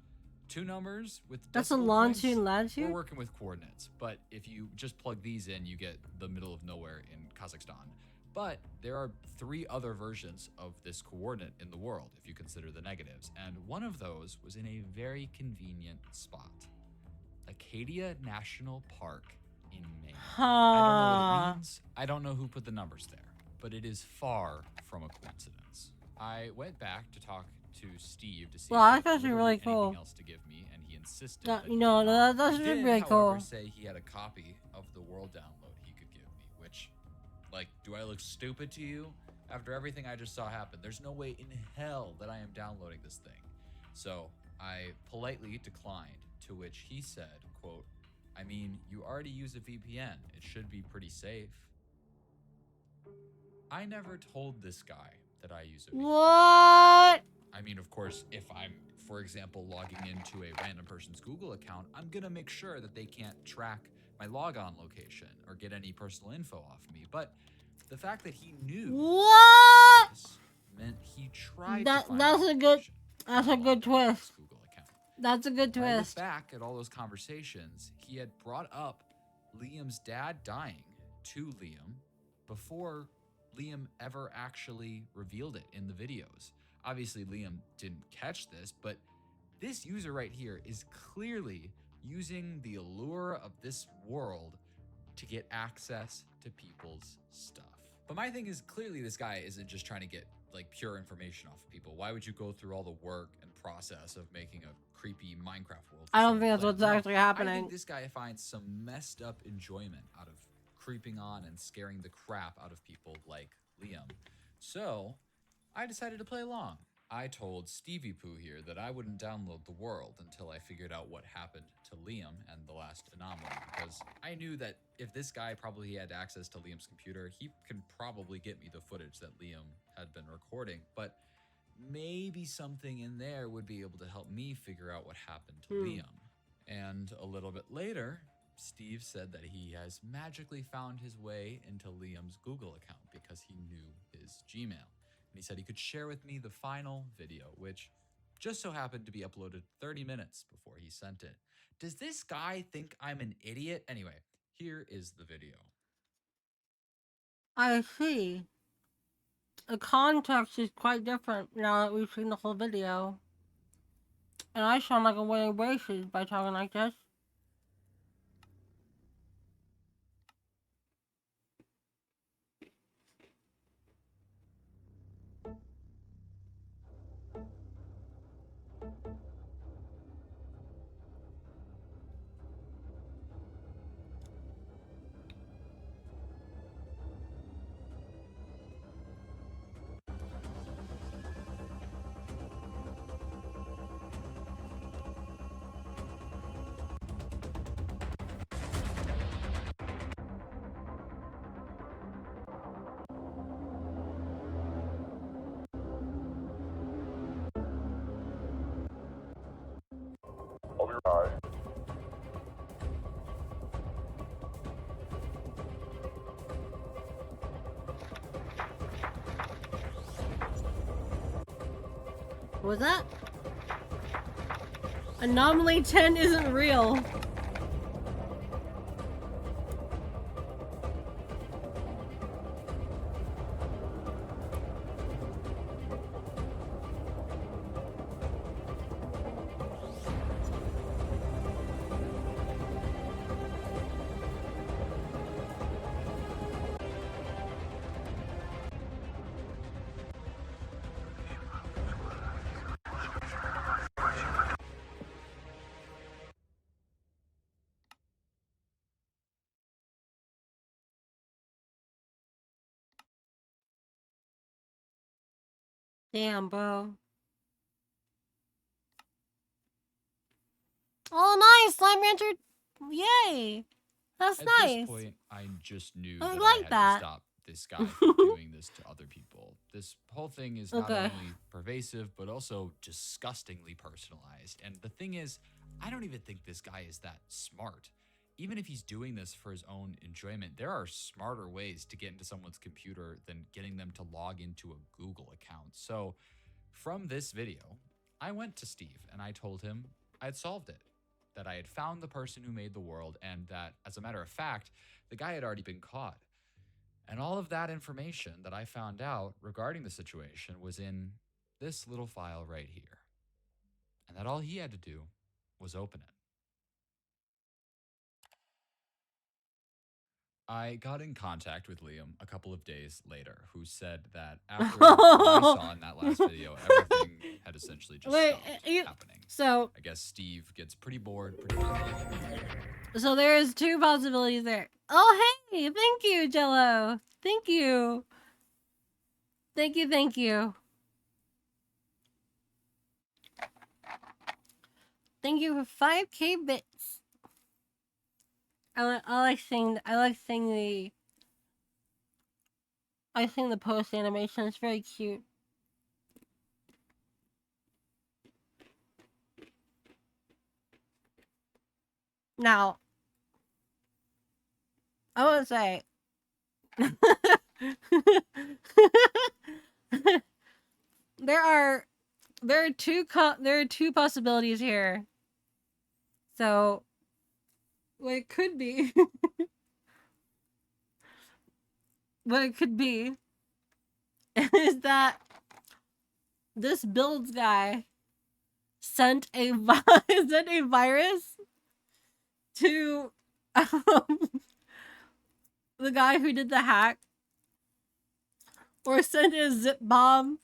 I: 2 numbers with
B: That's a
I: decimal
B: longitude
I: points,
B: and latitude?
I: we're working with coordinates. But if you just plug these in, you get the middle of nowhere in Kazakhstan. But there are 3 other versions of this coordinate in the world, if you consider the negatives. And one of those was in a very convenient spot. Acadia National Park in Maine. I don't know what it means. I don't know who put the numbers there, but it is far from a coincidence. I went back to talk to Steve to see
B: Well,
I: if
B: that's
I: he
B: actually really
I: anything
B: cool.
I: else to give me, and he insisted.
B: No,
I: that he
B: no,
I: did
B: no,
I: not.
B: that's
I: He
B: really
I: did,
B: cool.
I: however, say he had a copy of the world download he could give me, which, like, do I look stupid to you? After everything I just saw happen, there's no way in hell that I am downloading this thing. So I politely declined, to which he said, quote, I mean, you already use a VPN. It should be pretty safe. I never told this guy that I use a VPN.
B: What?
I: I mean, of course, if I'm, for example, logging into a random person's Google account, I'm gonna make sure that they can't track my logon location or get any personal info off me. But the fact that he knew
B: What?
I: this meant he tried
B: That
I: to find
B: that's
I: the
B: a good
I: information
B: that's a good twist.
I: Google account.
B: That's a good
I: When I look
B: twist.
I: back at all those conversations, he had brought up Liam's dad dying to Liam before Liam ever actually revealed it in the videos. Obviously, Liam didn't catch this, but this user right here is clearly using the allure of this world to get access to people's stuff. But my thing is, clearly this guy isn't just trying to get like pure information off of people. Why would you go through all the work and process of making a creepy Minecraft world?
B: I don't think that's what's actually
I: I
B: happening.
I: think this guy finds some messed up enjoyment out of creeping on and scaring the crap out of people like Liam. So I decided to play along. I told Stevie Pooh here that I wouldn't download the world until I figured out what happened to Liam and the last anomaly, because I knew that if this guy probably had access to Liam's computer, he could probably get me the footage that Liam had been recording, but maybe something in there would be able to help me figure out what happened to Liam. And a little bit later, Steve said that he has magically found his way into Liam's Google account because he knew his Gmail. And he said he could share with me the final video, which just so happened to be uploaded 30 minutes before he sent it. Does this guy think I'm an idiot? Anyway, here is the video.
B: I see. The context is quite different now that we've seen the whole video. And I sound like I'm wearing braces by talking like this.
K: charge.
B: Was that? Anomaly 10 isn't real. Damn, bro. Oh, nice! Slime Rancher! Yay! That's
I: At
B: nice.
I: this point, I just knew
B: I
I: that
B: like
I: I had
B: that.
I: to stop this guy from doing this to other people. This whole thing is not
B: Okay.
I: only pervasive, but also disgustingly personalized. And the thing is, I don't even think this guy is that smart. Even if he's doing this for his own enjoyment, there are smarter ways to get into someone's computer than getting them to log into a Google account. So from this video, I went to Steve and I told him I'd solved it, that I had found the person who made the world, and that, as a matter of fact, the guy had already been caught. And all of that information that I found out regarding the situation was in this little file right here. And that all he had to do was open it. I got in contact with Liam a couple of days later, who said that after what I saw in that last video, everything had essentially just stopped happening.
B: So,
I: I guess Steve gets pretty bored pretty quickly.
B: so there's two possibilities there. Oh, hey! Thank you, Jello! Thank you! Thank you, thank you. Thank you for 5K bits. I like seeing the post animation. It's very cute. Now, I want to say, there are two possibilities here. So, what it could be, what it could be, is that this builds guy sent a virus to the guy who did the hack, or sent a zip bomb.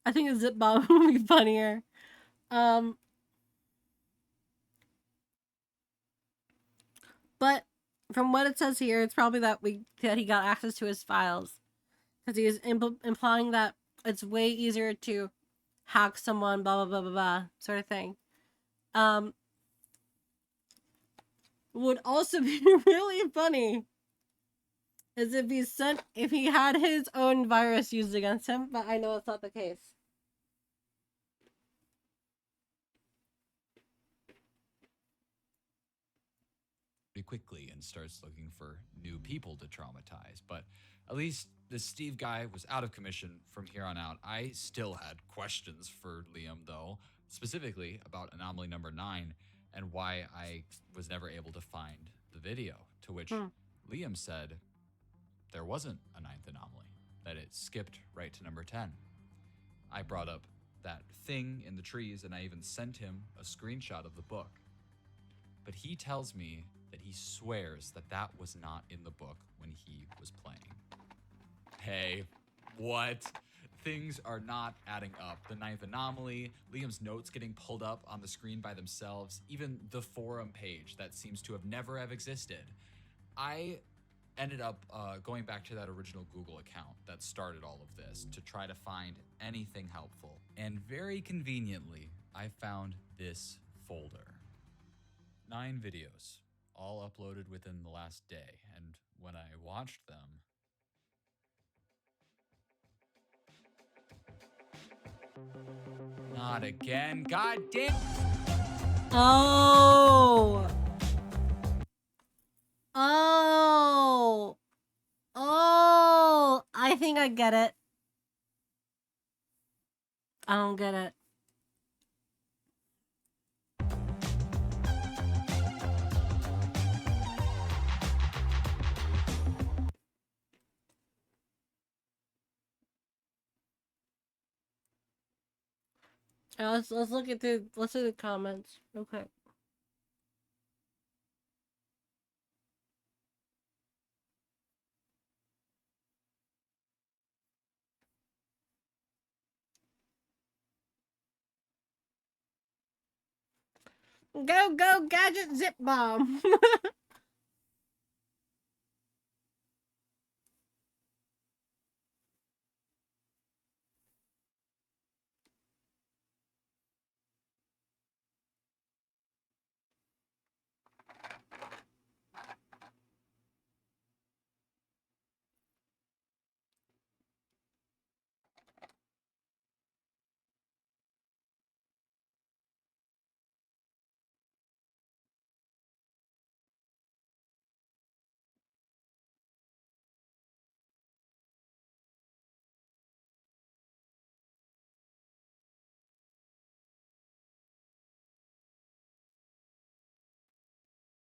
B: I think a zip bomb would be funnier. But from what it says here, it's probably that he got access to his files, because he is implying that it's way easier to hack someone, blah blah blah blah blah, sort of thing. Would also be really funny is if he had his own virus used against him, but I know it's not the case.
I: Quickly and starts looking for new people to traumatize. But at least this Steve guy was out of commission from here on out. I still had questions for Liam, though, specifically about anomaly number 9 and why I was never able to find the video, to which Liam said there wasn't a 9th anomaly, that it skipped right to number 10. I brought up that thing in the trees, and I even sent him a screenshot of the book. But he tells me that he swears that that was not in the book when he was playing. Hey, what? Things are not adding up. The 9th anomaly, Liam's notes getting pulled up on the screen by themselves, even the forum page that seems to have never have existed. I ended up going back to that original Google account that started all of this to try to find anything helpful. And very conveniently, I found this folder. 9 videos, all uploaded within the last day, and when I watched them, not again, god damn!
B: Oh. Oh. Oh. I think I get it. I don't get it. Let's look at let's look at the comments. Okay. Go gadget zip bomb.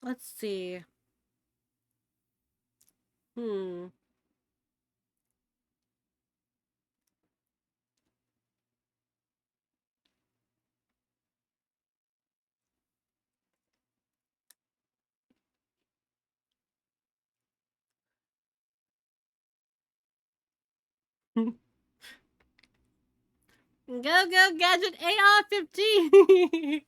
B: Let's see. Hmm. Go gadget AR-15.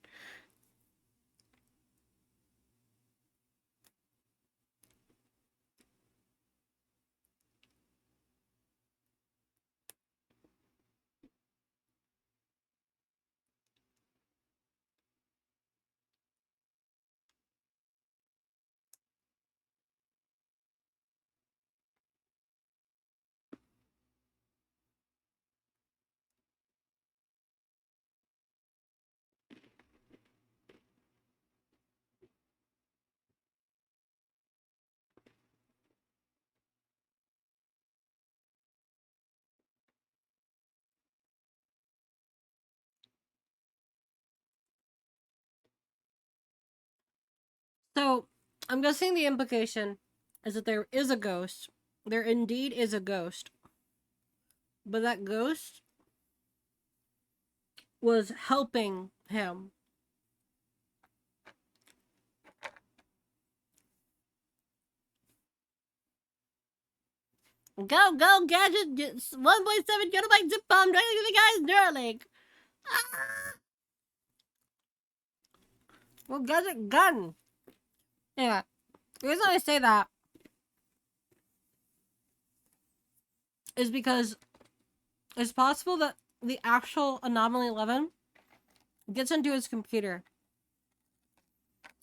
B: So, I'm guessing the implication is that there is a ghost. There indeed is a ghost. But that ghost was helping him. Go gadget 1.7 kilobyte zip bomb trying to the guy's Neuralink. Ah! Well, gadget gun. Yeah. The reason I say that is because it's possible that the actual Anomaly 11 gets into his computer.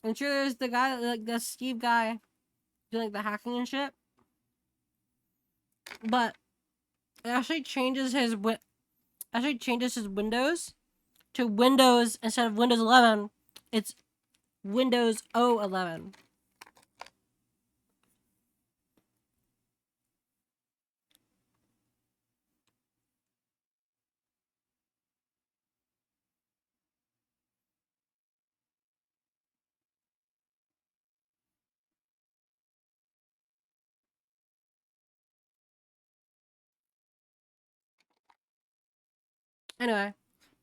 B: I'm sure there's the guy, like the Steve guy, doing like the hacking and shit. But it actually changes his Windows to Windows instead of Windows 11. It's Windows 11. Anyway,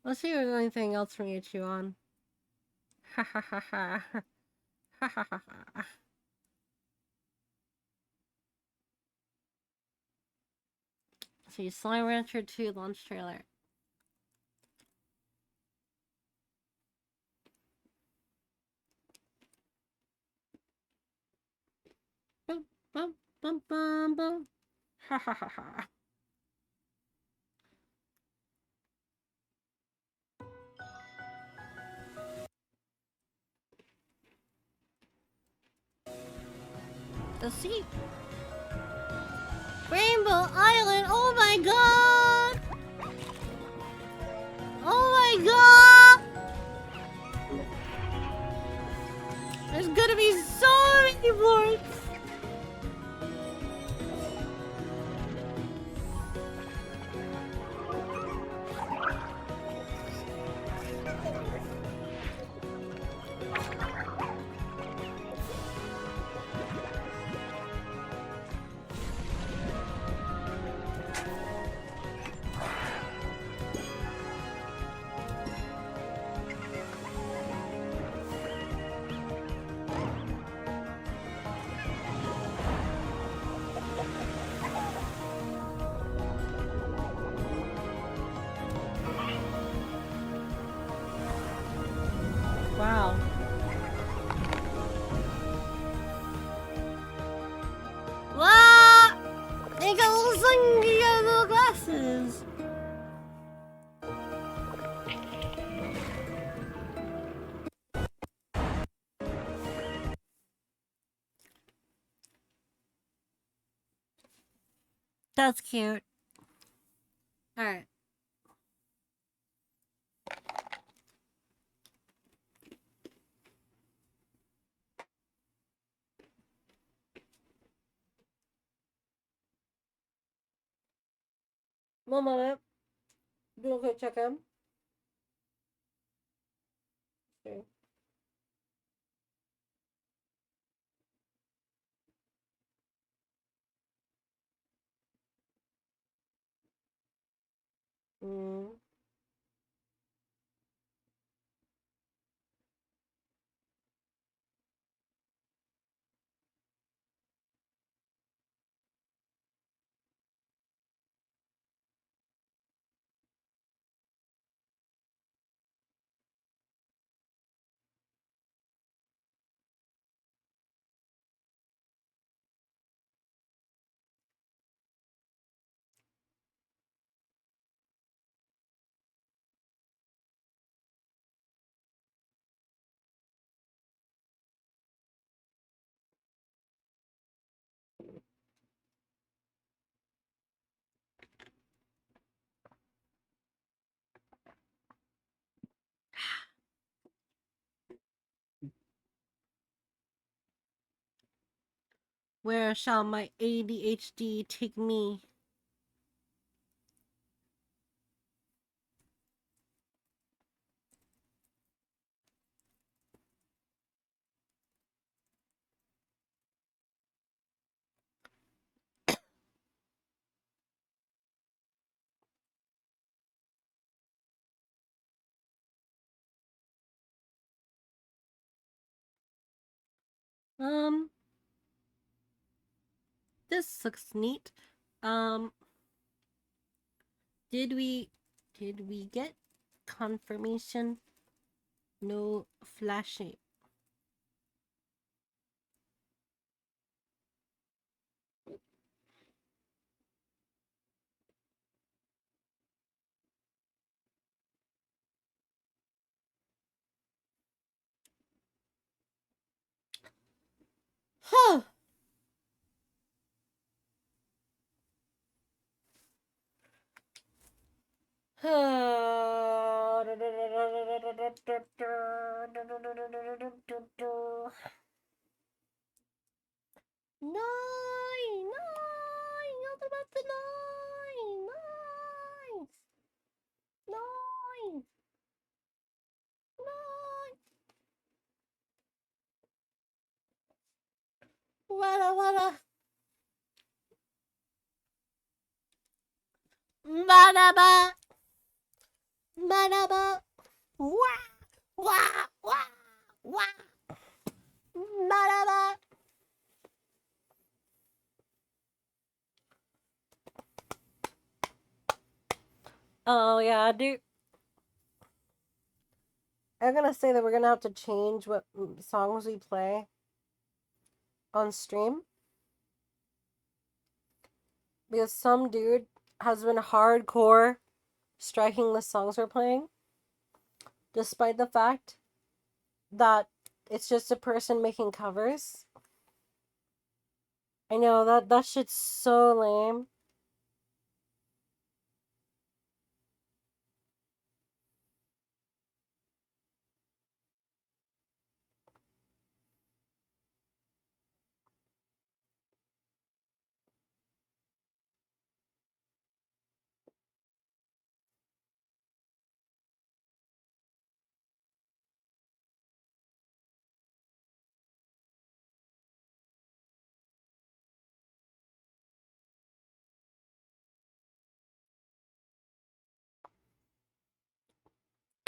B: let's see if there's anything else for me to chew on. Ha ha ha ha. Ha ha ha ha. See, Slime Rancher 2 launch trailer. Bum, bum, bum, bum, bum. Ha ha ha ha. The sea. Rainbow Island, oh my god! Oh my god! That's cute. Alright. One moment. Do a quick check-in. Okay. Mm. Where shall my ADHD take me? This looks neat. Um, did we get confirmation? No flashing. Huh. Nine, all about the nine, nine, nine. Wada. Manaba. Wah, wah. Manaba. Oh yeah, dude. I'm gonna say that we're gonna have to change what songs we play on stream because some dude has been hardcore striking the songs we're playing, despite the fact that it's just a person making covers. I know that shit's so lame.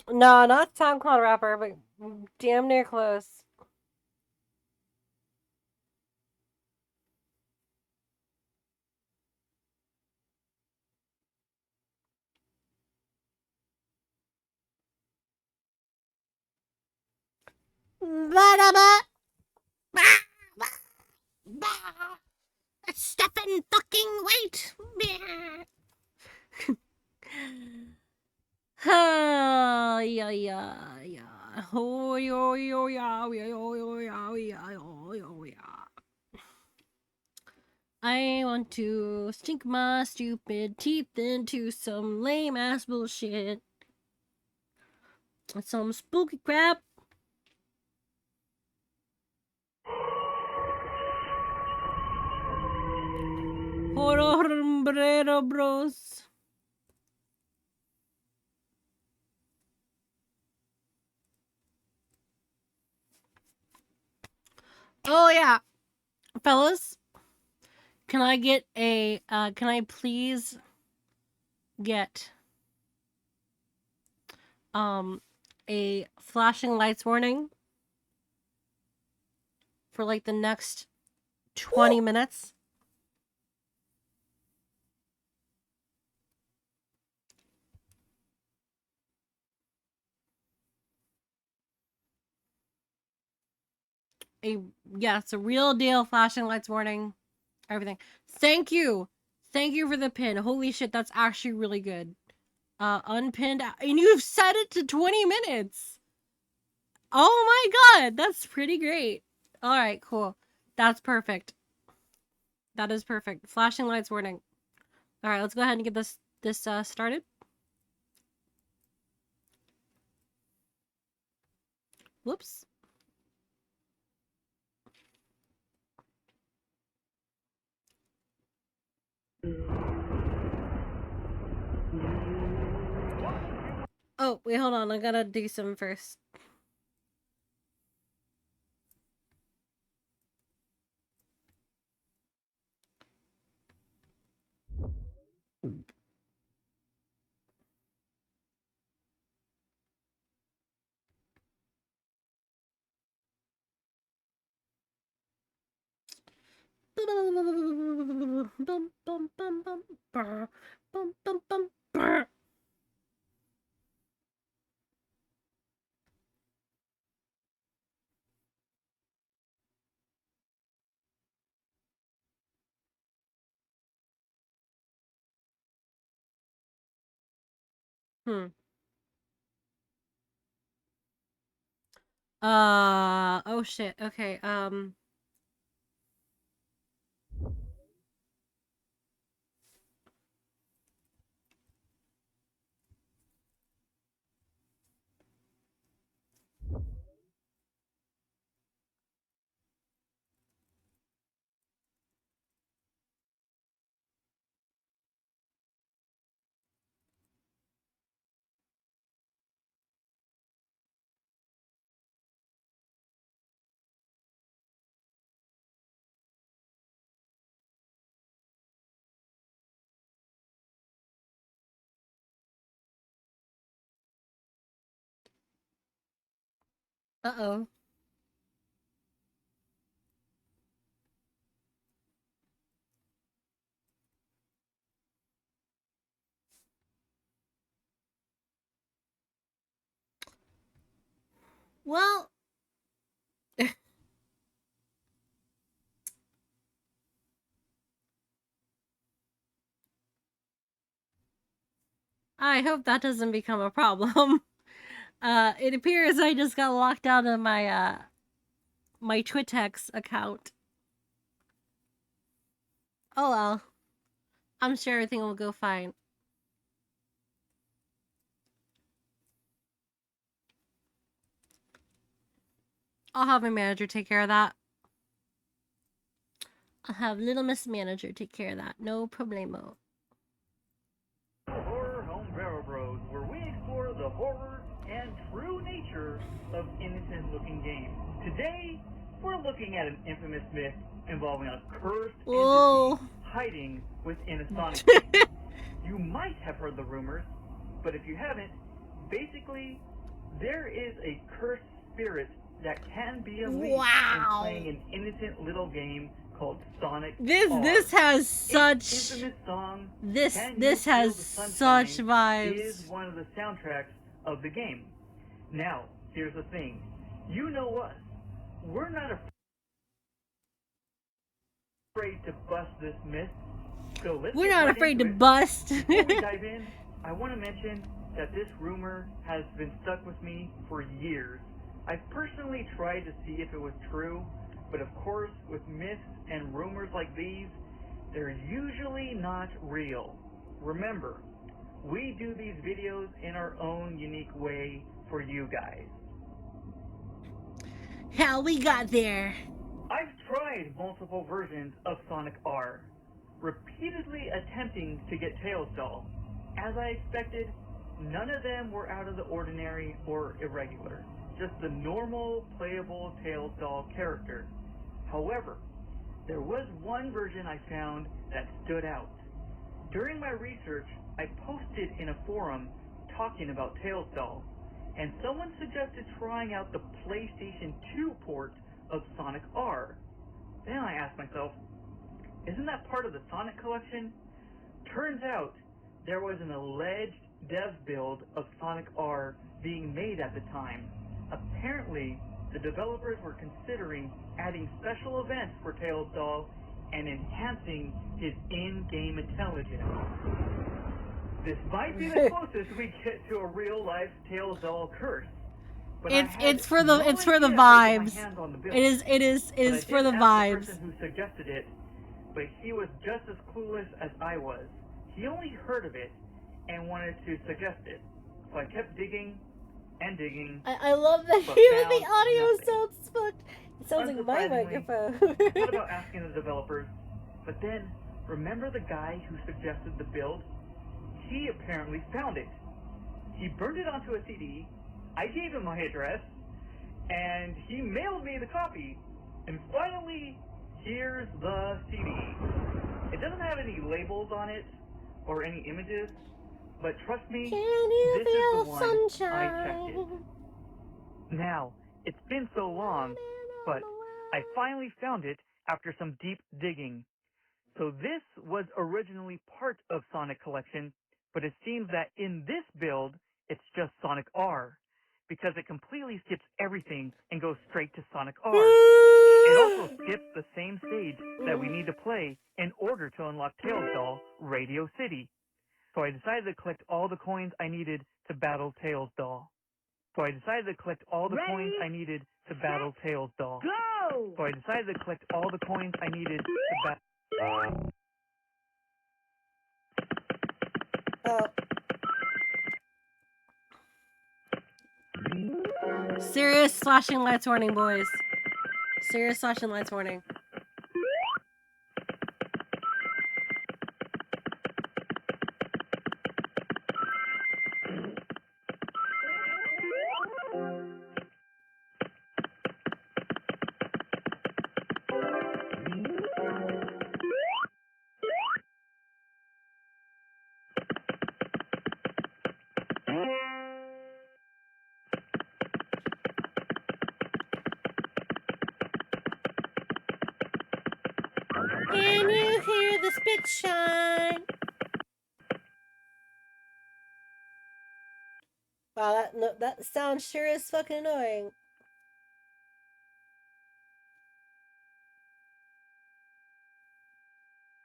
B: No, not SoundCloud rapper, but damn near close. Step and fucking wait. Oh, yeah. Oh, yeah. I want to sink my stupid teeth into some lame ass bullshit. Some spooky crap. Horror bros. Oh yeah, fellas, can I get a? Can I please get a flashing lights warning for like the next 20 minutes? Yeah, it's a real deal flashing lights warning. Everything. Thank you. Thank you for the pin. Holy shit, that's actually really good. Unpinned, and you've set it to 20 minutes. Oh my god, that's pretty great. All right, cool. That's perfect. That is perfect. Flashing lights warning. All right, let's go ahead and get this started. Whoops. Oh, wait, hold on. I gotta do some first. Oh shit. Okay, uh-oh. Well, I hope that doesn't become a problem. It appears I just got locked out of my my Twitex account. Oh well. I'm sure everything will go fine. I'll have my manager take care of that. I'll have little Miss Manager take care of that. No problemo.
F: Horror Home Barrel Bros, where we explore the horror and true nature of innocent-looking games. Today, we're looking at an infamous myth involving a cursed entity hiding within a Sonic game. You might have heard the rumors, but if you haven't, basically, there is a cursed spirit that can be unleashed in playing an innocent little game called Sonic
B: This has such
F: song,
B: this has such vibes.
F: Is one of the soundtracks of the game. Now, here's the thing. You know us. We're not afraid to bust this myth. So let's
B: We're
F: get
B: not
F: right
B: afraid to
F: into it.
B: bust.
F: Before we dive in, I want to mention that this rumor has been stuck with me for years. I've personally tried to see if it was true, but of course, with myths and rumors like these, they're usually not real. Remember, we do these videos in our own unique way for you guys.
B: How we got there.
F: I've tried multiple versions of Sonic R, repeatedly attempting to get Tails doll. As I expected, none of them were out of the ordinary or irregular, just the normal playable Tails doll character. However, there was one version I found that stood out. During my research, I posted in a forum talking about Tails doll, and someone suggested trying out the PlayStation 2 port of Sonic R. Then I asked myself, isn't that part of the Sonic collection? Turns out, there was an alleged dev build of Sonic R being made at the time. Apparently, the developers were considering adding special events for Tails doll and enhancing his in-game intelligence. This might be the closest we get to a real-life Tails doll curse.
B: It's for the vibes. It is for the vibes.
F: The person who suggested it, but he was just as clueless as I was. He only heard of it and wanted to suggest it. So I kept digging and digging.
B: I love that here the audio sounds fucked. It sounds like my microphone.
F: I thought about asking the developers, but then remember the guy who suggested the build? He apparently found it. He burned it onto a CD. I gave him my address, and he mailed me the copy. And finally, here's the CD. It doesn't have any labels on it or any images, but trust me, this is the one I checked it. Now, it's been so long, but I finally found it after some deep digging. So this was originally part of Sonic Collection, but it seems that in this build, it's just Sonic R, because it completely skips everything and goes straight to Sonic R. It also skips the same stage that we need to play in order to unlock Tails doll, Radio City. So I decided to collect all the coins I needed to battle Tails doll. So I decided to collect all the coins I needed to battle Tails doll.
N: Go!
F: So I decided to collect all the coins I needed to battle.
B: Serious slashing lights warning, boys. Serious slashing lights warning. Can you hear the spit shine? Wow, that sound sure is fucking annoying.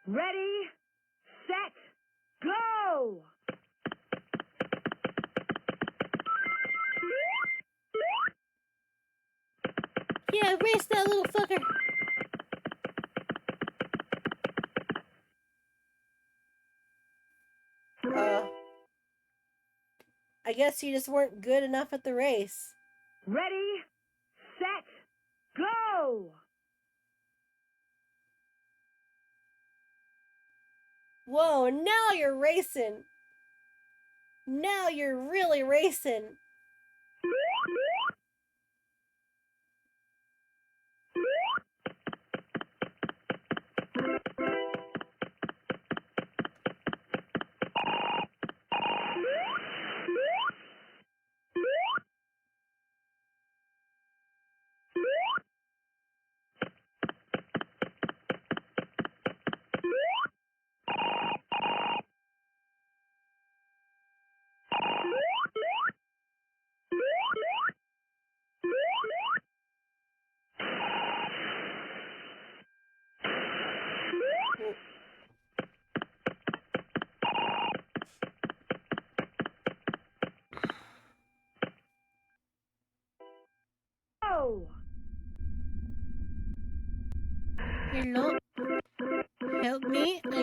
N: Ready, set, go!
B: Yeah, race that little fucker. I guess you just weren't good enough at the race.
N: Ready, set, go!
B: Whoa, now you're racing. Now you're really racing.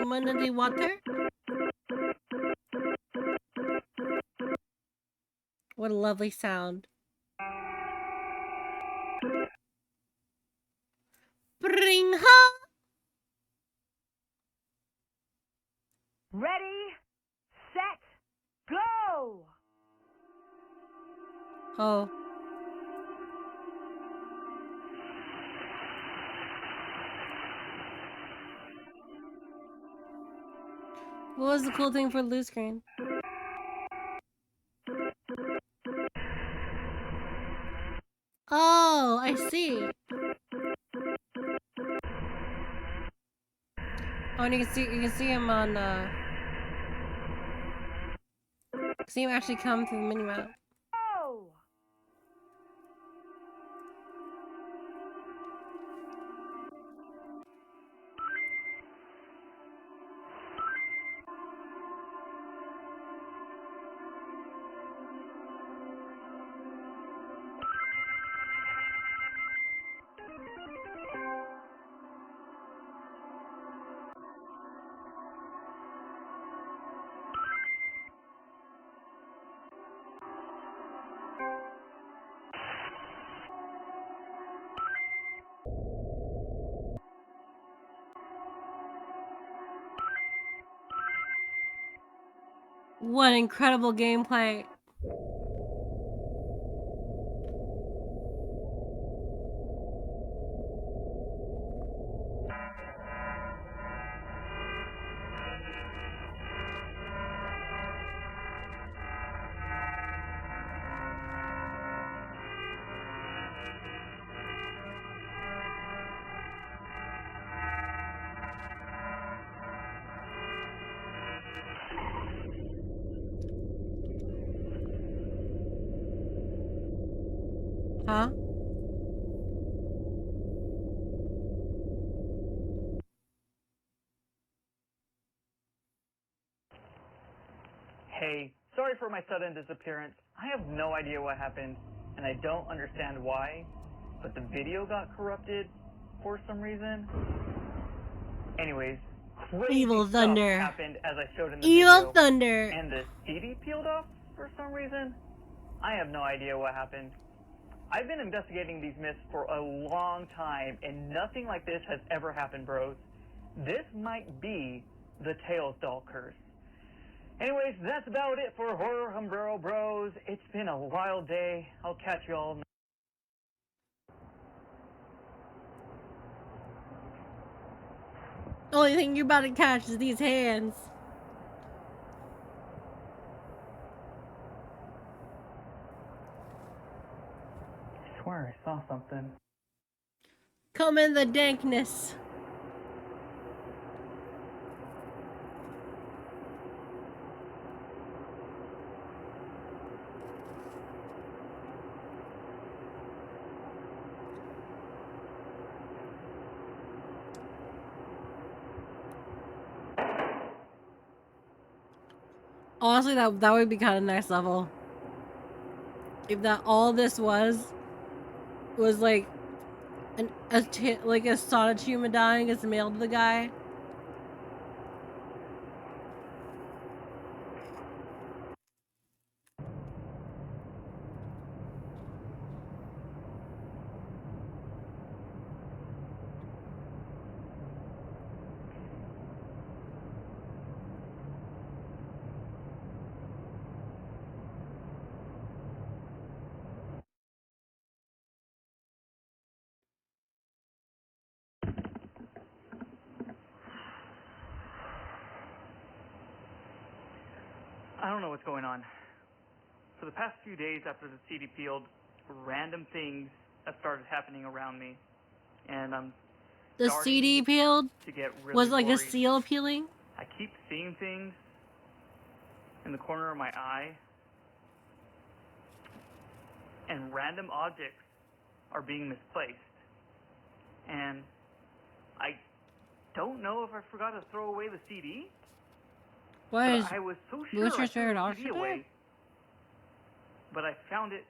B: came under the water. What a lovely sound. Bring her.
N: Ready, set, go!
B: Oh. What was the cool thing for loose screen? Oh, I see. Oh, and you can see him on see him actually come through the minimap.
N: Go!
B: What incredible gameplay. Huh?
F: Hey, sorry for my sudden disappearance. I have no idea what happened, and I don't understand why, but the video got corrupted for some reason. Anyways, crazy
B: Evil
F: stuff
B: Thunder.
F: happened as I showed in the
B: Evil
F: video.
B: Thunder.
F: And the CD peeled off for some reason. I have no idea what happened. I've been investigating these myths for a long time, and nothing like this has ever happened, bros. This might be the Tails doll curse. Anyways, that's about it for Horror Umbrella Bros. It's been a wild day. I'll catch you all.
B: Only thing you're about to catch is these hands.
F: I swear I saw something.
B: Come in the dankness. Honestly, that would be kind of next level. If that all this was like a Sonic human dying as mailed to the guy.
F: I don't know what's going on. For the past few days after the CD peeled, random things have started happening around me. And I'm
B: The CD peeled?
F: to get really
B: Was it like a
F: worried.
B: seal peeling?
F: I keep seeing things in the corner of my eye. And random objects are being misplaced. And I don't know if I forgot to throw away the CD.
B: What is?
F: But I was so sure
B: What's your
F: I threw
B: favorite
F: the
B: option?
F: CD away. But I found it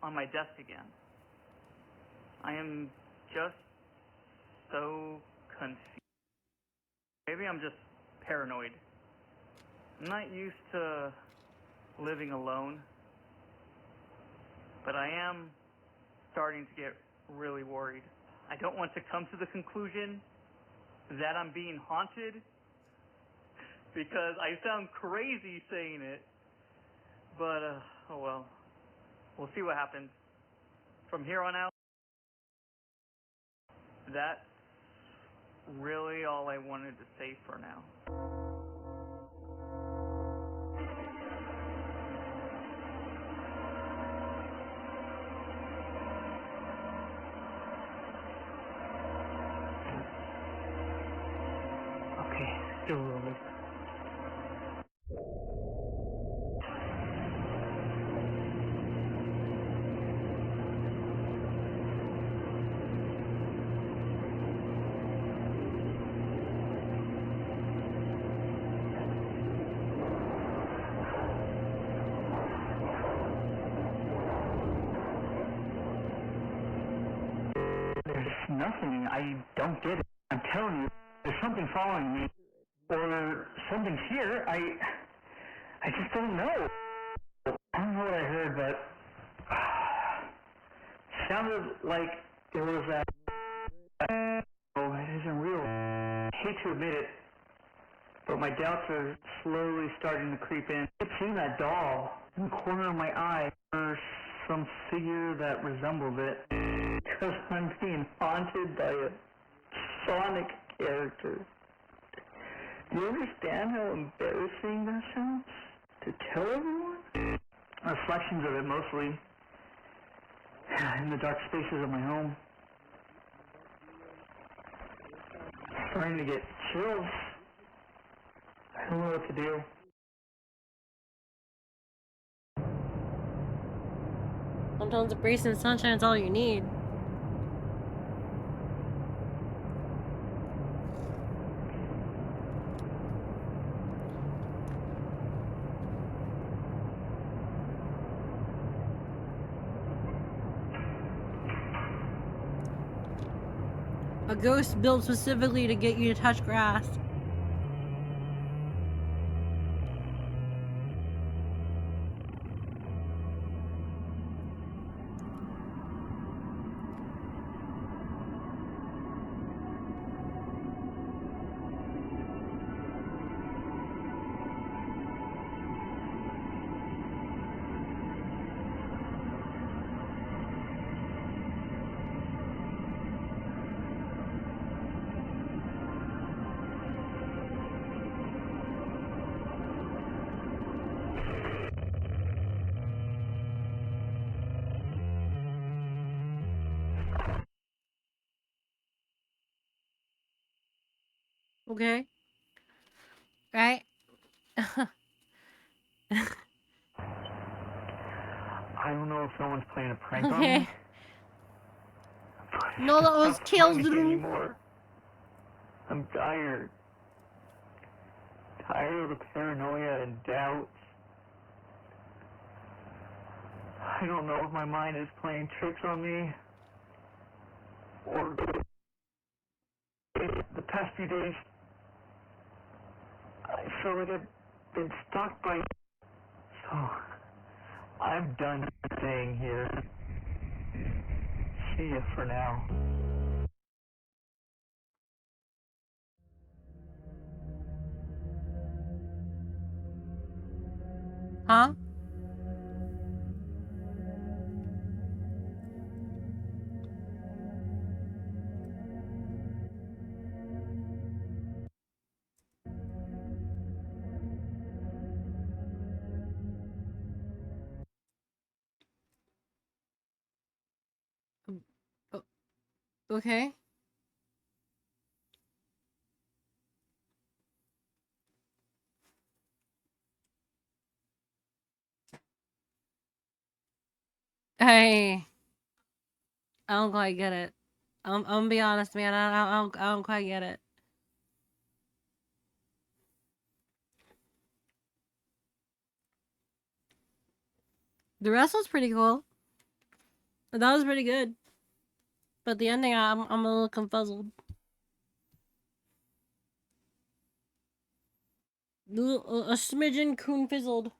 F: on my desk again. I am just so confused. Maybe I'm just paranoid. I'm not used to living alone, but I am starting to get really worried. I don't want to come to the conclusion that I'm being haunted, because I sound crazy saying it, but oh well. We'll see what happens. From here on out, that's really all I wanted to say for now. Okay, still rolling. There's nothing. I don't get it. I'm telling you, there's something following me, or something's here. I just don't know. I don't know what I heard, but sounded like it was that. Oh, it isn't real. I hate to admit it, but my doubts are slowly starting to creep in. I've seen that doll in the corner of my eye, or some figure that resembles it. Because I'm being haunted by a Sonic character. Do you understand how embarrassing that sounds? To tell everyone? Reflections of it mostly. In the dark spaces of my home. Starting to get chills. I don't know what to do.
B: Sometimes a breeze and sunshine is all you need. A ghost built specifically to get you to touch grass. Okay. Right?
F: I don't know if someone's playing a prank on
B: Okay.
F: me.
B: No, that was
F: Not
B: kills
F: funny anymore. I'm tired. Tired of the paranoia and doubts. I don't know if my mind is playing tricks on me, or the past few days, I feel like I've been stalked by. So, I'm done staying here. See you for now.
B: Huh? Okay. Hey. I don't quite get it. I'm gonna be honest, man. I don't quite get it. The rest was pretty cool. That was pretty good. But the ending, I'm a little confuzzled. A smidgen coon fizzled.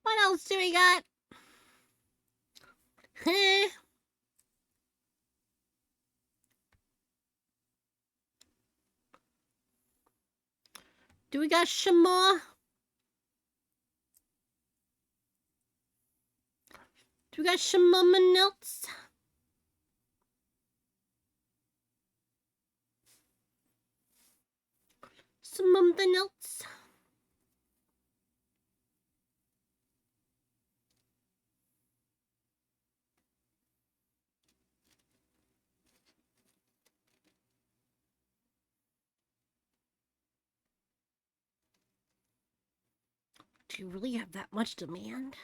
B: What else do we got? Do we got some more? Do we got some else? Something else? Do you really have that much demand?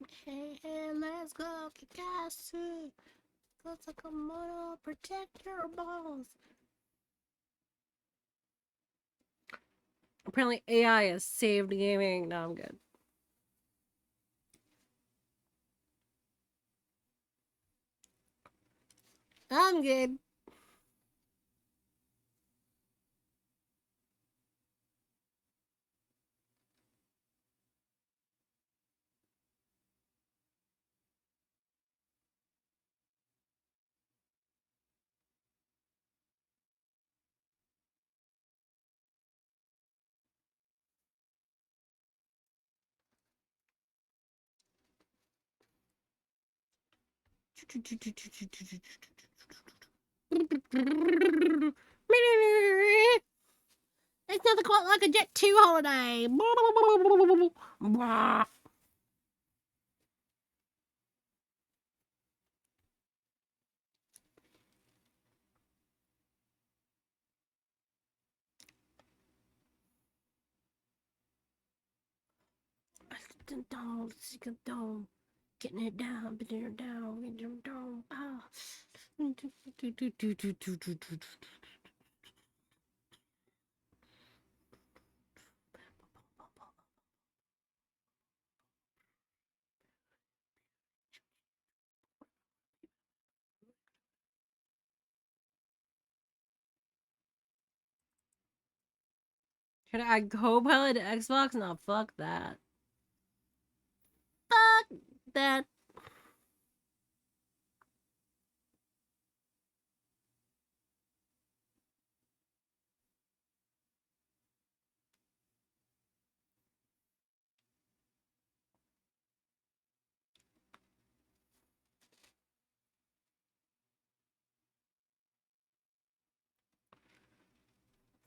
B: Okay, let's go, Kikasu. Let's go, Mono, protect your balls. Apparently AI has saved gaming. No, I'm good. I'm good. It's nothing quite like a Jet 2 holiday. Getting it down, getting it down, getting it down. Ah. Should I co-pilot to Xbox? No, fuck that. Fuck that.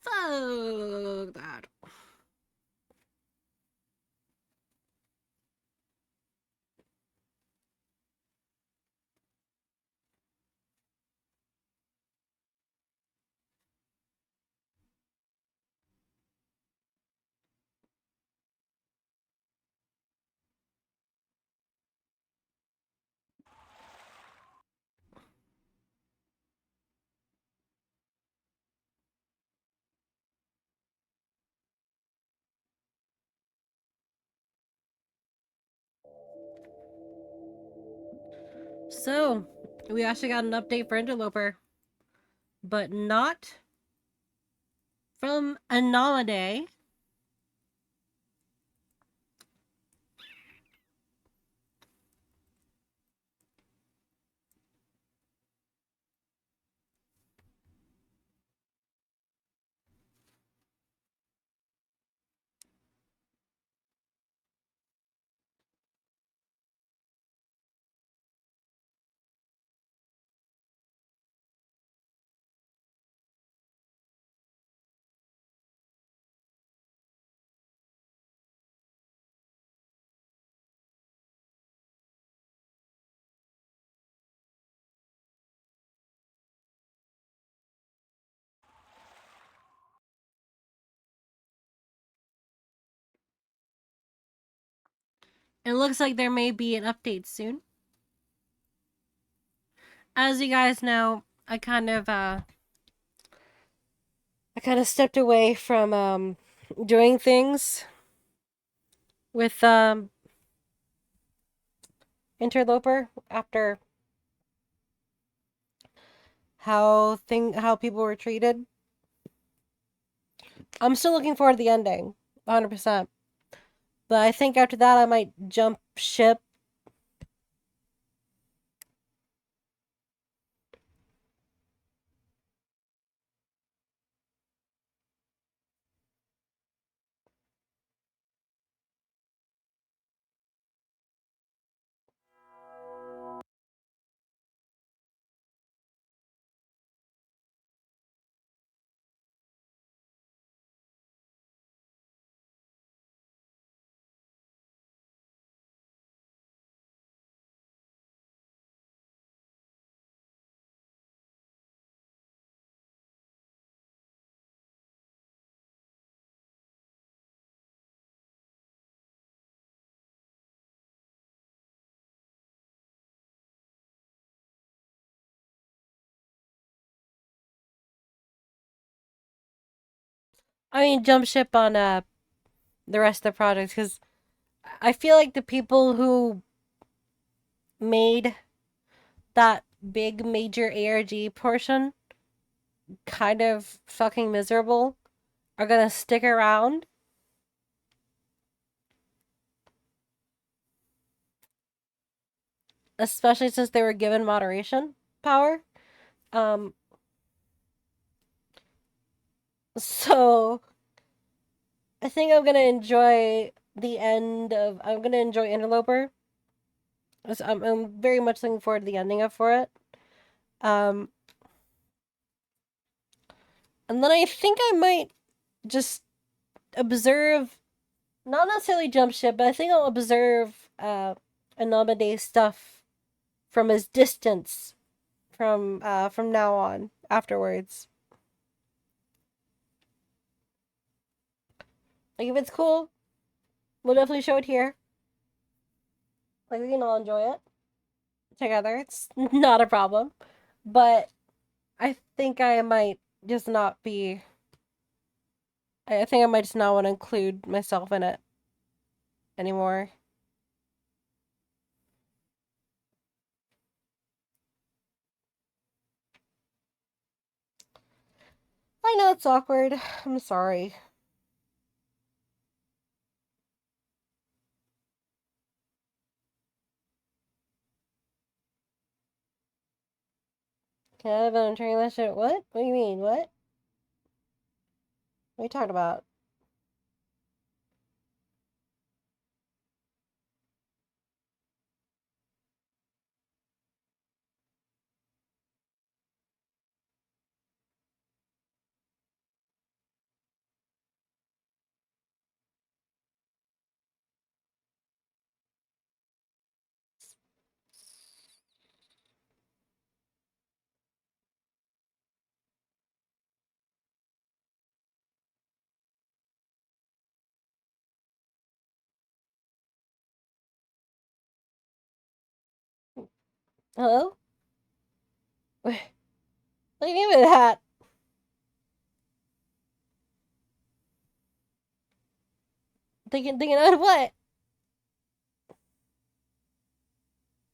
B: Fuck that. So, we actually got an update for Interloper, but not from Anomaly. It looks like there may be an update soon. As you guys know, I kind of stepped away from doing things with Interloper after how people were treated. I'm still looking forward to the ending, 100%. But I think after that I might jump ship. I mean, jump ship on the rest of the projects, because I feel like the people who made that big major ARG portion kind of fucking miserable are gonna stick around. Especially since they were given moderation power. So I think I'm gonna enjoy Interloper. I'm very much looking forward to the ending for it. And then I think I might just observe, not necessarily jump ship, but I think I'll observe Anomade's stuff from his distance from now on afterwards. Like, if it's cool, we'll definitely show it here. Like, we can all enjoy it together. It's not a problem. But I think I might just not be. I think I might just not want to include myself in it anymore. I know it's awkward. I'm sorry. Okay, I've been turning that shit. What? What do you mean? What? What are you talking about? Hello? What do you mean by that? Thinking out of what?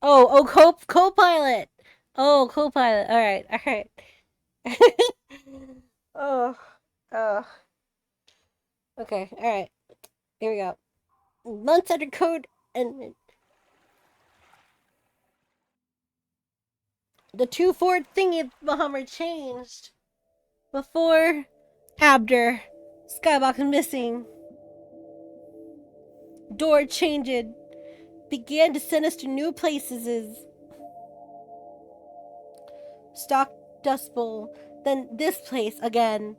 B: Oh, co-pilot. Oh, co-pilot. All right, all right. Oh, okay, all right. Here we go. Months under code, and the 2-4 thingy Bahammer changed before Abder. Skybox missing. Door changed. Began to send us to new places. Stock Dust Bowl. Then this place again.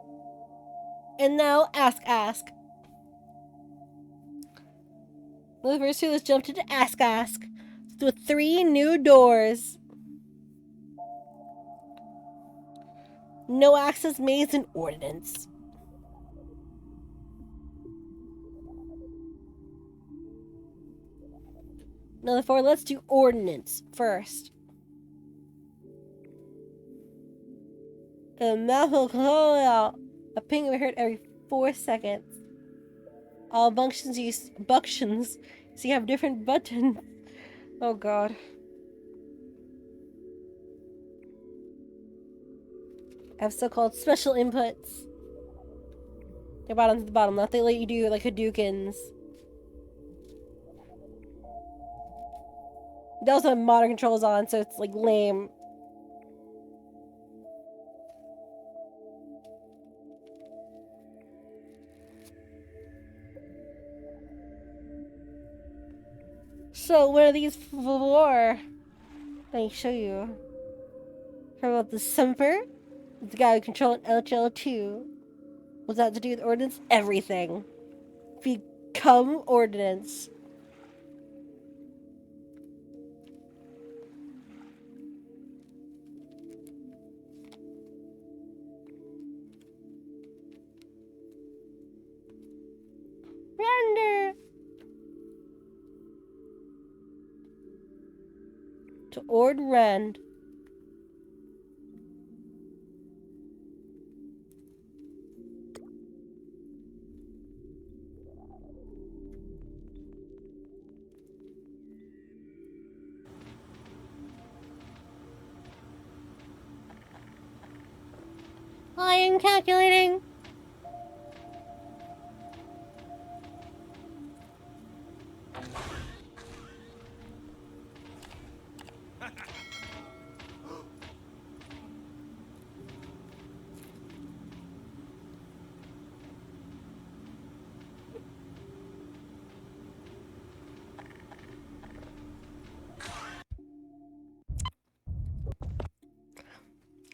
B: And now Ask. The first two, let's jump to the Ask. With 3 new doors. No access maze and ordinance. Another 4. Let's do ordnance first. A mouth will call out a ping will be heard every 4 seconds. All bunctions so you have different buttons. Oh god. I have so-called special inputs. They're bottom to the bottom, not they let you do like Hadoukens. They also have modern controls on, so it's like lame. So what are these for? Let me show you. How about the Semper? The guy who controlled LHL2. What's that to do with ordnance? Everything. Become ordnance. Render. To ord rend. I am calculating.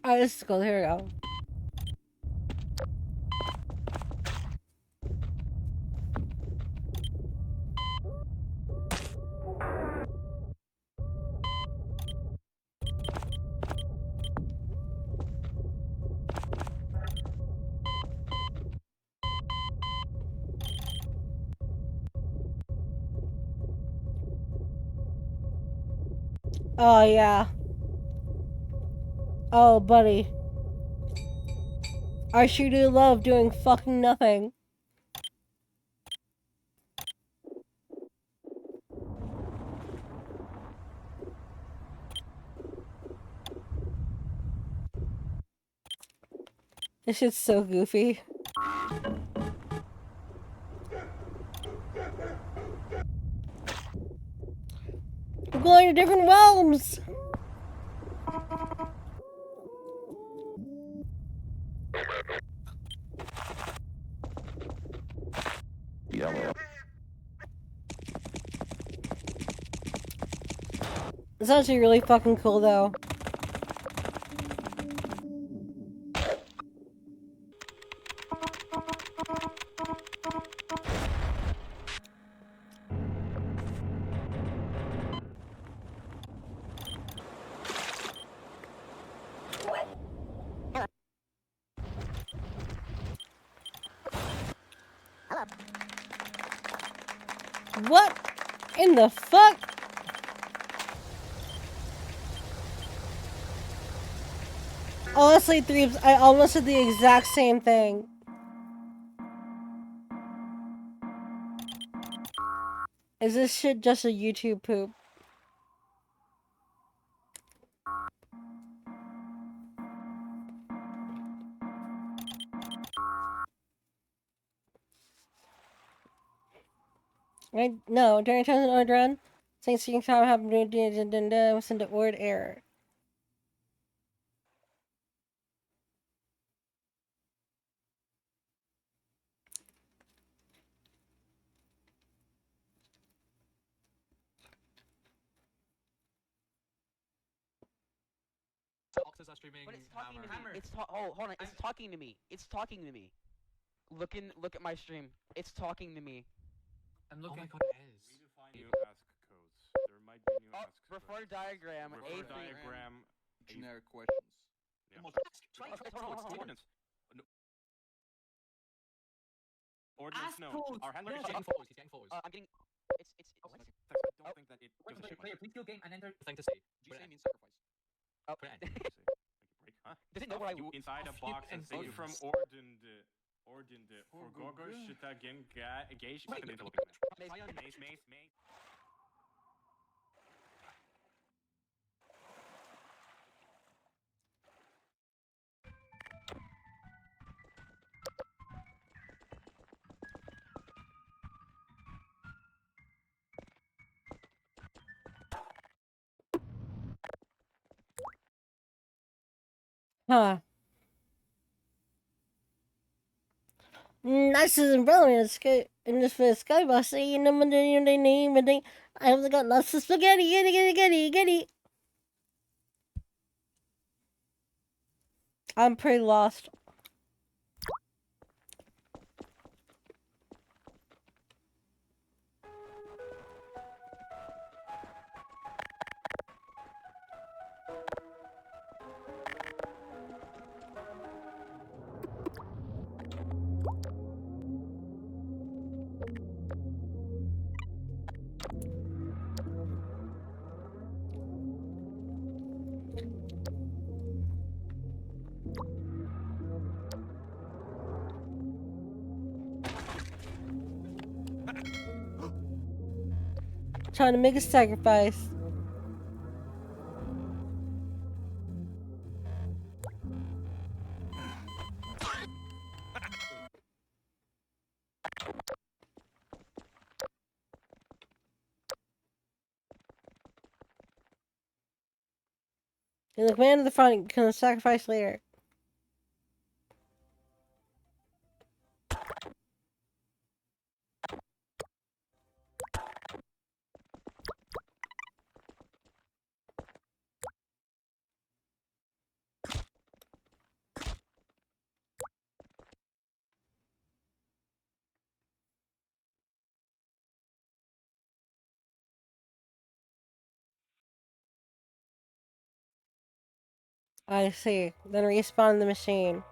B: Alright, let's go. Here we go. Oh, yeah. Oh, buddy. I sure do love doing fucking nothing. This shit's so goofy. We're going to different realms! It's actually really fucking cool, though. What in the fuck? Honestly, Threebs, I almost did the exact same thing. Is this shit just a YouTube poop? Right? No, during times in order run, saying seeking time happened to send to word error.
D: But it's talking to me. Hold on. It's talking to me. It's talking to me. Look at my stream. It's talking to me.
R: I'm looking at
W: New ask codes. There might be new ask codes.
D: Refer diagram.
W: Refer
D: A3.
W: diagram.
R: Generic questions.
W: Yeah.
D: Ordnance.
W: Ordnance, no. Our handler is
R: getting
W: getting
R: followers. He's getting followers.
D: I'm getting. It's.
W: I don't think that
C: it gives a shit
S: Player, please kill game and enter.
C: thing to say. GC means sacrifice.
D: Oh.
C: Put an end. Break, huh?
D: Does it know where I
C: You inside a box and say from Ordined for Gogor Shitagen Gage. Mace.
B: Huh. Nice and brilliant in this first skybus. I have got lots of spaghetti. Getty. I'm pretty lost. Trying to make a sacrifice. In the command of the front, can sacrifice later. I see. Then respawn the machine.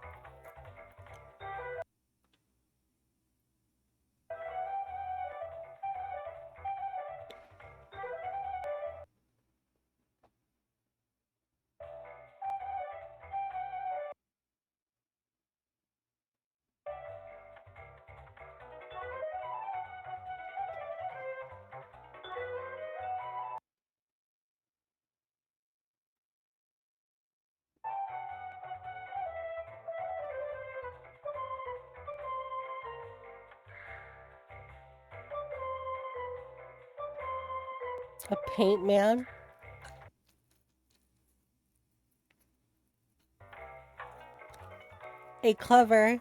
B: A paint man. A clever.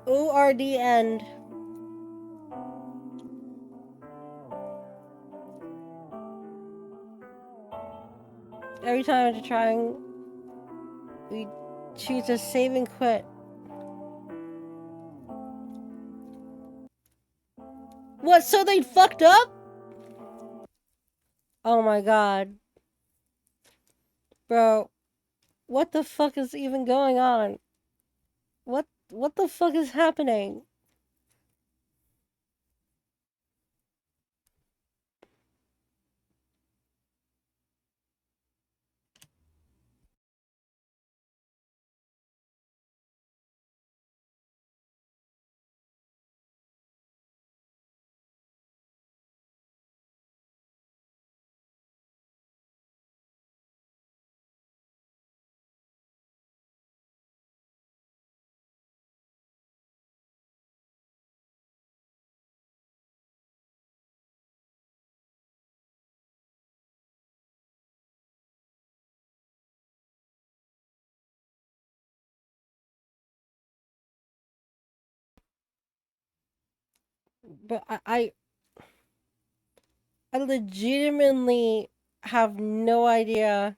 B: ORD end. Every time after trying, we choose to save and quit. What, so they fucked up? Oh my god. Bro, what the fuck is even going on? What the fuck is happening? But I legitimately have no idea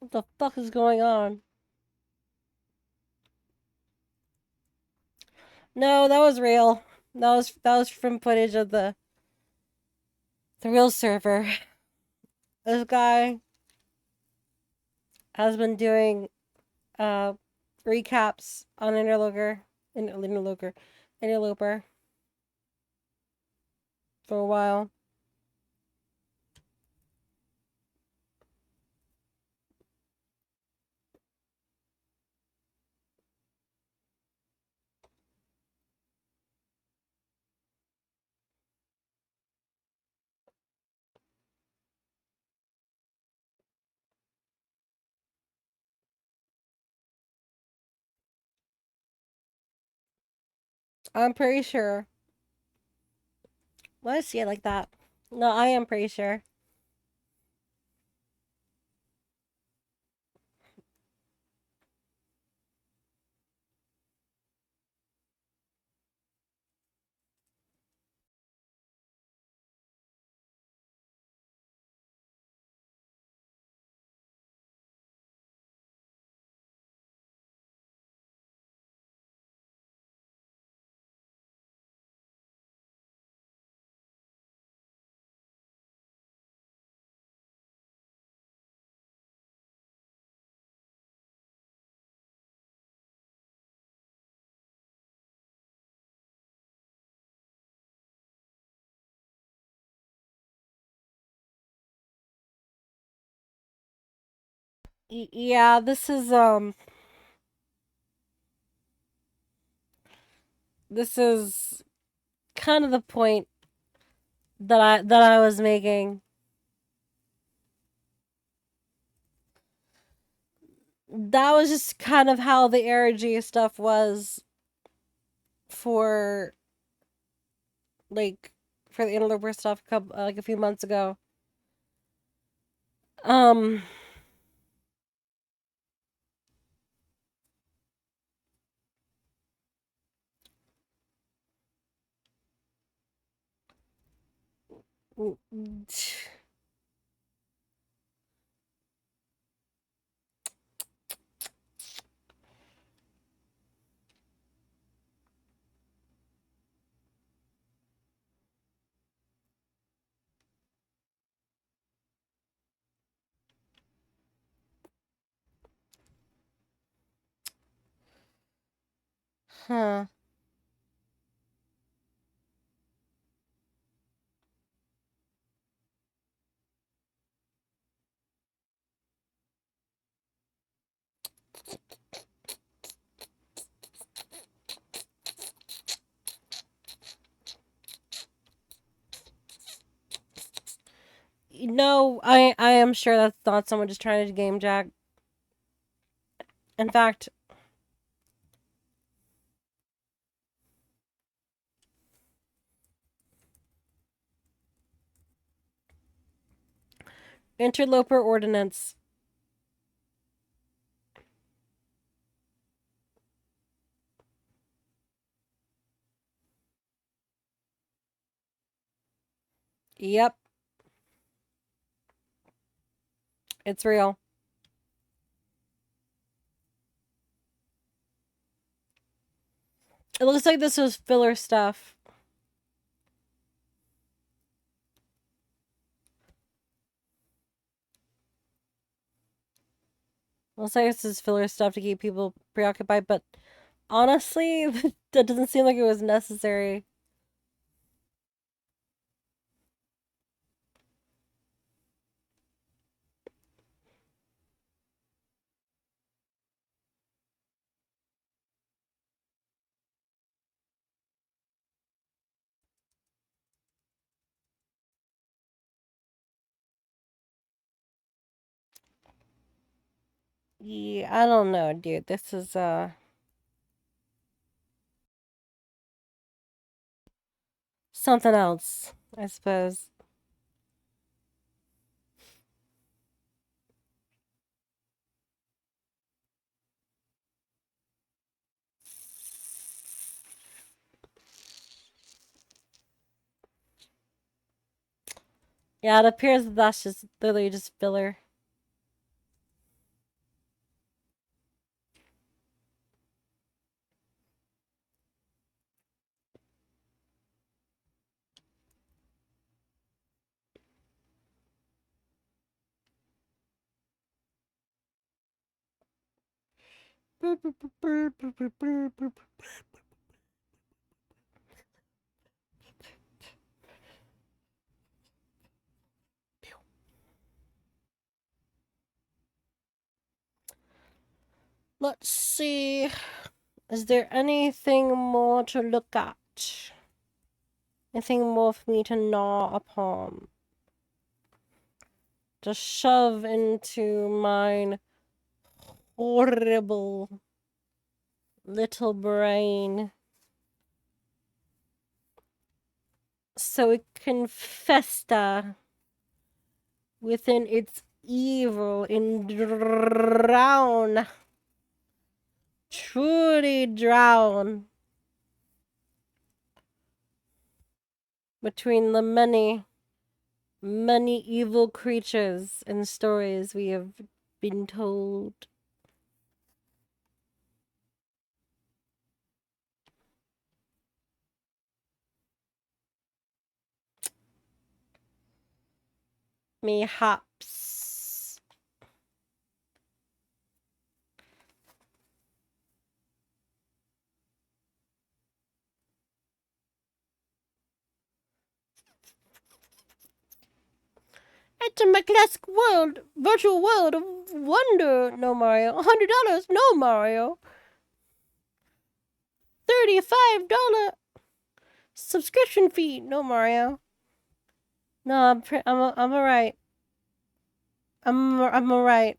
B: what the fuck is going on. No, that was real. That was from footage of the real server. This guy has been doing recaps on Interloper for a while. I'm pretty sure. Let's see it like that. No, I am pretty sure. Yeah, this is kind of the point that I was making. That was just kind of how the ARG stuff was for like for the Interloper stuff like a few months ago. Um Huh. No, I am sure that's not someone just trying to game jack. In fact, Interloper ordinance. Yep. It's real. It looks like this was filler stuff. Looks like this is filler stuff to keep people preoccupied, but honestly, that doesn't seem like it was necessary. Yeah, I don't know, dude. This is something else, I suppose. Yeah, it appears that that's just literally just filler. Let's see. Is there anything more to look at? Anything more for me to gnaw upon? To shove into mine horrible little brain so it can fester within its evil and drown, truly drown between the many, many evil creatures and stories we have been told. Mayhaps. Enter my classic world, virtual world of wonder. No, Mario. $100. No, Mario. $35 subscription fee. No, Mario. No, I'm alright. I'm alright.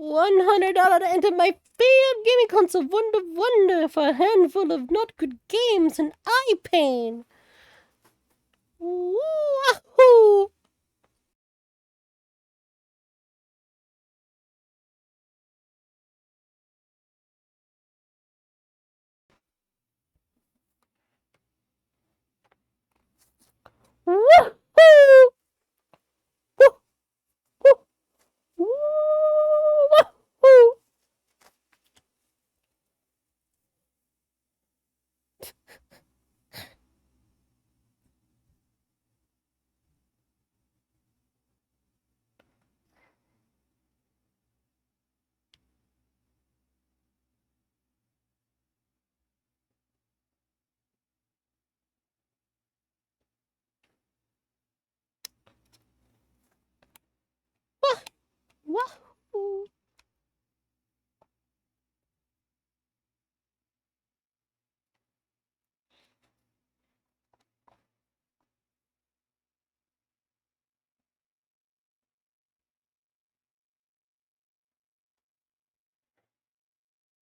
B: $100 to enter my favorite gaming console, Wonder for a handful of not good games and eye pain. Wahoo! Wahoo! Wahoo! Wahoo!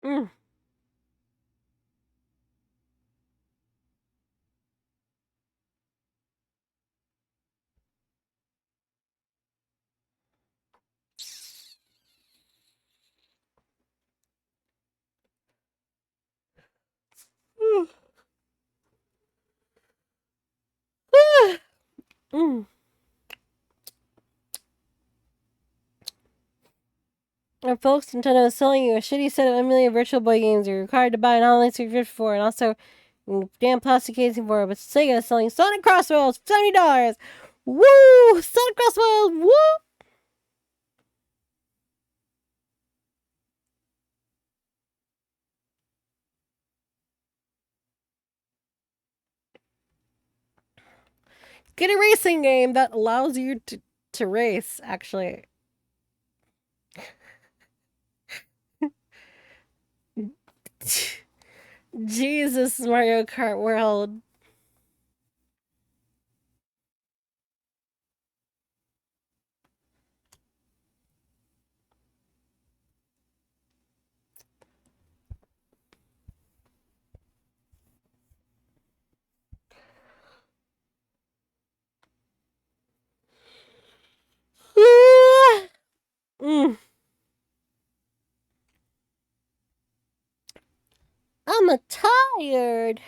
B: Mm. Mm. And folks, Nintendo is selling you a shitty set of emulated Virtual Boy games you're required to buy an online secret for, and also damn plastic casing for it. But Sega is selling Sonic Crossroads for $70. Woo! Sonic Crossroads! Woo! Get a racing game that allows you to race, actually. Jesus, Mario Kart World. tired.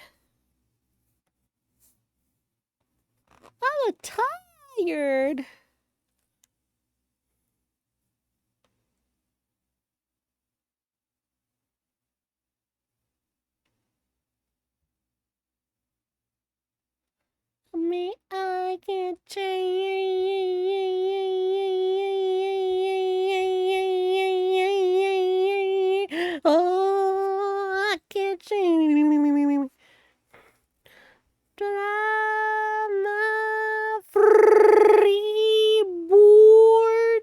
B: I'm tired. Me, I can change. Oh, I can change. I'm a free board.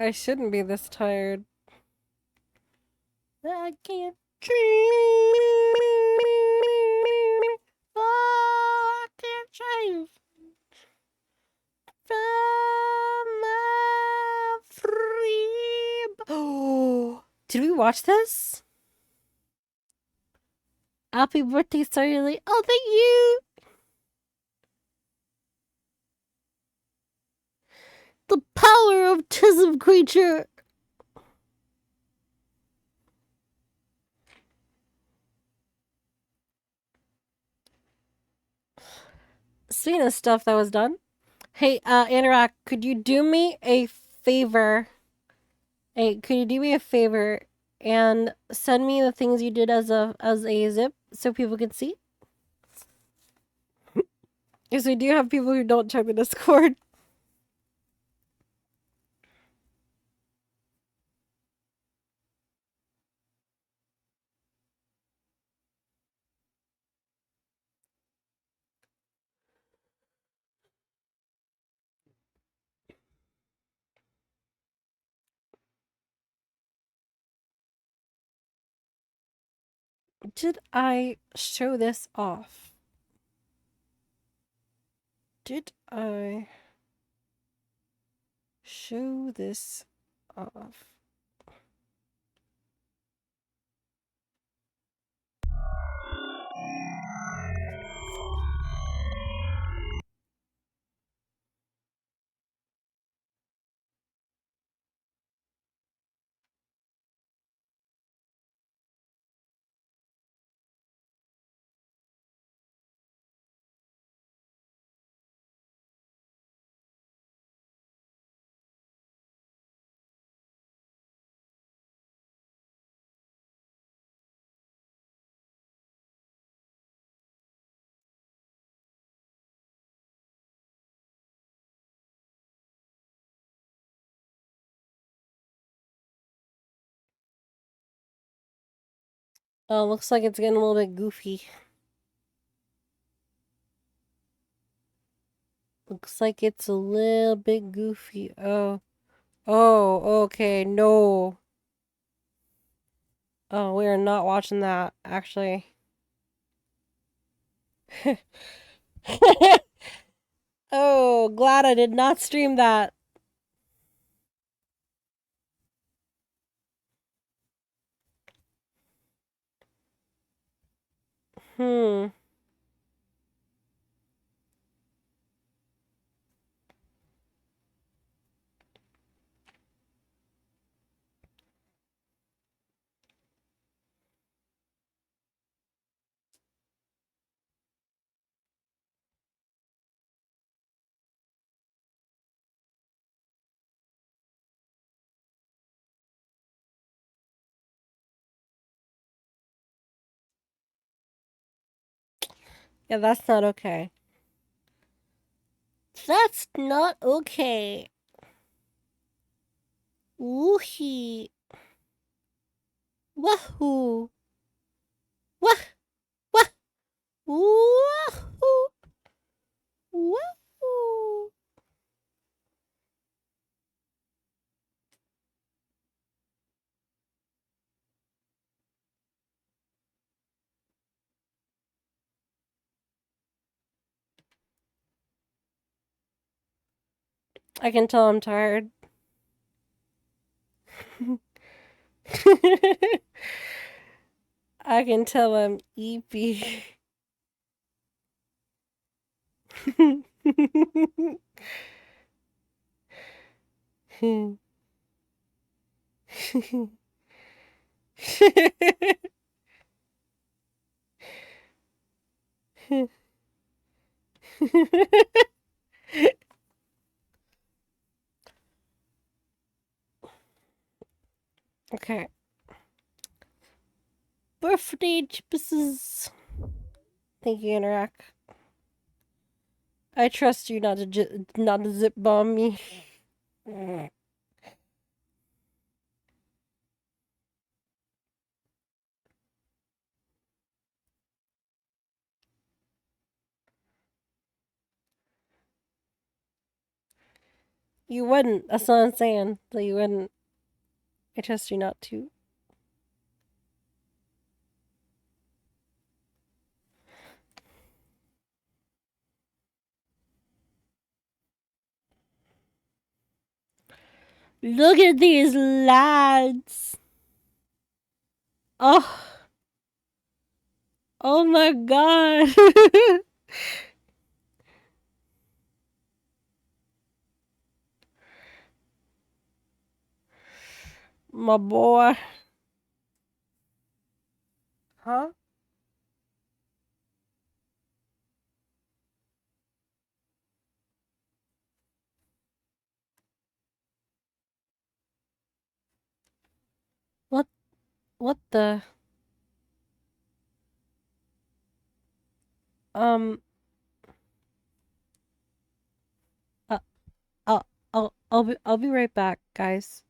B: I shouldn't be this tired. I can't dream. Oh, I can't change from a free. Oh, did we watch this? Happy birthday, sorry late. Oh, thank you. The power of Tism creature. Speaking of stuff that was done. Hey, Interact, could you do me a favor? Hey, could you do me a favor and send me the things you did as a zip so people can see? Because we do have people who don't check the Discord. Did I show this off? Did I show this off? Oh, looks like it's getting a little bit goofy. Looks like it's a little bit goofy. Oh. Oh, okay, no. Oh, we are not watching that, actually. Oh, glad I did not stream that. Hmm. Yeah, that's not okay. That's not okay. Woohee. Wahoo. Wah. Wah. Wahoo. Wahoo. I can tell I'm tired. I can tell I'm EP. Okay. Birthday chips. Thank you, Interact. I trust you not to zip bomb me. You wouldn't. That's what I'm saying. That you wouldn't. I trust you not to. Look at these lads. Oh. Oh my god. My boy. Huh? What the? Um. Uh, I'll be right back, guys.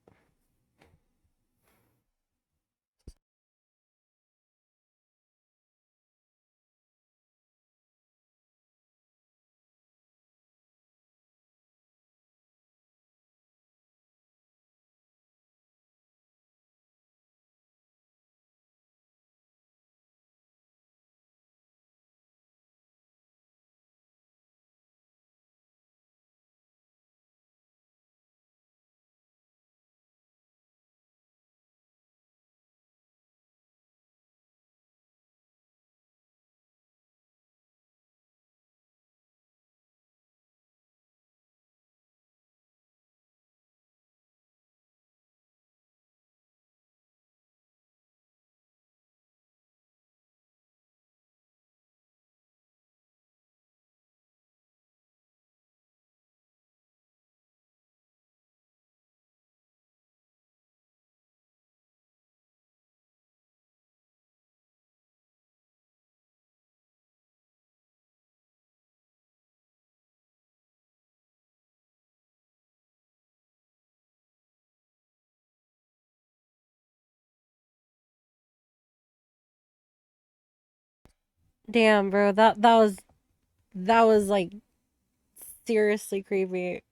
B: Damn, bro. That was like seriously creepy.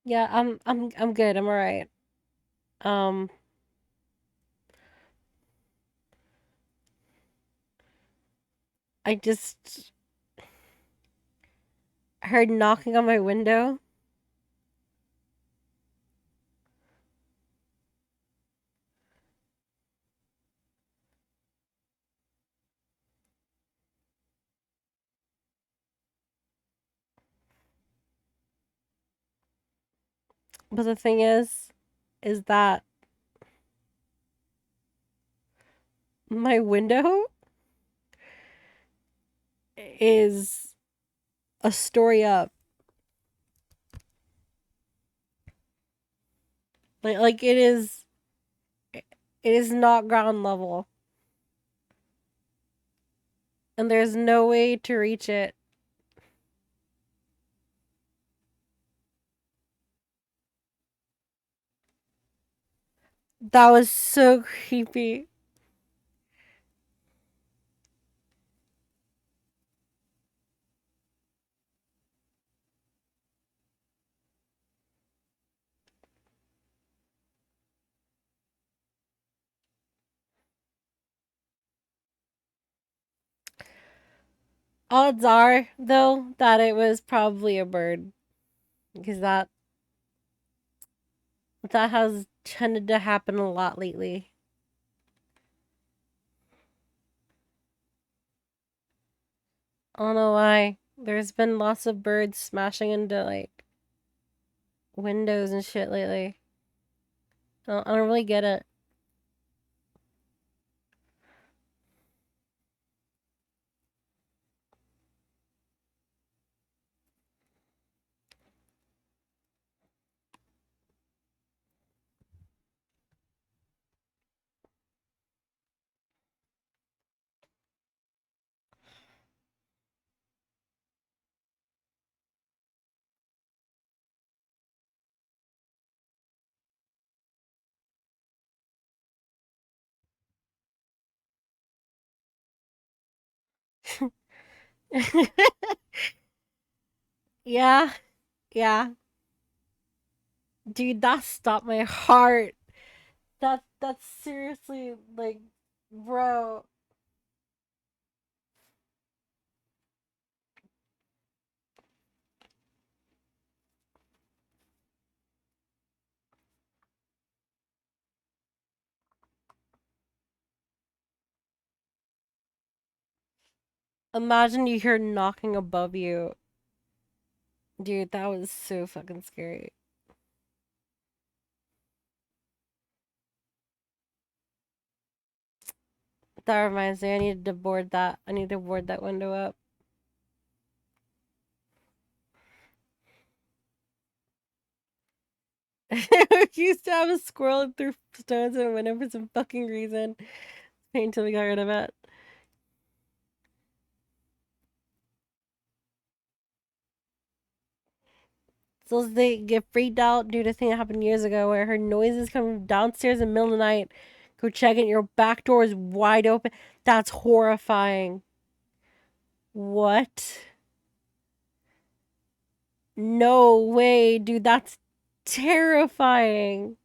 B: Yeah, I'm good. I'm alright. Um, I just heard knocking on my window. But the thing is that my window is a story up. Like it is not ground level. And there's no way to reach it. That was so creepy. Odds are, though, that it was probably a bird. Because that has tended to happen a lot lately. I don't know why. There's been lots of birds smashing into, like, windows and shit lately. I don't really get it. Yeah. Yeah. Dude, that stopped my heart. That's seriously, like, bro. Imagine you hear knocking above you. Dude, that was so fucking scary. That reminds me, I need to board that. I need to board that window up. I used to have a squirrel and threw stones in a window for some fucking reason. Until we got rid of it. So they get freaked out due to a thing that happened years ago where I heard noises coming downstairs in the middle of the night. Go check it, your back door is wide open. That's horrifying. What? No way, dude, that's terrifying.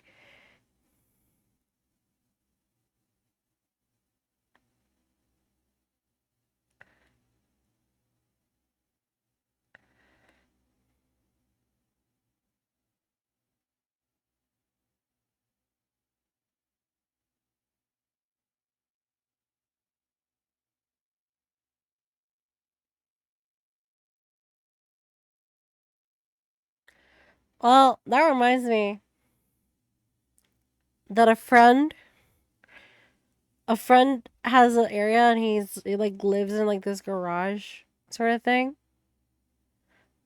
B: Well, that reminds me that a friend has an area and he like lives in like this garage sort of thing.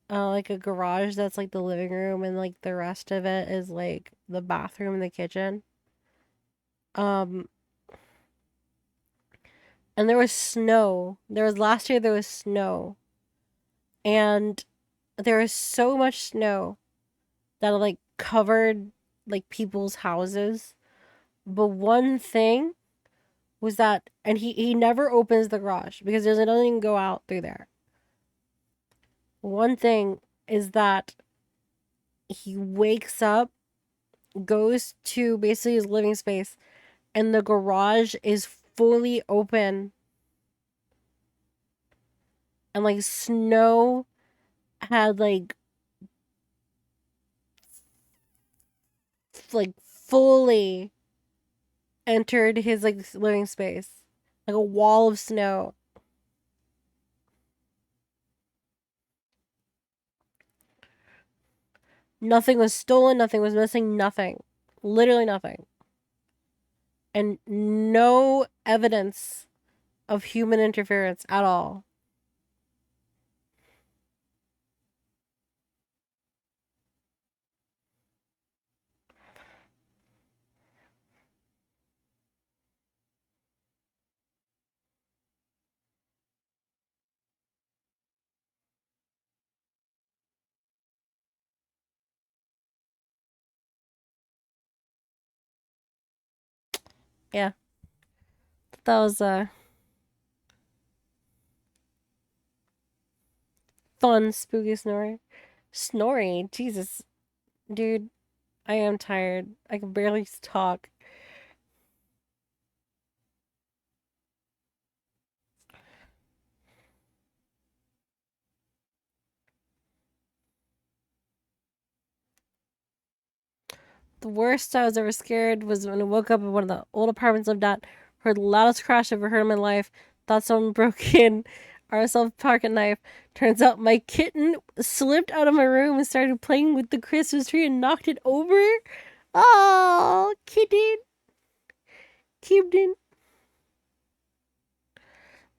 B: Like a garage that's like the living room and like the rest of it is like the bathroom and the kitchen. Um, and there was snow. Last year there was snow. And there was so much snow that it like covered like people's houses. But one thing was that, and he never opens the garage because there's nothing go out through there. One thing is that he wakes up, goes to basically his living space, and the garage is fully open. And like snow had like fully entered his like living space. Like a wall of snow. Nothing was stolen, nothing was missing, nothing. Literally nothing. And no evidence of human interference at all. Yeah. That was fun, spooky snoring. Snoring? Jesus. Dude, I am tired. I can barely talk. The worst I was ever scared was when I woke up in one of the old apartments I lived at, heard the loudest crash I've ever heard in my life, thought someone broke in, our self-pocket knife. Turns out my kitten slipped out of my room and started playing with the Christmas tree and knocked it over. Oh, kitten. Kitten.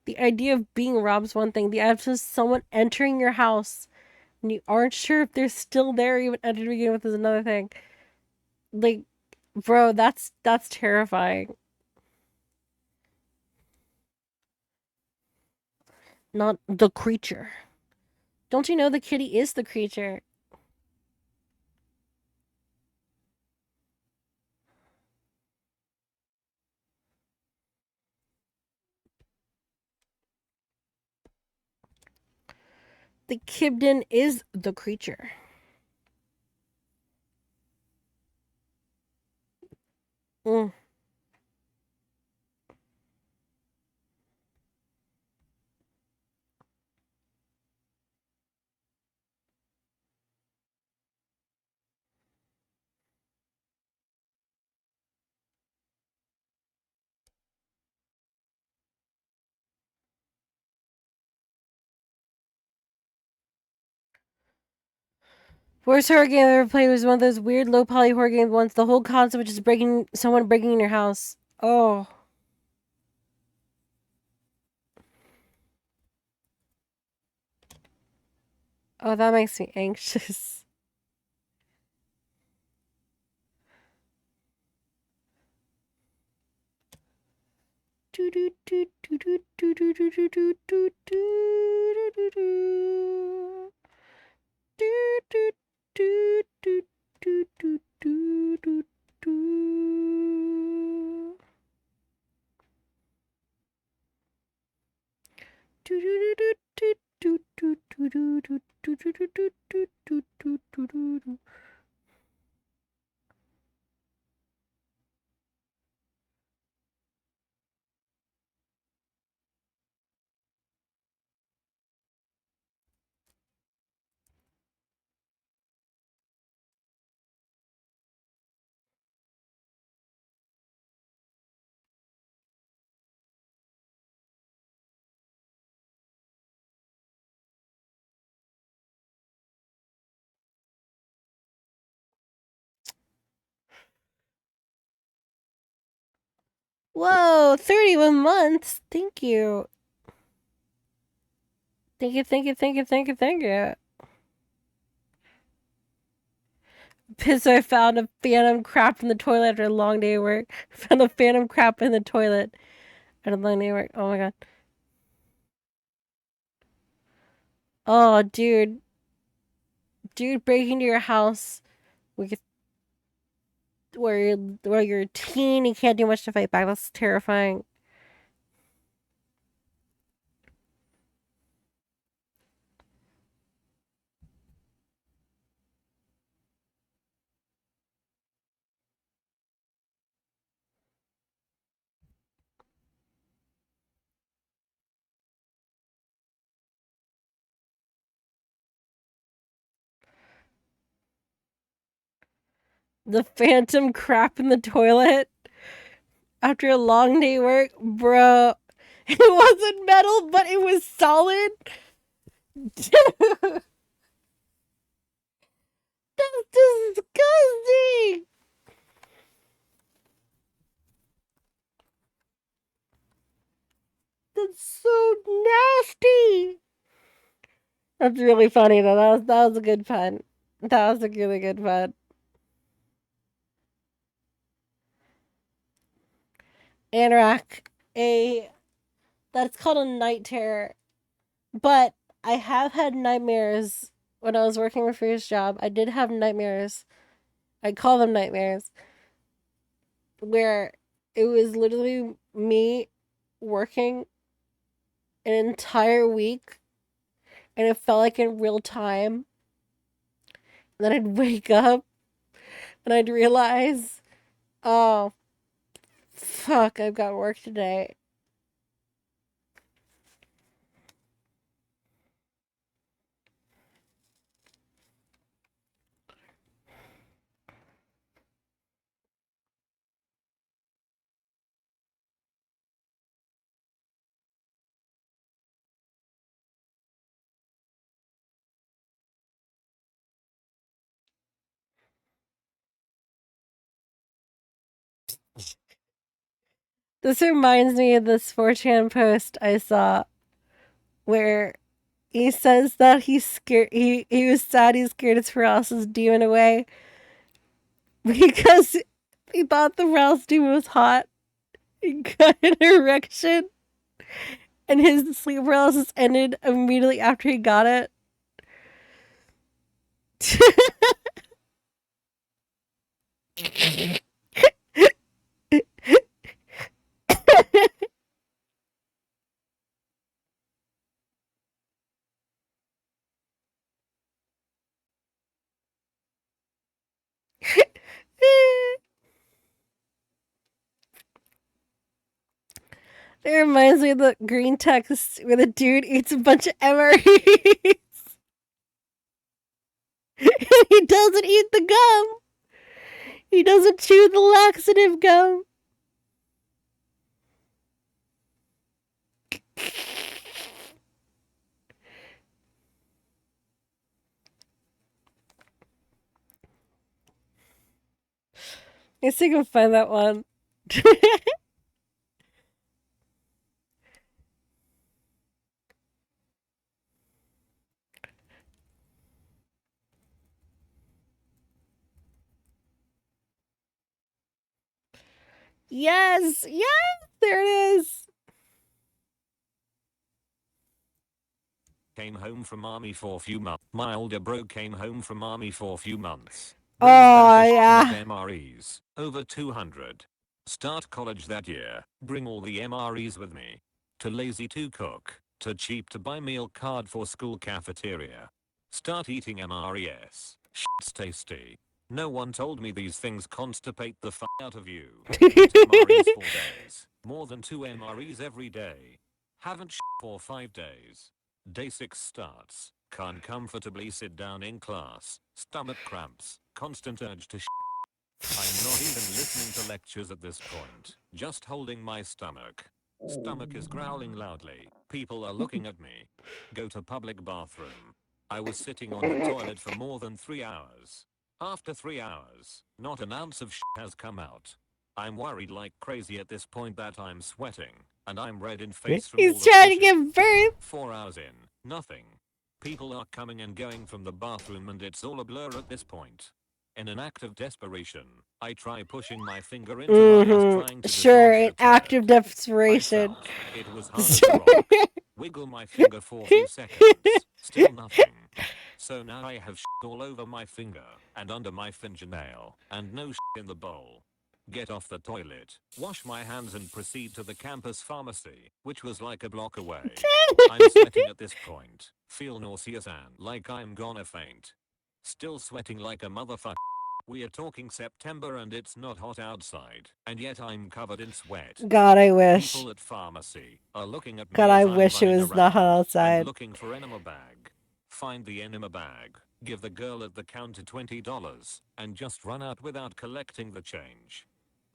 B: The idea of being robbed is one thing. The idea of someone entering your house and you aren't sure if they're still there or even entered to begin with is another thing. Like, bro, that's terrifying. Not the creature. Don't you know the kitty is the creature? The Kibden is the creature. Mm. Worst horror game I ever played was one of those weird low poly horror games once. The whole concept was just someone breaking in your house. Oh. Oh, that makes me anxious. Whoa, 31 months. Thank you. Thank you, thank you, thank you, thank you, thank you. Pissed I found a phantom crap in the toilet after a long day of work. Found a phantom crap in the toilet after a long day of work. Oh my god. Oh, dude. Dude, breaking into your house where you're a teen, you can't do much to fight back. That's terrifying. The phantom crap in the toilet after a long day of work, bro. It wasn't metal, but it was solid. Dude, that's disgusting. That's so nasty. That's really funny though. That was a good pun. That was a really good pun. Anorak, that's called a night terror. But I have had nightmares when I was working my first job. I did have nightmares. I call them nightmares. Where it was literally me working an entire week and it felt like in real time. And then I'd wake up and I'd realize, oh, fuck, I've got work today. This reminds me of this 4chan post I saw where he says that he's scared. He was sad. He's scared his paralysis demon away because he thought the paralysis demon was hot. He got an erection, and his sleep paralysis ended immediately after he got it. It reminds me of the green text where the dude eats a bunch of MREs. And he doesn't eat the gum. He doesn't chew the laxative gum. I guess you can find that one. Yes, there it is.
O: Came home from army for a few months. My older bro came home from army for a few months.
B: Oh, yeah.
O: MREs, over 200. Start college that year. Bring all the MREs with me. Too lazy to cook. Too cheap to buy meal card for school cafeteria. Start eating MREs. Shit's tasty. No one told me these things constipate the f out of you. Eat MREs for days. More than 2 MREs every day. Haven't shit for 5 days. Day 6 starts. Can't comfortably sit down in class. Stomach cramps. Constant urge to I'm not even listening to lectures at this point. Just holding my stomach. Stomach is growling loudly. People are looking at me. Go to public bathroom. I was sitting on the toilet for more than 3 hours. After 3 hours, not an ounce of has come out. I'm worried like crazy at this point that I'm sweating, and I'm red in face from all
B: He's
O: the
B: trying to
O: pushing.
B: give birth.
O: 4 hours in, nothing. People are coming and going from the bathroom and it's all a blur at this point. In an act of desperation, I try pushing my finger into my ass trying to
B: Sure,
O: dislodge
B: an
O: the
B: act of
O: turd.
B: desperation.
O: It was hard as a rock. Wiggle my finger for a few seconds. Still nothing. So now I have shit all over my finger and under my fingernail and no shit in the bowl. Get off the toilet, wash my hands and proceed to the campus pharmacy, which was like a block away. I'm sweating at this point. Feel nauseous and like I'm gonna faint. Still sweating like a motherfucker. We are talking September and it's not hot outside, and yet I'm covered in sweat.
B: God, I wish.
O: People at pharmacy are looking at me
B: God,
O: as
B: I
O: I'm
B: wish it
O: running
B: was not hot
O: around
B: outside.
O: and looking for enema bag. Find the enema bag, give the girl at the counter $20, and just run out without collecting the change.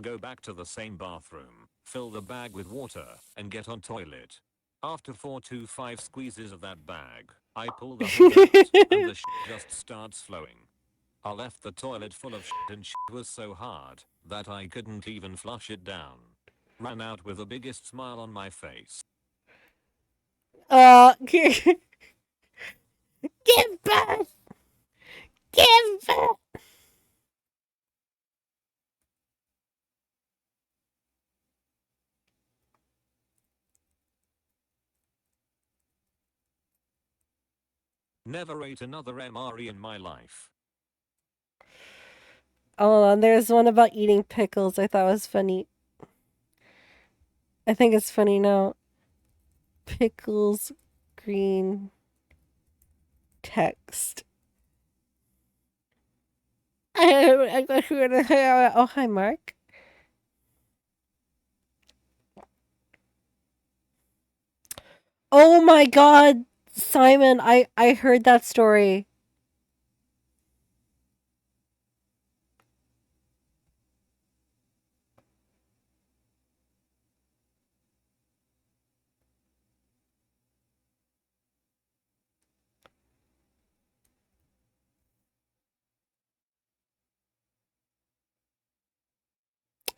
O: Go back to the same bathroom, fill the bag with water, and get on toilet. After 4 to 5 squeezes of that bag, I pull the hood out, and the shit just starts flowing. I left the toilet full of shit and shit was so hard that I couldn't even flush it down. Ran out with the biggest smile on my face.
B: Give birth! Give birth!
O: Never ate another MRE in my life.
B: Hold on, there's one about eating pickles I thought was funny. I think it's funny now. Pickles, green, text. Oh, hi, Mark. Oh my god, Simon, I heard that story.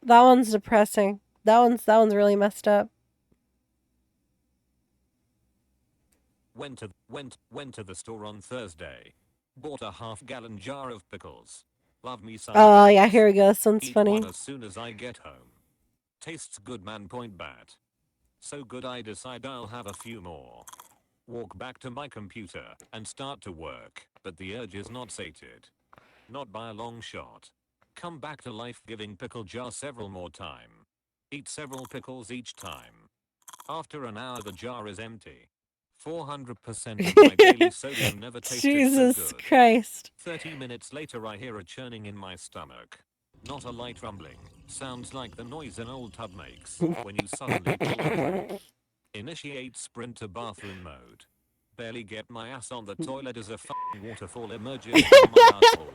B: That one's depressing. That one's really messed up.
O: Went to the store on Thursday. Bought a half-gallon jar of pickles. Love me some
B: Oh yeah,
O: pickles.
B: here we go. This one's
O: Eat
B: funny.
O: one as soon as I get home. Tastes good, man. Point bat. So good I decide I'll have a few more. Walk back to my computer and start to work, but the urge is not sated. Not by a long shot. Come back to life-giving pickle jar several more time. Eat several pickles each time. After an hour the jar is empty. 400% of my daily sodium never tasted
B: Jesus
O: so good.
B: Christ.
O: 30 minutes later I hear a churning in my stomach. Not a light rumbling. Sounds like the noise an old tub makes when you suddenly pull the plug. Initiate sprint to bathroom mode. Barely get my ass on the toilet as a fucking waterfall emerges from my asshole.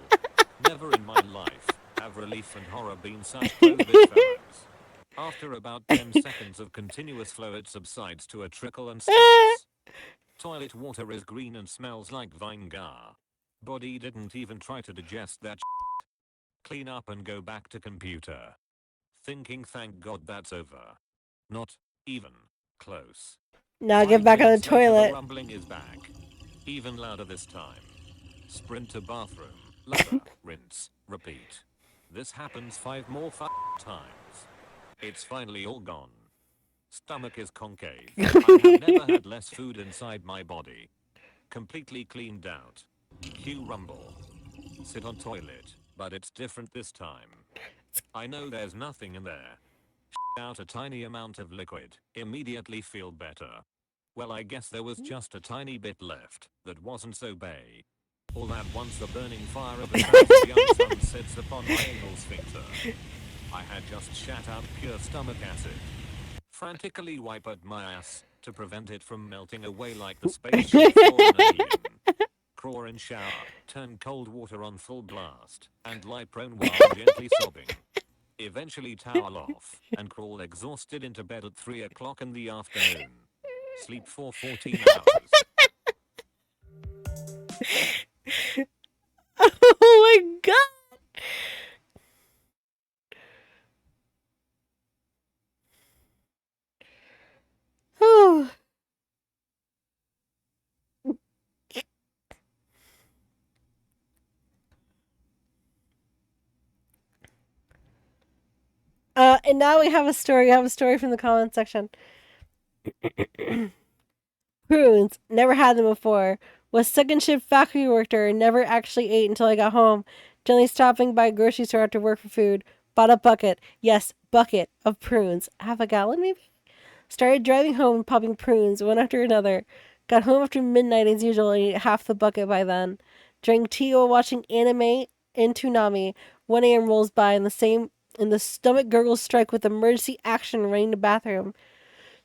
O: Never in my life have relief and horror been such close bedfellows. After about 10 seconds of continuous flow it subsides to a trickle and stops. Toilet water is green and smells like vinegar. Body didn't even try to digest that shit. Clean up and go back to computer. Thinking thank God that's over. Not even close.
B: Now get
O: 5
B: back on the
O: minutes later,
B: toilet.
O: the rumbling is back. Even louder this time. Sprint to bathroom. Lather. Rinse. Repeat. This happens 5 more times. It's finally all gone. Stomach is concave. I have never had less food inside my body. Completely cleaned out. Cue rumble. Sit on toilet, but it's different this time. I know there's nothing in there. Out a tiny amount of liquid. Immediately feel better. Well, I guess there was just a tiny bit left that wasn't so bad. All at once the burning fire of a thousand young suns sets upon my anal sphincter. I had just shat out pure stomach acid. Frantically wipe at my ass to prevent it from melting away like the spaceship for an alien. Crawl in shower, turn cold water on full blast, and lie prone while gently sobbing. Eventually towel off, and crawl exhausted into bed at 3 o'clock in the afternoon. Sleep for 14 hours.
B: Oh my god! Whew. And now we have a story. We have a story from the comment section. Prunes. Never had them before. Was second shift factory worker and never actually ate until I got home. Generally stopping by a grocery store after work for food. Bought a bucket. Yes, bucket of prunes. Half a gallon maybe? Started driving home and popping prunes one after another. Got home after midnight as usual and ate half the bucket by then. Drank tea while watching anime in Toonami. 1 a.m. rolls by and the stomach gurgles strike with emergency action running to bathroom.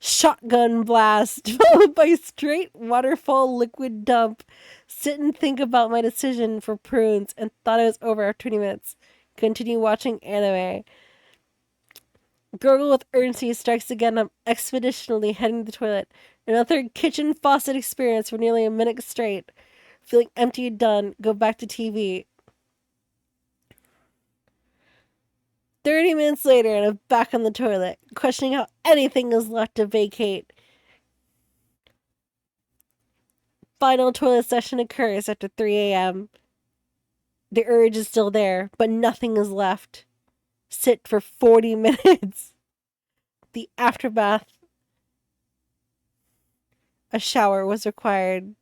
B: Shotgun blast followed by straight waterfall liquid dump. Sit and think about my decision for prunes and thought it was over after 20 minutes. Continue watching anime. Gurgle with urgency strikes again. I'm expeditionally heading to the toilet. Another kitchen faucet experience for nearly a minute straight. Feeling empty and done. Go back to TV. 30 minutes later and I'm back on the toilet, questioning how anything is left to vacate. Final toilet session occurs after 3 a.m. The urge is still there, but nothing is left. Sit for 40 minutes. The aftermath. A shower was required.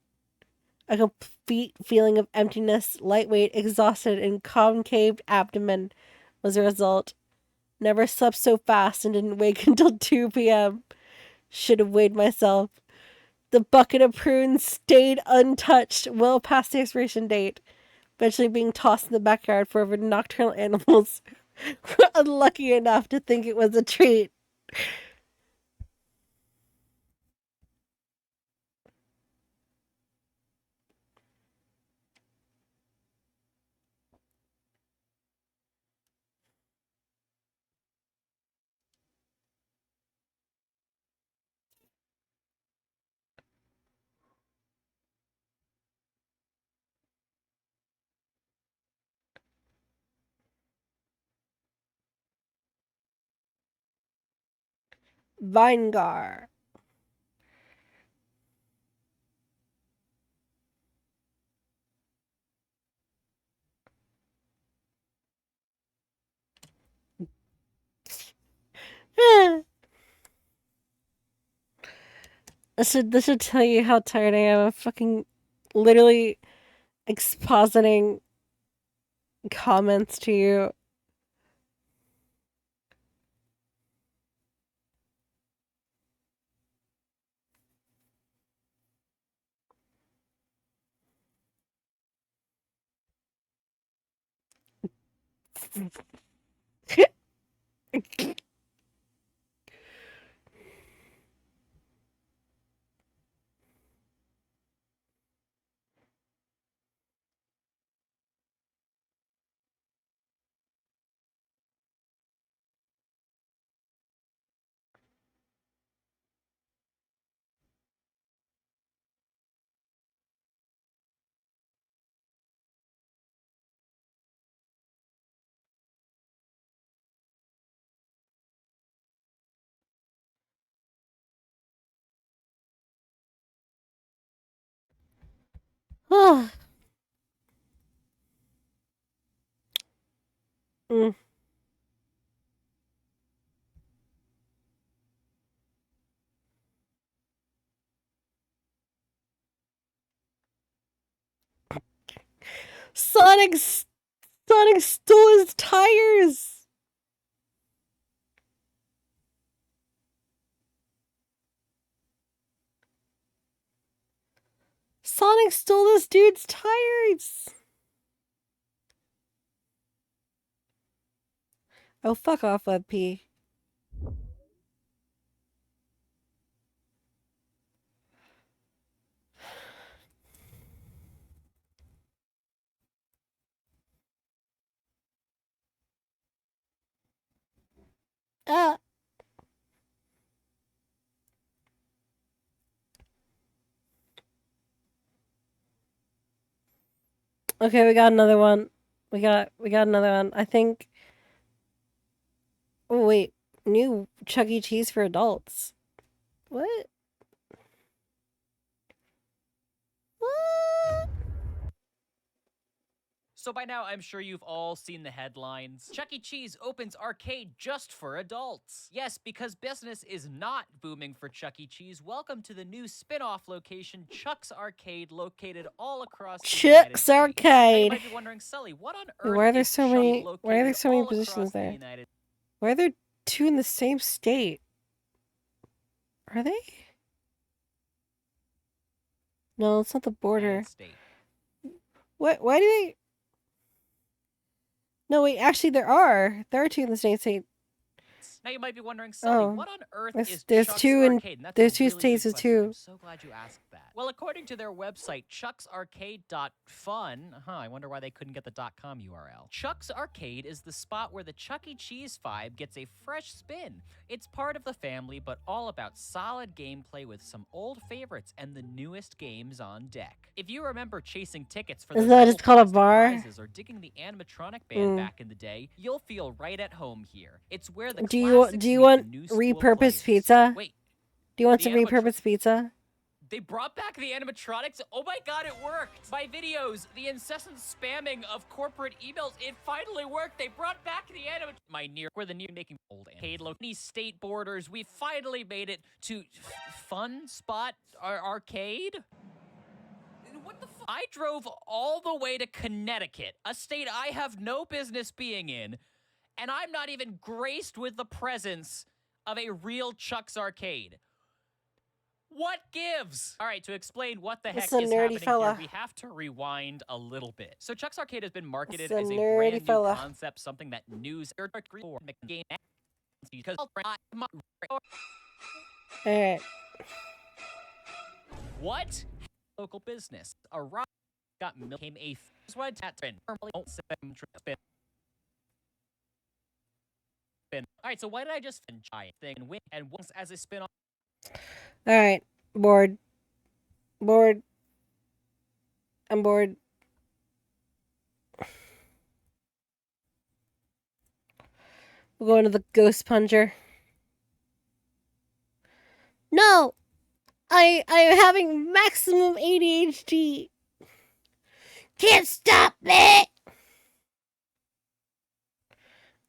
B: A complete feeling of emptiness, lightweight, exhausted, and concaved abdomen was the result. Never slept so fast and didn't wake until 2 p.m. Should have weighed myself. The bucket of prunes stayed untouched well past the expiration date, eventually being tossed in the backyard for whatever nocturnal animals were unlucky enough to think it was a treat. Vinegar. This should tell you how tired I am of fucking literally expositing comments to you. Mm. Sonic stole his tires. Sonic stole this dude's tires. Oh, fuck off, WebP. Ah. Okay, we got another one. We got another one. I think. Oh wait, new Chuck E. Cheese for adults. What? What?
S: So by now, I'm sure you've all seen the headlines. Chuck E. Cheese opens arcade just for adults. Yes, because business is not booming for Chuck E. Cheese. Welcome to the new spin-off location, Chuck's Arcade, located all across the United
B: Chuck's
S: States.
B: Arcade.
S: Now you might be wondering, Sully, what on
B: Wait,
S: earth
B: why are there
S: is
B: so
S: Chuck
B: many?
S: located
B: Why are there so many
S: all across
B: positions
S: the
B: there?
S: United
B: Why are there two in the same state? Are they? No, it's not the border.
S: States?
B: What? Why do they? No, wait. Actually, there are. There are two in the same state.
S: Now you might be wondering, Sully,
B: Oh,
S: what on earth is
B: there's
S: Chuck's
B: two in
S: Arcade? And that's
B: there's
S: a
B: two
S: really
B: states
S: good
B: as
S: question.
B: two.
S: I'm so glad you asked that. Well, according to their website, chucksarcade.fun, I wonder why they couldn't get the .com URL. Chuck's Arcade is the spot where the Chuck E. Cheese vibe gets a fresh spin. It's part of the family, but all about solid gameplay with some old favorites and the newest games on deck. If you remember chasing tickets for
B: Isn't
S: those
B: that
S: little
B: just called a
S: plastic
B: bar?
S: prizes or digging the animatronic band
B: Mm.
S: back in the day, you'll feel right at home here. It's where the
B: Do you want
S: new
B: repurposed
S: players.
B: pizza?
S: Wait,
B: Do you want
S: the
B: some repurposed pizza?
S: they brought back the animatronics? Oh my god, it worked! My videos, the incessant spamming of corporate emails, it finally worked! They brought back the we're the near making old arcade these state borders. We finally made it to Fun Spot Arcade? What the f- I drove all the way to Connecticut, a state I have no business being in, and I'm not even graced with the presence of a real Chuck's Arcade. What gives? All right, to explain what the heck
B: This is a
S: is
B: nerdy
S: happening
B: fella.
S: here, we have to rewind a little bit. So Chuck's Arcade has been marketed
B: This is
S: as
B: a
S: a
B: nerdy
S: brand
B: fella.
S: new concept, something that news game because
B: Alright.
S: what? Local business. A rock got became a wide trend. Alright, so why did I just giant thing and win and once as a spin-off?
B: Alright. Bored. Bored. I'm bored. We're going to the Ghost Puncher. No! I'm having maximum ADHD. Can't stop it!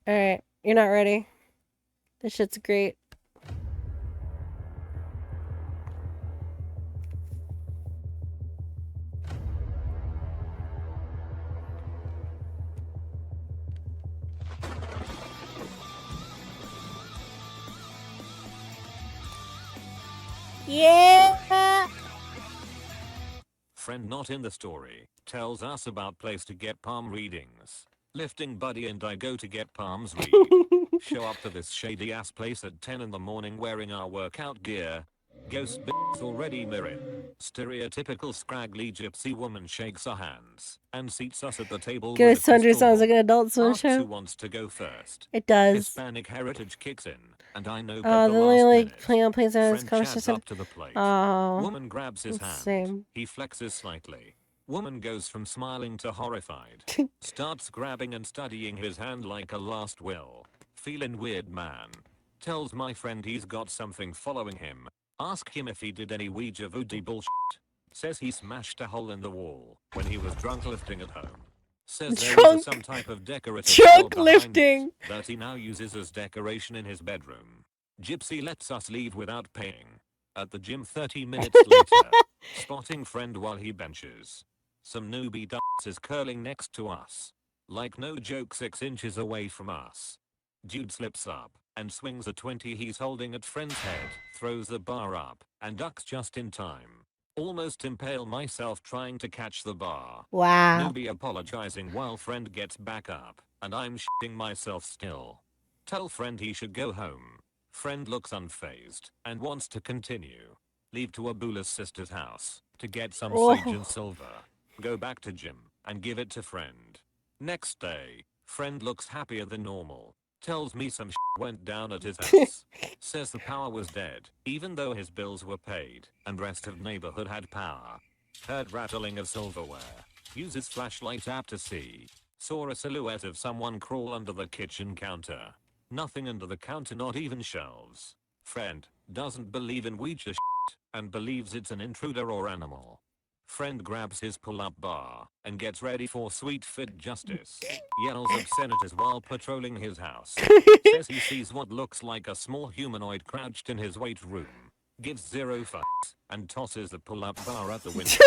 B: Alright, you're not ready. This shit's great. Yeah!
O: Friend not in the story tells us about place to get palm readings. Lifting buddy and I go to get palms read. Show up to this shady ass place at 10 in the morning wearing our workout gear. Ghost bitch already mirrored. Stereotypical scraggly gypsy woman shakes her hands and seats us at the table with a
B: Ghost Hunter
O: crystal
B: sounds
O: ball.
B: like an Adult Swim
O: Asks who
B: show.
O: wants to go first.
B: It does.
O: Hispanic heritage kicks in, and I know
B: Oh,
O: but the
B: the
O: last
B: only
O: minute.
B: playing on plays on his
O: Friend
B: conversation.
O: chads up to the plate.
B: Oh,
O: Woman grabs his hand.
B: same.
O: He flexes slightly. Woman goes from smiling to horrified. Starts grabbing and studying his hand like a last will. Feeling weird, man. Tells my friend he's got something following him. Ask him if he did any Ouija voodoo bullshit. Says he smashed a hole in the wall when he was drunk lifting at home. Says there was some type of decorative skull behind
B: lifting
O: it that he now uses as decoration in his bedroom. Gypsy lets us leave without paying. At the gym 30 minutes later, spotting friend while he benches. Some newbie dance is curling next to us. Like no joke 6 inches away from us. Dude slips up and swings a 20 he's holding at friend's head, throws the bar up, and ducks just in time. Almost impale myself trying to catch the bar.
B: Wow.
O: Newbie apologizing while friend gets back up, and I'm shitting myself still. Tell friend he should go home. Friend looks unfazed and wants to continue. Leave to Abula's sister's house to get some sage and silver. Go back to gym and give it to friend. Next day, friend looks happier than normal. Tells me some shit went down at his house. Says the power was dead, even though his bills were paid, and rest of neighborhood had power. Heard rattling of silverware. Uses flashlight app to see. Saw a silhouette of someone crawl under the kitchen counter. Nothing under the counter, not even shelves. Friend doesn't believe in Ouija shit and believes it's an intruder or animal. Friend grabs his pull-up bar and gets ready for sweet fit justice. Yells obscenities while patrolling his house. Says he sees what looks like a small humanoid crouched in his weight room. Gives 0 fucks and tosses the pull-up bar at the window.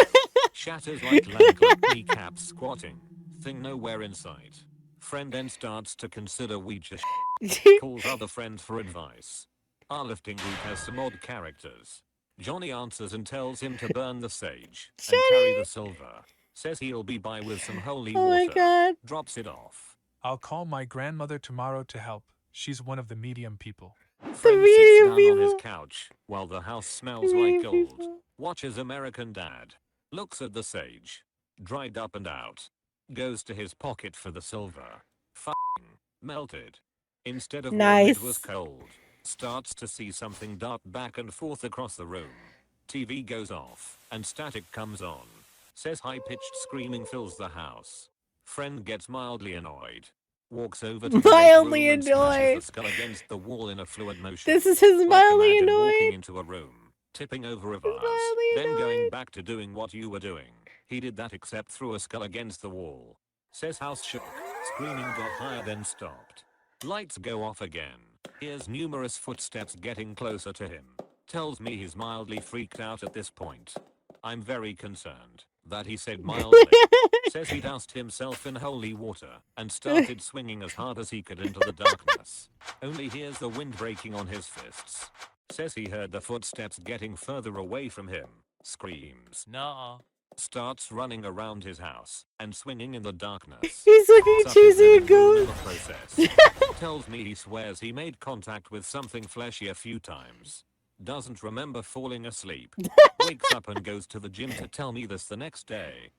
O: Shatters like land kneecaps squatting. Thing nowhere in sight. Friend then starts to consider Ouija shit. Calls other friends for advice. Our lifting group has some odd characters. Johnny answers and tells him to burn the sage and carry the silver. Says he'll be by with some holy
B: Oh my
O: water.
B: God.
O: Drops it off.
L: I'll call my grandmother tomorrow to help. She's one of the medium people.
O: Friend sits down on his couch while the house smells like gold. Watches American Dad. Looks at the sage. Dried up and out. Goes to his pocket for the silver. F***ing melted. Instead of warm, it was cold. Starts to see something dart back and forth across the room. TV goes off and static comes on. Says high-pitched screaming fills the house. Friend gets mildly annoyed. Walks over to the
B: Mildly
O: bedroom and smashes
B: annoyed.
O: the skull against the wall in a fluid motion.
B: This is his
O: Like
B: mildly
O: imagine
B: annoyed.
O: walking into a room, tipping over a vase, then going back to doing what you were doing. He did that except threw a skull against the wall. Says house shook. Screaming got higher then stopped. Lights go off again. Hears numerous footsteps getting closer to him. Tells me he's mildly freaked out at this point. I'm very concerned that he said mildly. Says he doused himself in holy water and started swinging as hard as he could into the darkness. Only hears the wind breaking on his fists. Says he heard the footsteps getting further away from him. Screams.
S: Nuh-uh.
O: Starts running around his house and swinging in the darkness.
B: He's looking
O: Suffers
B: chasing a
O: living room in the
B: ghost.
O: process. Tells me he swears he made contact with something fleshy a few times. Doesn't remember falling asleep. Wakes up and goes to the gym to tell me this the next day.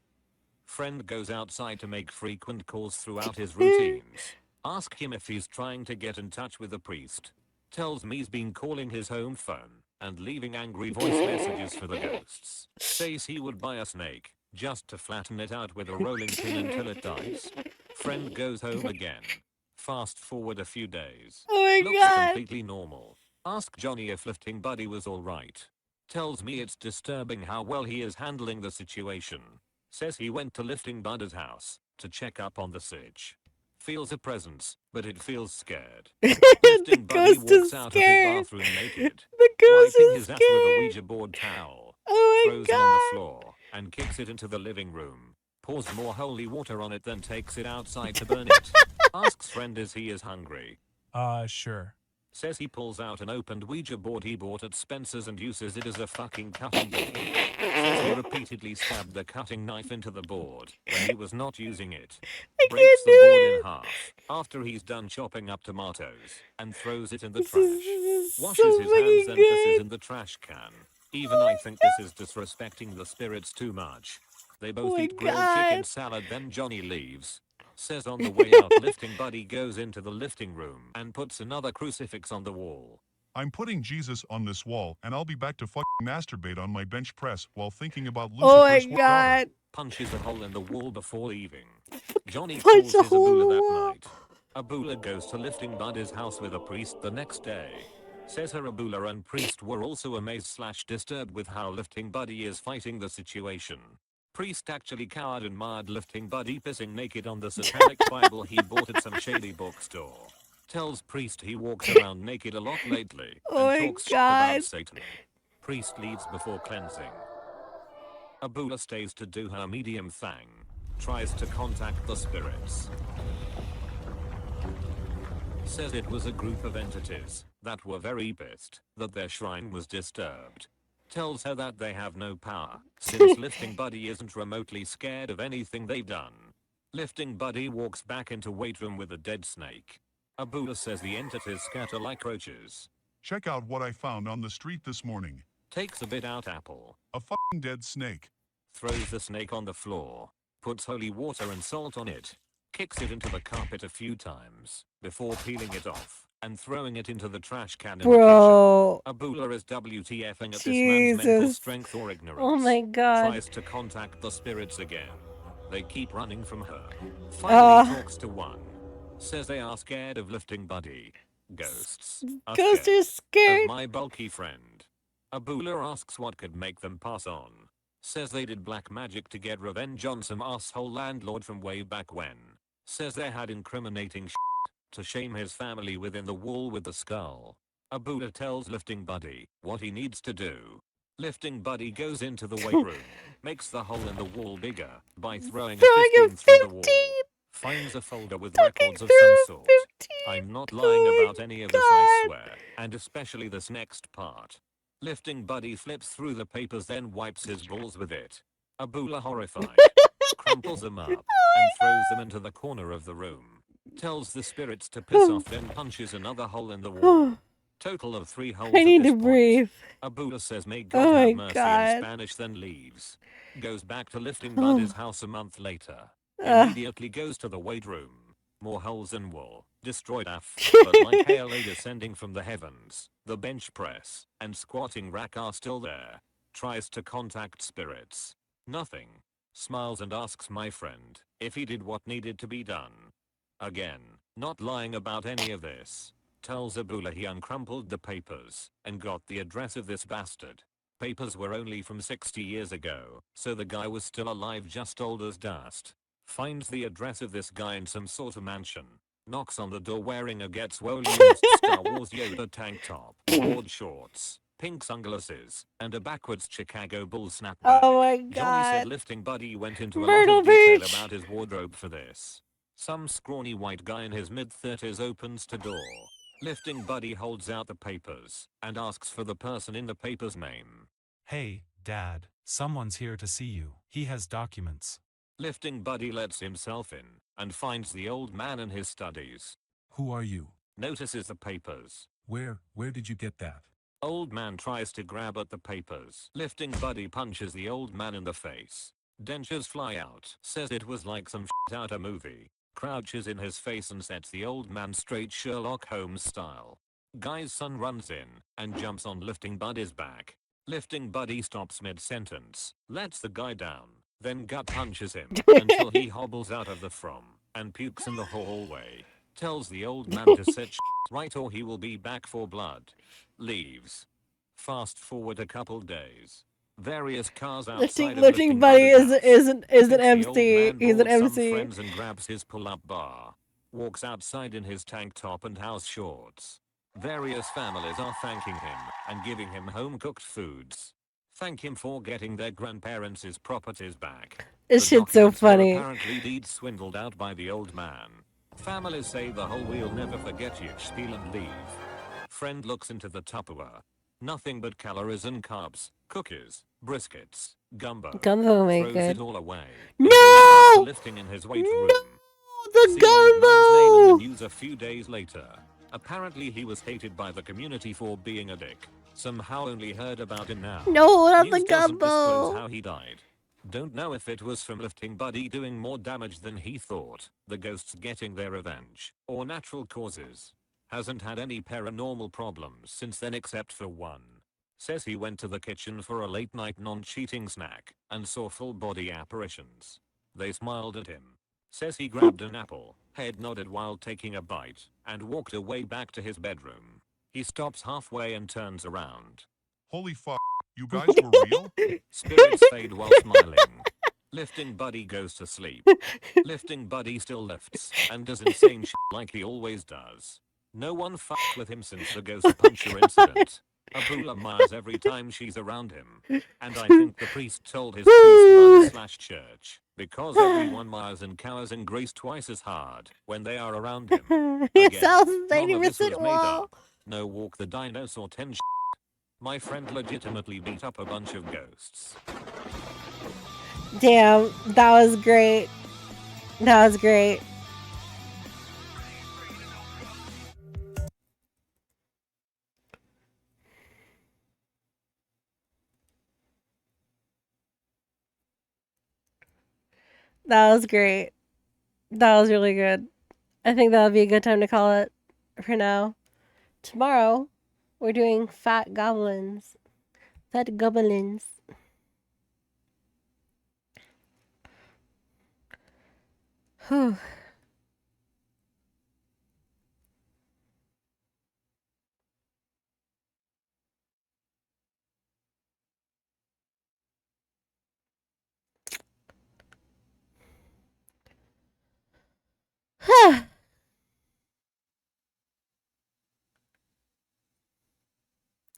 O: Friend goes outside to make frequent calls throughout his routines. Ask him if he's trying to get in touch with the priest. Tells me he's been calling his home phone and leaving angry voice messages for the ghosts. Says he would buy a snake just to flatten it out with a rolling pin until it dies. Friend goes home again. Fast forward a few days.
B: Oh my
O: Looks
B: God.
O: completely normal. Ask Johnny if lifting buddy was alright. Tells me it's disturbing how well he is handling the situation. Says he went to lifting buddy's house to check up on the sitch. Feels a presence, but it feels scared. Lifting buddy walks out of his bathroom naked, wiping his ass with a Ouija board towel. Throws it on the floor and kicks it into the living room. Pours more holy water on it, then takes it outside to burn it. Asks friend is he is hungry.
L: Sure.
O: Says he pulls out an opened Ouija board he bought at Spencer's and uses it as a fucking cutting board. Says he repeatedly stabbed the cutting knife into the board when he was not using it. Breaks the board in half after he's done chopping up tomatoes and throws it in the trash. Washes his hands then pisses in the trash can. Even I think this is disrespecting the spirits too much. They both eat grilled chicken salad, then Johnny leaves. Says on the way out lifting buddy goes into the lifting room and puts another crucifix on the wall.
K: I'm putting Jesus on this wall, and I'll be back to masturbate on my bench press while thinking about
B: Oh my
K: Lucifer's
B: god.
O: Punches a hole in the wall before leaving. Johnny
B: Punch
O: calls
B: a
O: his
B: hole in
O: Abula
B: the
O: that
B: wall.
O: night. Abula goes to lifting buddy's house with a priest the next day. Says her Abula and priest were also amazed/disturbed with how lifting buddy is fighting the situation. Priest actually cowered and admired lifting buddy pissing naked on the satanic Bible he bought at some shady bookstore. Tells priest he walks around naked a lot lately
B: Oh
O: and
B: my
O: talks shit
B: God.
O: about Satan. Priest leaves before cleansing. Abula stays to do her medium thing. Tries to contact the spirits. Says it was a group of entities that were very pissed that their shrine was disturbed. Tells her that they have no power, since lifting buddy isn't remotely scared of anything they've done. Lifting buddy walks back into weight room with a dead snake. Abula says the entities scatter like roaches.
K: Check out what I found on the street this morning.
O: Takes a bit out apple.
K: A fucking dead snake.
O: Throws the snake on the floor. Puts holy water and salt on it. Kicks it into the carpet a few times before peeling it off and throwing it into the trash can in
B: Bro.
O: the kitchen. Abula is WTFing at this man's mental strength or ignorance.
B: Oh my god.
O: Tries to contact the spirits again. They keep running from her. Finally talks to one. Says they are scared of lifting buddy. Ghosts
B: Ghosts are scared
O: of my bulky friend. Abula asks what could make them pass on. Says they did black magic to get revenge on some asshole landlord from way back when. Says they had incriminating shit to shame his family within the wall with the skull. Abula tells lifting buddy what he needs to do. Lifting buddy goes into the weight room, makes the hole in the wall bigger by throwing a 15 through the wall. Finds a folder with records of some sort. I'm not lying about any of this, I swear, and especially this next part. Lifting buddy flips through the papers, then wipes his balls with it. Abula horrified, crumples them up and throws them into the corner of the room. Tells the spirits to piss off, then punches another hole in the wall. Total of 3 holes
B: I need
O: at this
B: to breathe.
O: Abula says may God
B: Oh my
O: have mercy
B: God.
O: in Spanish, then leaves. Goes back to lifting buddy's house a month later.
B: Ugh.
O: Immediately goes to the weight room. More holes in wall. Destroyed AF. But like hail descending from the heavens. The bench press and squatting rack are still there. Tries to contact spirits. Nothing. Smiles and asks my friend if he did what needed to be done. Again, not lying about any of this. Tells Abula he uncrumpled the papers and got the address of this bastard. Papers were only from 60 years ago, so the guy was still alive, just old as dust. Finds the address of this guy in some sort of mansion. Knocks on the door wearing a Get Swole used Star Wars Yoda tank top, board shorts, pink sunglasses, and a backwards Chicago Bulls snapback.
B: Oh my
O: Johnny
B: god.
O: said lifting buddy went into a
B: Myrtle
O: lot of detail
B: Beach.
O: about his wardrobe for this. Some scrawny white guy in his mid-30s opens the door. Lifting buddy holds out the papers and asks for the person in the paper's name.
L: Hey, Dad, someone's here to see you. He has documents.
O: Lifting buddy lets himself in and finds the old man in his studies.
L: Who are you?
O: Notices the papers.
L: Where did you get that?
O: Old man tries to grab at the papers. Lifting buddy punches the old man in the face. Dentures fly out. Says it was like some shit out a movie. Crouches in his face and sets the old man straight Sherlock Holmes style. Guy's son runs in and jumps on lifting buddy's back. Lifting buddy stops mid-sentence, lets the guy down, then gut punches him until he hobbles out of the from and pukes in the hallway. Tells the old man to set right or he will be back for blood. Leaves. Fast forward a couple days. Various cars
B: Lifting
O: outside of
B: lifting
O: Lifting
B: buddy
O: Buddy's house.
B: is an
O: The old
B: MC.
O: man
B: He's an
O: brought some
B: MC.
O: friends and grabs his pull-up bar. Walks outside in his tank top and house shorts. Various families are thanking him and giving him home-cooked foods. Thank him for getting their grandparents' properties back.
B: This
O: The
B: shit's so
O: documents were
B: funny.
O: apparently deeds swindled out by the old man. Families say the whole "we'll never forget you" spiel and leave. Friend looks into the Tupperware. Nothing but calories and carbs, cookies, briskets, gumbo.
B: Gumbo ain't
O: Throws
B: good.
O: it all away.
B: No!
O: And goes back to lifting in his weight room.
B: The
O: See old man's name in
B: gumbo!
O: the news a few days later. Apparently he was hated by the community for being a dick. Somehow only heard about it now.
B: No, not the
O: News doesn't disclose
B: gumbo.
O: how he died. Don't know if it was from Lifting Buddy doing more damage than he thought, the ghosts getting their revenge, or natural causes. Hasn't had any paranormal problems since then except for one. Says he went to the kitchen for a late night non-cheating snack and saw full body apparitions. They smiled at him. Says he grabbed an apple, head nodded while taking a bite, and walked away back to his bedroom. He stops halfway and turns around.
K: Holy fuck, you guys were real?
O: Spirits fade while smiling. Lifting Buddy goes to sleep. Lifting Buddy still lifts and does insane shit like he always does. No one fucked with him since the ghost puncher incident. Abula Myers every time she's around him. And I think the priest told his priest mother/church, because everyone Myers and cowers in grace twice as hard when they are around him.
B: It
O: Again,
B: sounds
O: none of this was
B: 90%
O: made
B: wall.
O: up. No Walk the Dinosaur 10 shit. My friend legitimately beat up a bunch of ghosts.
B: Damn, that was great. That was great. That was great. That was really good. I think that would be a good time to call it for now. Tomorrow, we're doing Fat Goblins. Fat Goblins. Whew.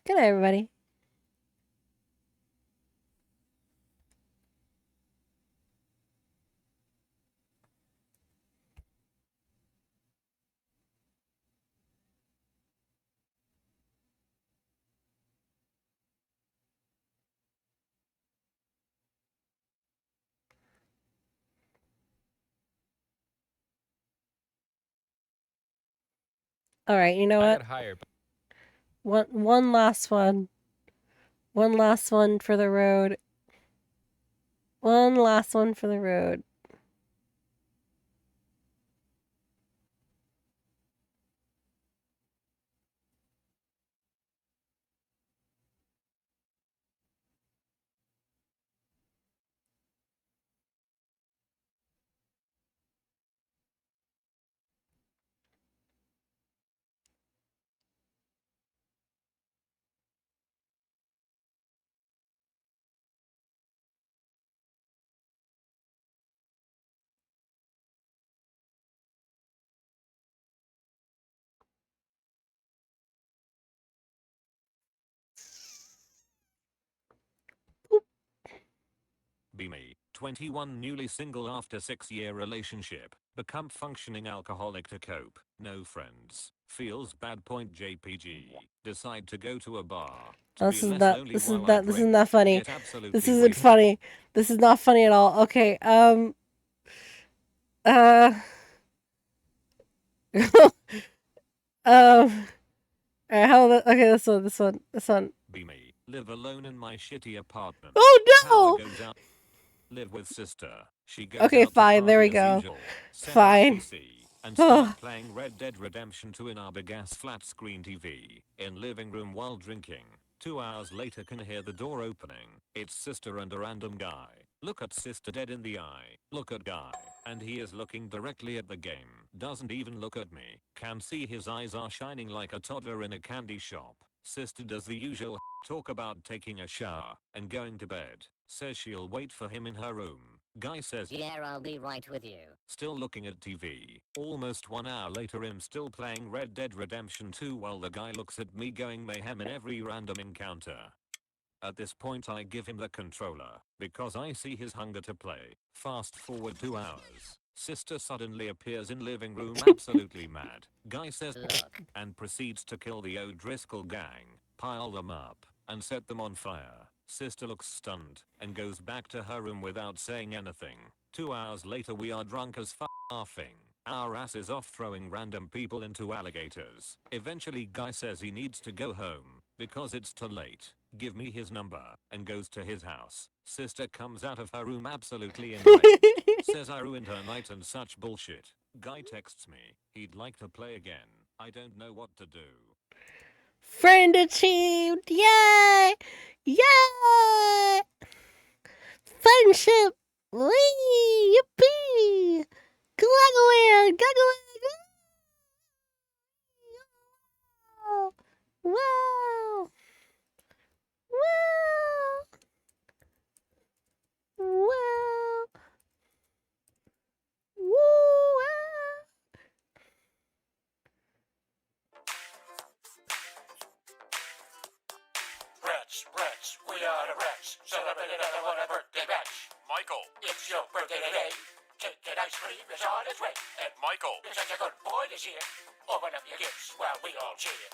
B: Good night, everybody. All right, you know
I: I
B: what?
I: got hired.
B: One last one. One last one for the road. One last one for the road.
O: Be me, 21, newly single after 6-year relationship, become functioning alcoholic to cope, no friends, feels bad. Point JPG, decide to go to a bar.
B: This is not funny.
O: Get absolutely
B: This isn't
O: wasted.
B: funny. This is not funny at all. Okay, alright, okay, this one.
O: Be me, live alone in my shitty apartment.
B: Oh
O: Power
B: no!
O: goes out. Live with sister. She goes
B: Okay,
O: out to
B: fine, there
O: party
B: we
O: as
B: go.
O: usual. Set up
B: Fine.
O: PC and start playing Red Dead Redemption 2 in our big ass flat screen TV in living room while drinking. 2 hours later can hear the door opening. It's sister and a random guy. Look at sister dead in the eye. Look at guy. And he is looking directly at the game. Doesn't even look at me. Can see his eyes are shining like a toddler in a candy shop. Sister does the usual talk about taking a shower and going to bed. Says she'll wait for him in her room. Guy says,
H: yeah, I'll be right with you.
O: Still looking at TV. Almost 1 hour later, I'm still playing Red Dead Redemption 2 while the guy looks at me going mayhem in every random encounter. At this point I give him the controller, because I see his hunger to play. Fast forward 2 hours. Sister suddenly appears in living room absolutely mad. Guy says
H: Look.
O: and proceeds to kill the O'Driscoll gang, pile them up, and set them on fire. Sister looks stunned and goes back to her room without saying anything. 2 hours later we are drunk as laughing our asses off throwing random people into alligators. Eventually Guy says he needs to go home because it's too late. Give me his number and goes to his house. Sister comes out of her room absolutely enraged. Says I ruined her night and such bullshit. Guy texts me he'd like to play again. I don't know what to do.
B: Friend achieved! Yay! Yay! Friendship! Whee! Yippee! Guggle! Wow! Wow! Wow! Wow!
T: Rats, we are the rats, celebrating another birthday batch. Michael, it's your birthday today. Cake and ice cream is on its way. And Michael, you're such a good boy this year. Open up your gifts while we all cheer.